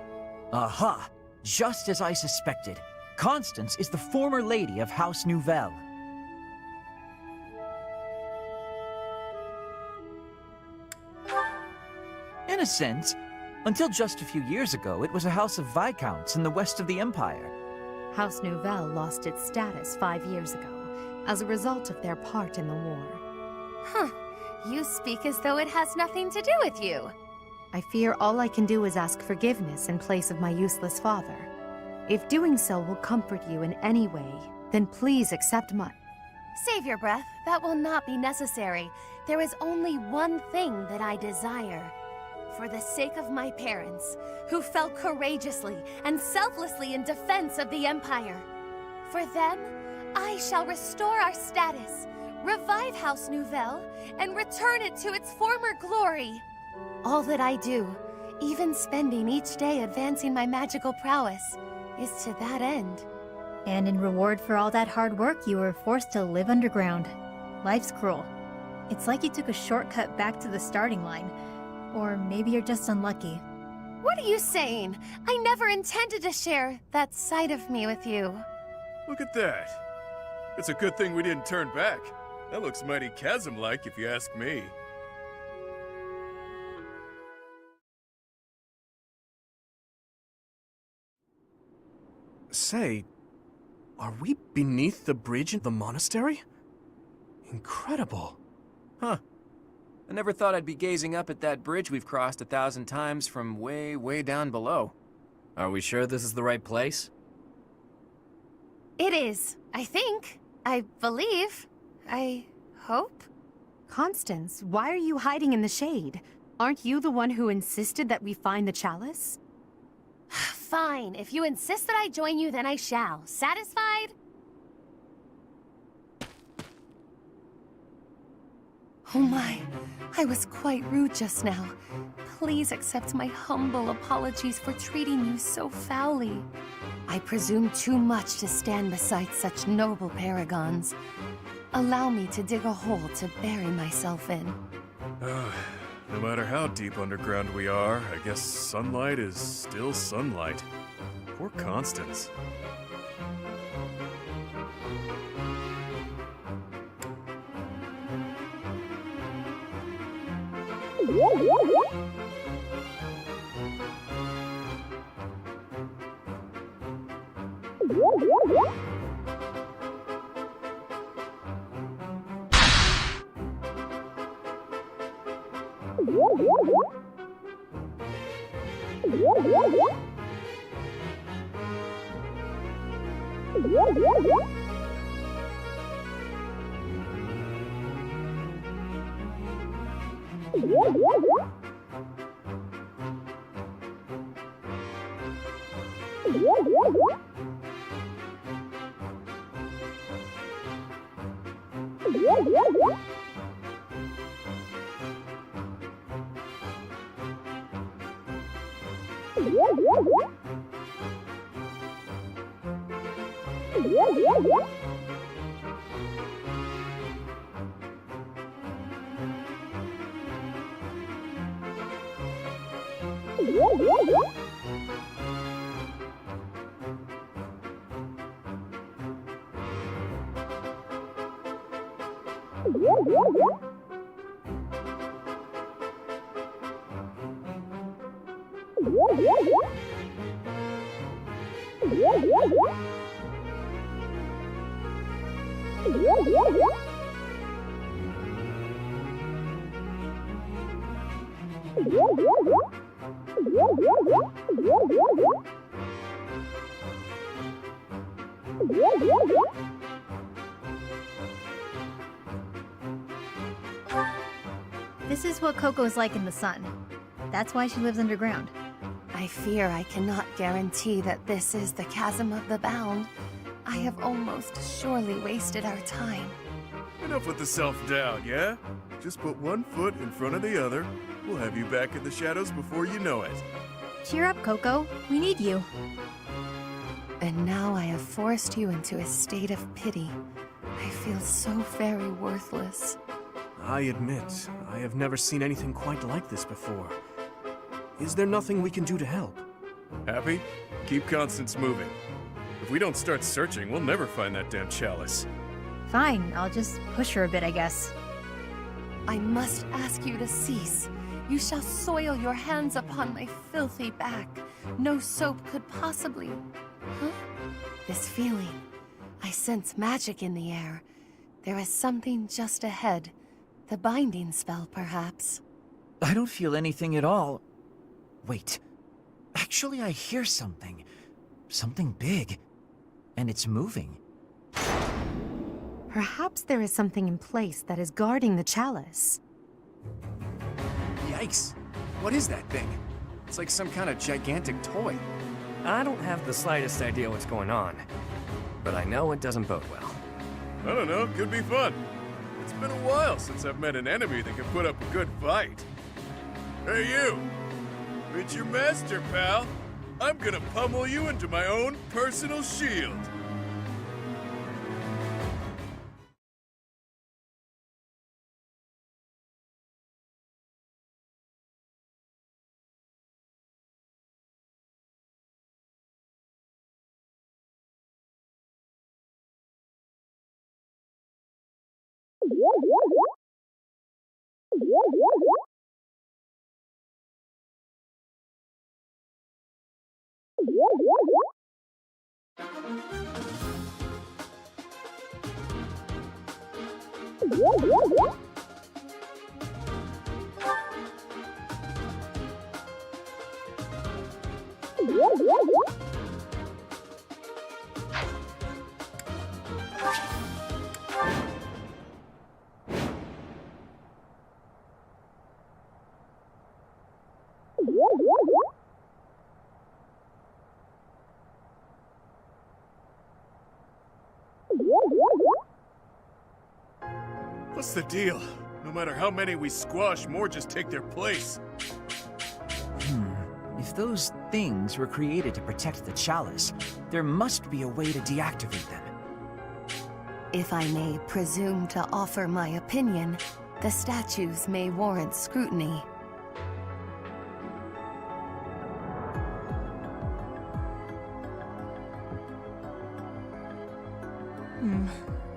Aha! Just as I suspected. Constance is the former lady of House Nouvelle. In a sense, until just a few years ago, it was a house of Viscounts in the west of the Empire. House Nouvelle lost its status 5 years ago, as a result of their part in the war. Huh. You speak as though it has nothing to do with you. I fear all I can do is ask forgiveness in place of my useless father. If doing so will comfort you in any way, then please accept my... Save your breath. That will not be necessary. There is only one thing that I desire. for the sake of my parents, who fell courageously and selflessly in defense of the Empire. For them, I shall restore our status, revive House Nouvelle, and return it to its former glory. All that I do, even spending each day advancing my magical prowess, is to that end. And in reward for all that hard work, you were forced to live underground. Life's cruel. It's like you took a shortcut back to the starting line. Or maybe you're just unlucky. What are you saying? I never intended to share that side of me with you. Look at that. It's a good thing we didn't turn back. That looks mighty chasm-like if you ask me. Say, are we beneath the bridge in the monastery? Incredible. Huh. I never thought I'd be gazing up at that bridge we've crossed 1,000 times from way, way down below. Are we sure this is the right place? It is, I think. I believe. I hope. Constance, why are you hiding in the shade? Aren't you the one who insisted that we find the chalice? Fine. If you insist that I join you, then I shall. Satisfied? Oh my, I was quite rude just now. Please accept my humble apologies for treating you so foully. I presume too much to stand beside such noble paragons. Allow me to dig a hole to bury myself in. No matter how deep underground we are, I guess sunlight is still sunlight. Poor Constance. This is what Coco's like in the sun. That's why she lives underground. I fear I cannot guarantee that this is the Chasm of the Bound. I have almost surely wasted our time. Enough with the self-doubt, yeah? Just put one foot in front of the other. We'll have you back in the shadows before you know it. Cheer up, Coco. We need you. And now I have forced you into a state of pity. I feel so very worthless. I admit, I have never seen anything quite like this before. Is there nothing we can do to help? Happy? Keep Constance moving. If we don't start searching, we'll never find that damn chalice. Fine, I'll just push her a bit, I guess. I must ask you to cease. You shall soil your hands upon my filthy back. No soap could possibly... Huh? This feeling. I sense magic in the air. There is something just ahead. The binding spell, perhaps. I don't feel anything at all. Wait. Actually, I hear something. Something big. And it's moving. Perhaps there is something in place that is guarding the chalice. Yikes. What is that thing? It's like some kind of gigantic toy. I don't have the slightest idea what's going on, but I know it doesn't bode well. I don't know, could be fun. It's been a while since I've met an enemy that can put up a good fight. Hey you! Meet your master, pal! I'm gonna pummel you into my own personal shield! What's the deal? No matter how many we squash, more just take their place. If those things were created to protect the chalice, there must be a way to deactivate them. If I may presume to offer my opinion, the statues may warrant scrutiny.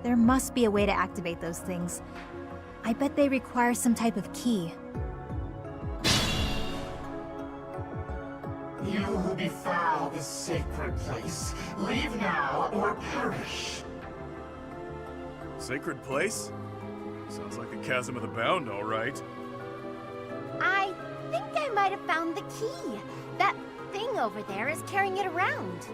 There must be a way to activate those things. I bet they require some type of key. You who befoul this sacred place, leave now or perish. Sacred place? Sounds like the Chasm of the Bound, all right. I think I might have found the key. That thing over there is carrying it around.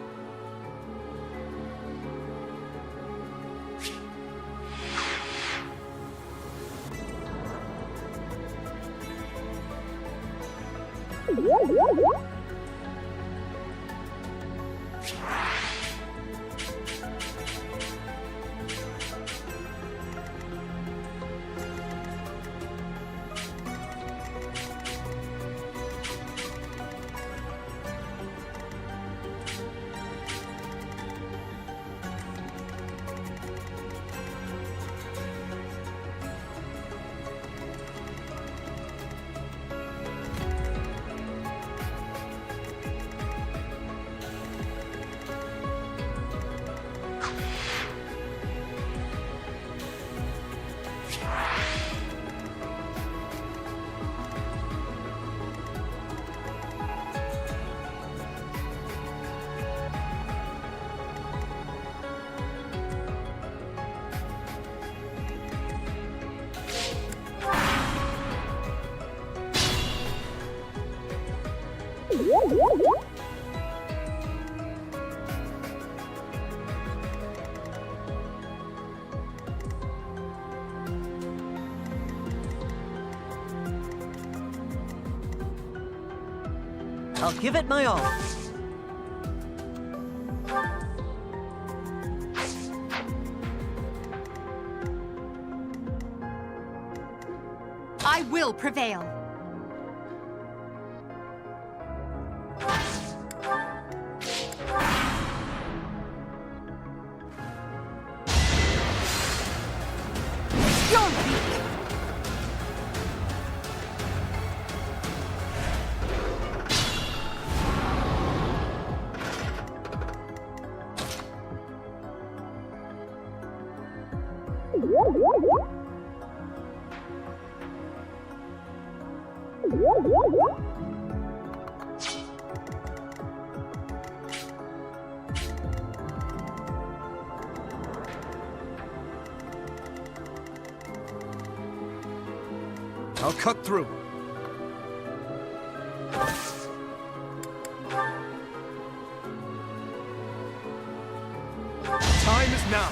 I'll give it my all. I will prevail. I'll cut through. Time is now.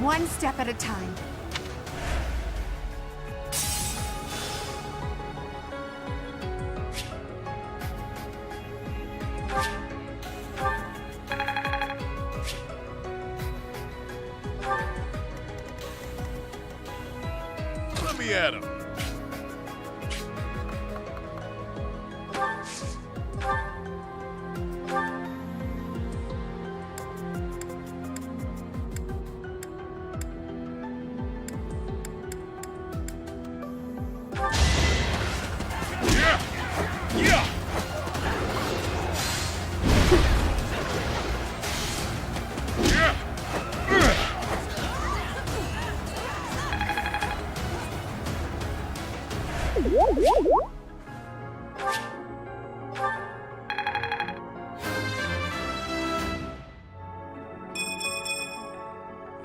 One step at a time. Let me at him.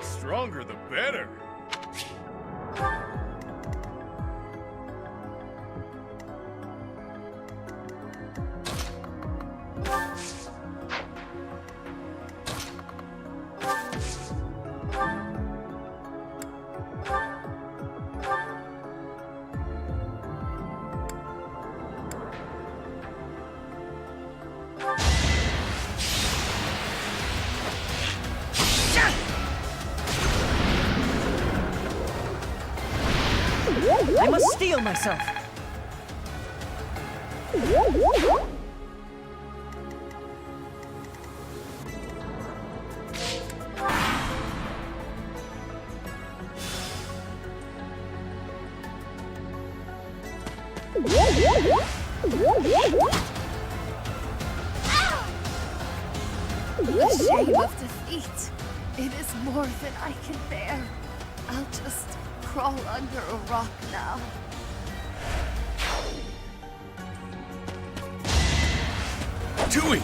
Stronger the better. I must steel myself. The shame of defeat. It is more than I can bear. I'll just crawl under a rock now. Too weak.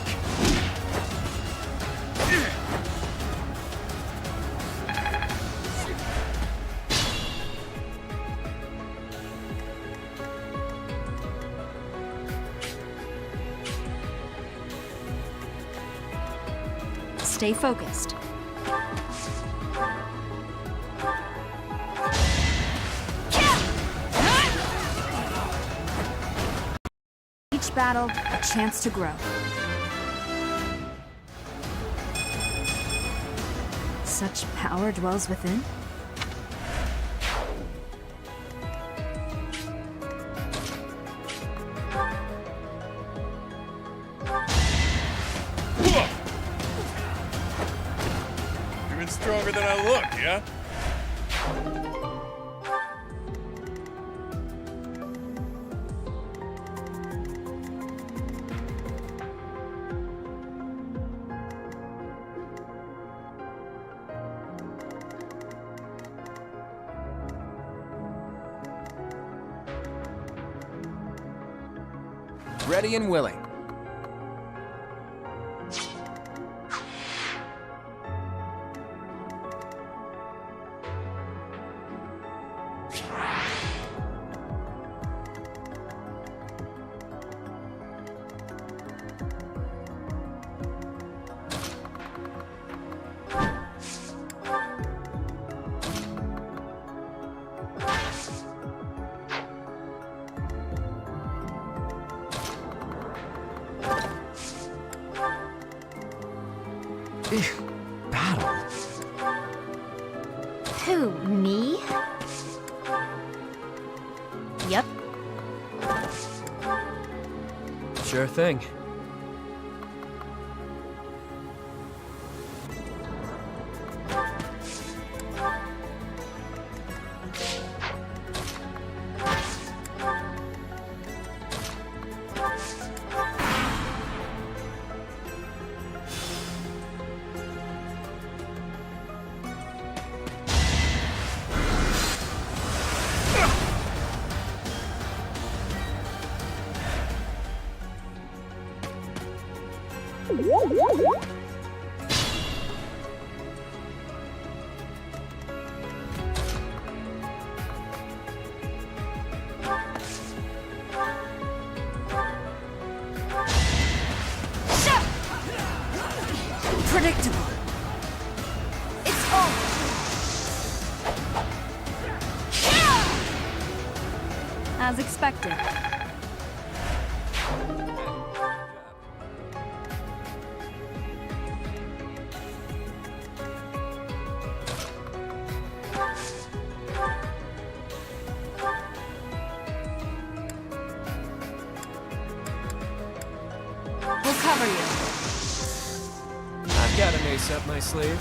Stay focused. Each battle, a chance to grow. Such power dwells within? Even stronger than I look, yeah? Ready and willing. Battle? Who, me? Yep. Sure thing. Predictable. It's over. as expected. We'll cover you. I've got an ace up my sleeve.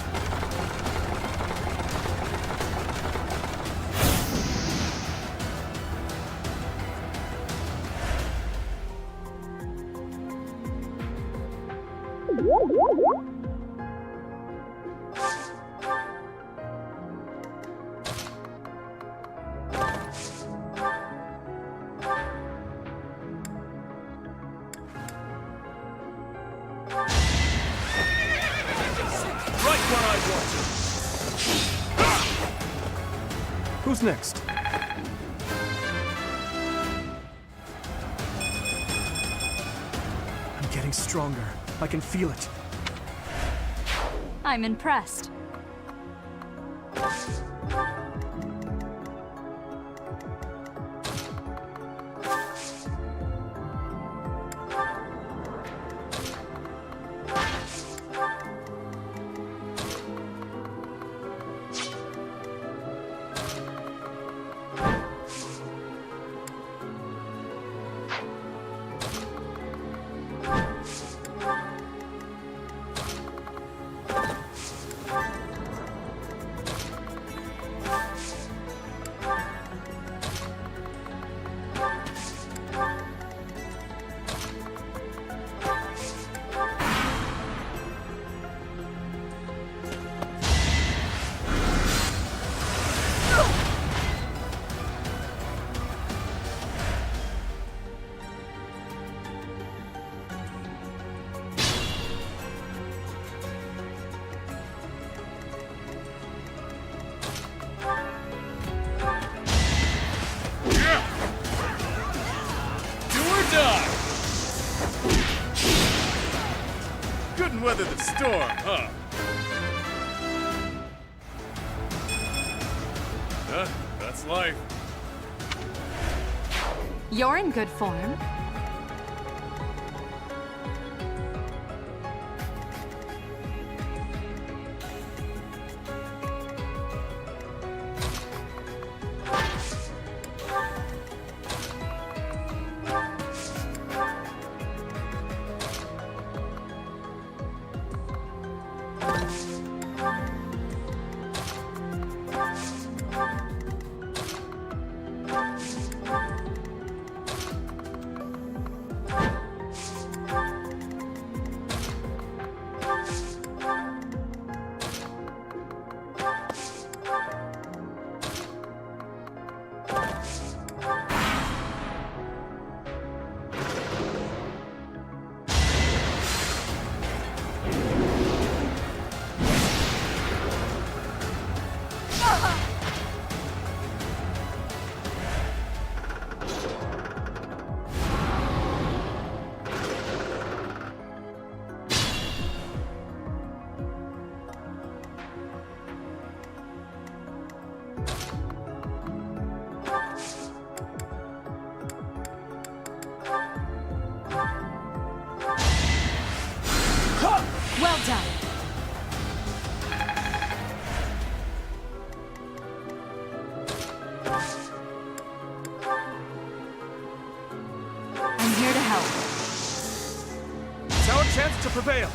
Who's next? I'm getting stronger. I can feel it. I'm impressed. Couldn't weather the storm, huh? That's life. You're in good form. Well done. I'm here to help. It's our chance to prevail.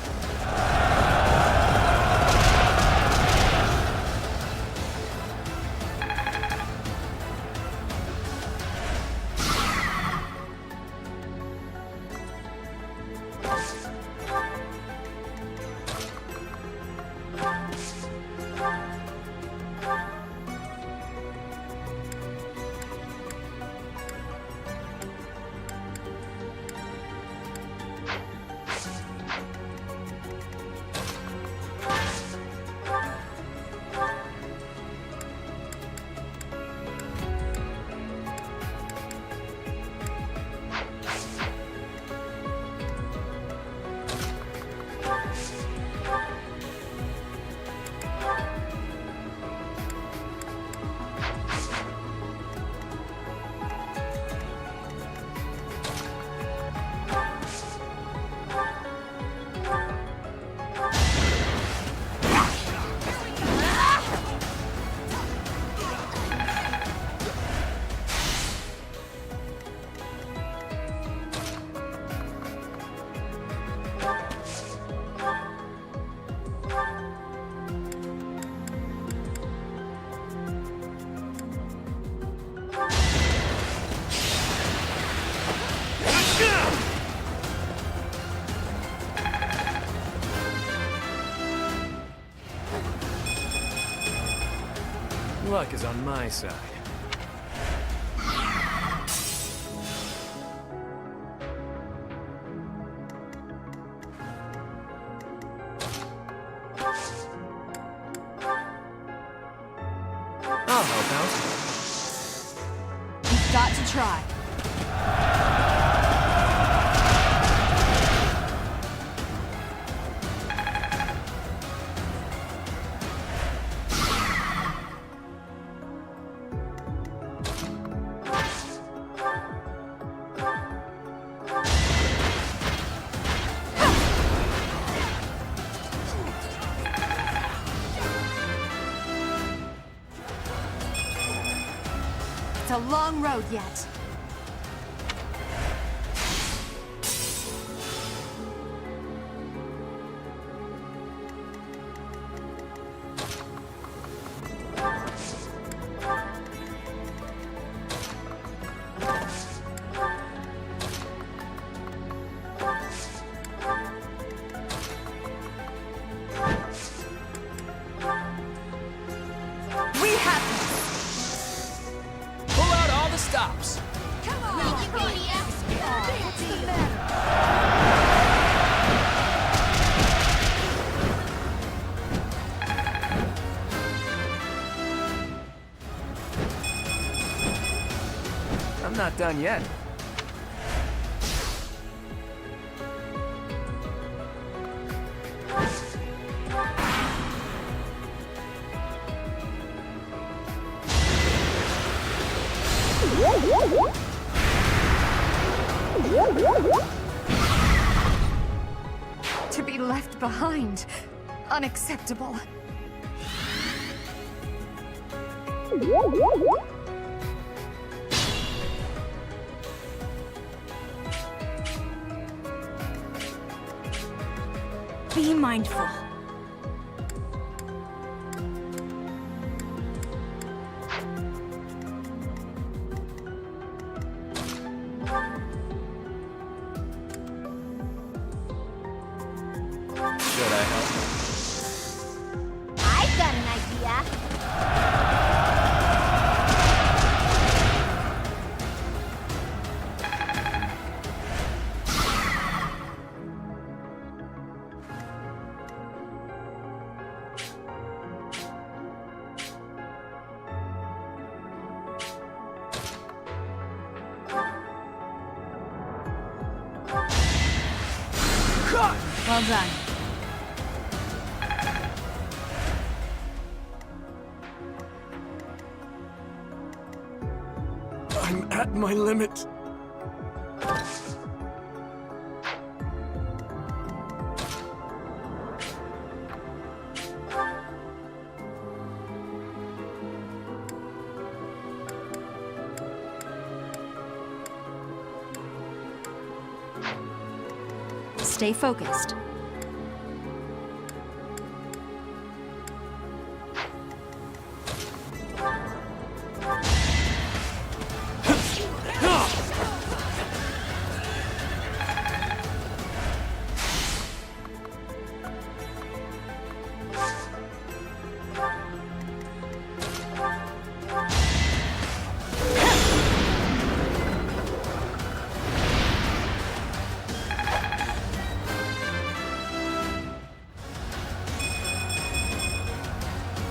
luck is on my side. I'll help out. You've got to try. It's a long road yet. We have this. Pull out all the stops. Come on. What's the matter? I'm not done yet. To be left behind. Unacceptable. Be mindful. Should I help? I've got an idea. Well done. I'm at my limit. Stay focused.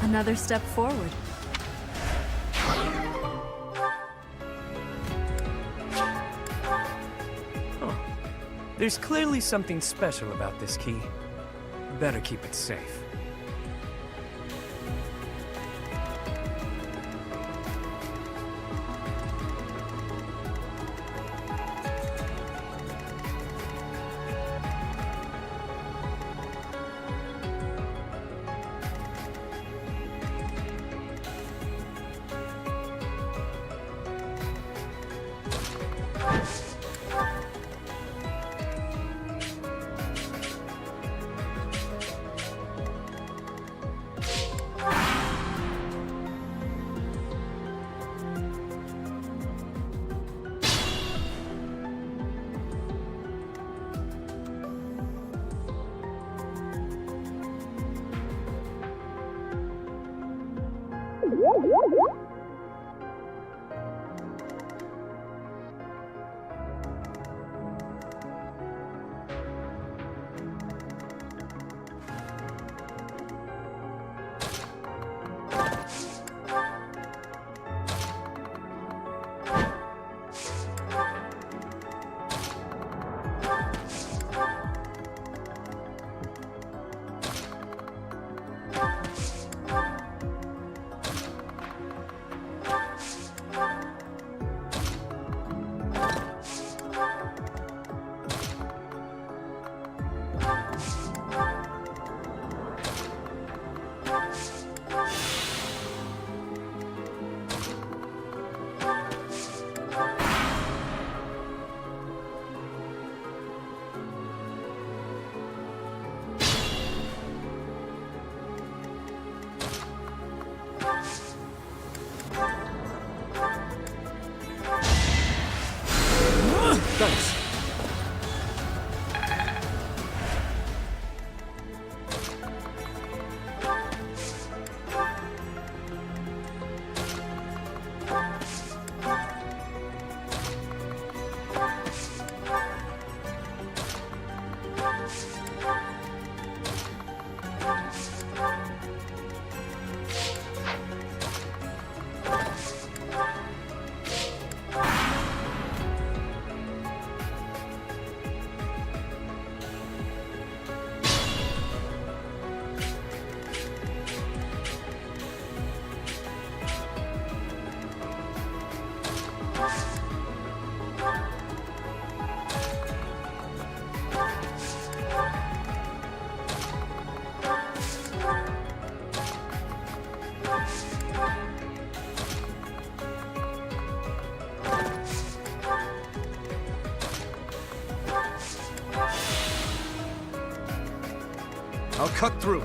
Another step forward. There's clearly something special about this key. Better keep it safe. Thanks. I'll cut through.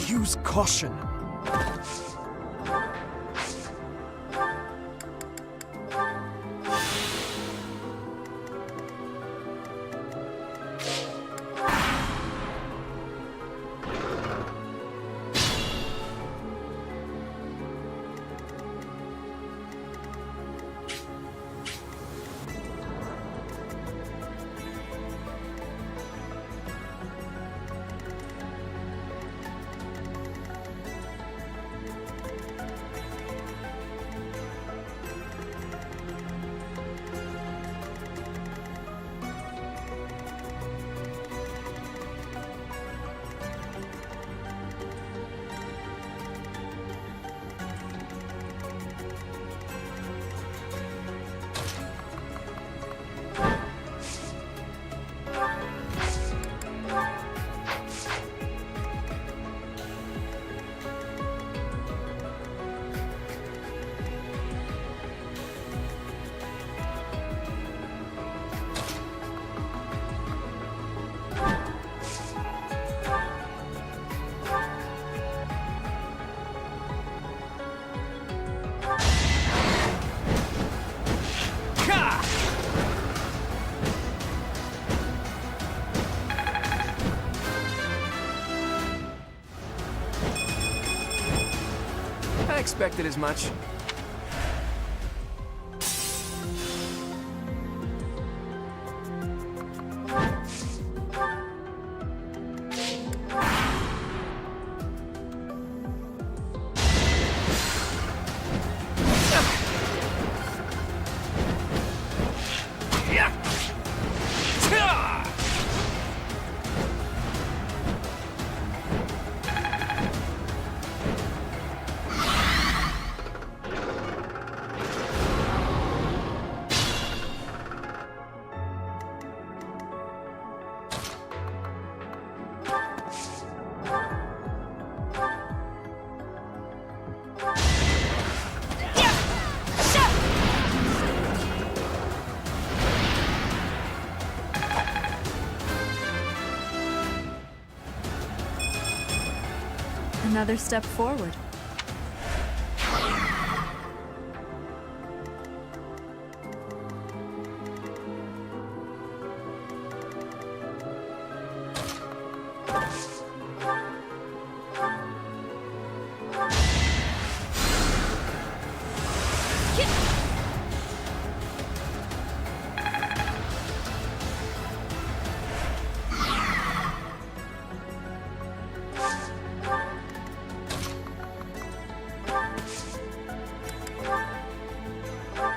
Use caution. I expected as much. Another step forward.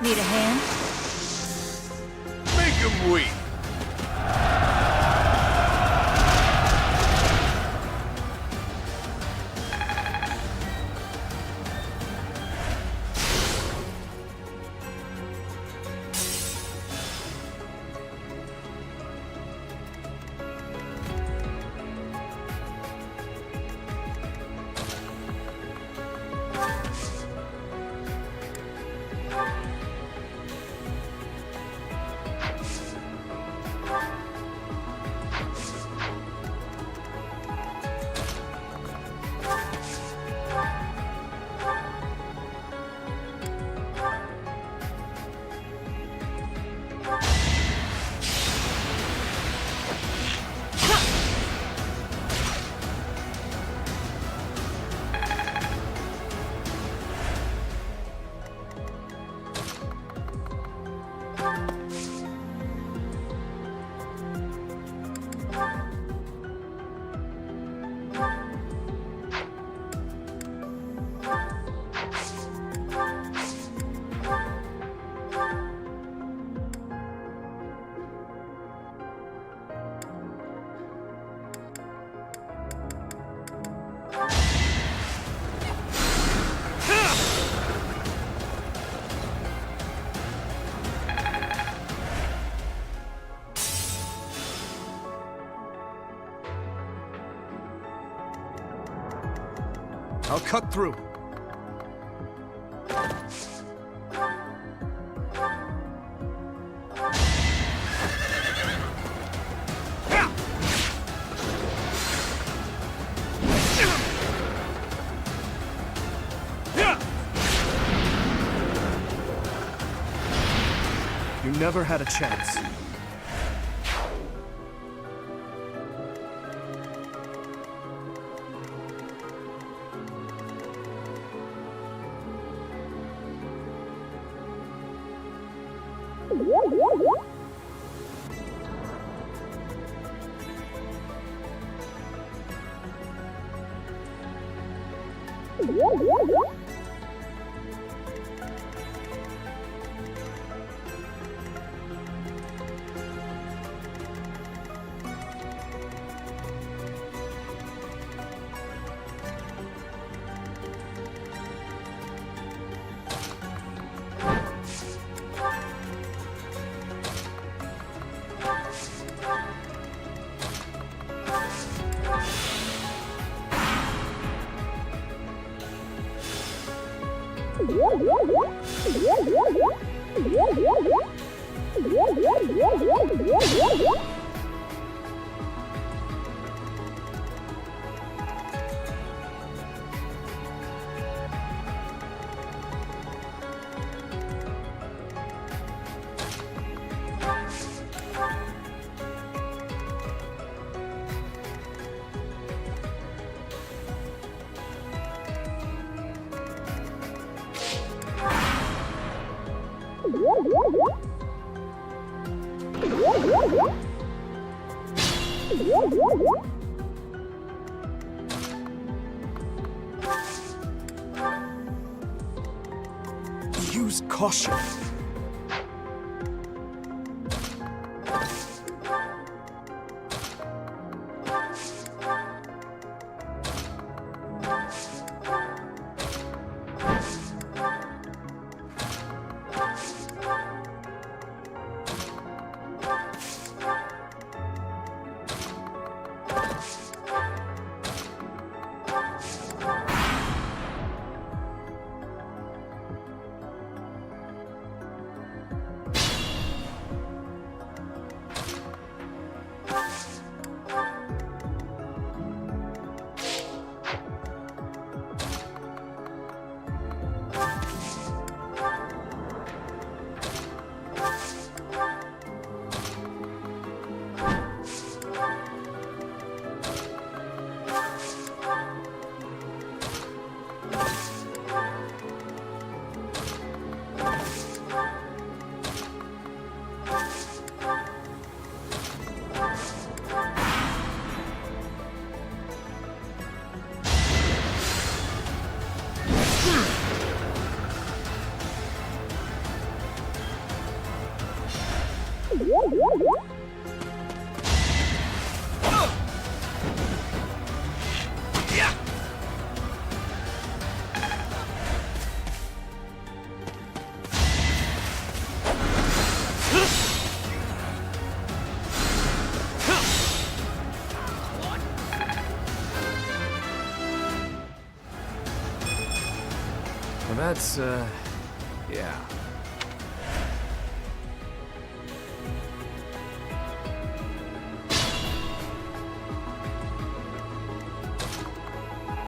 Need a hand? Make 'em weep. I'll cut through. You never had a chance. Use caution. that's, yeah.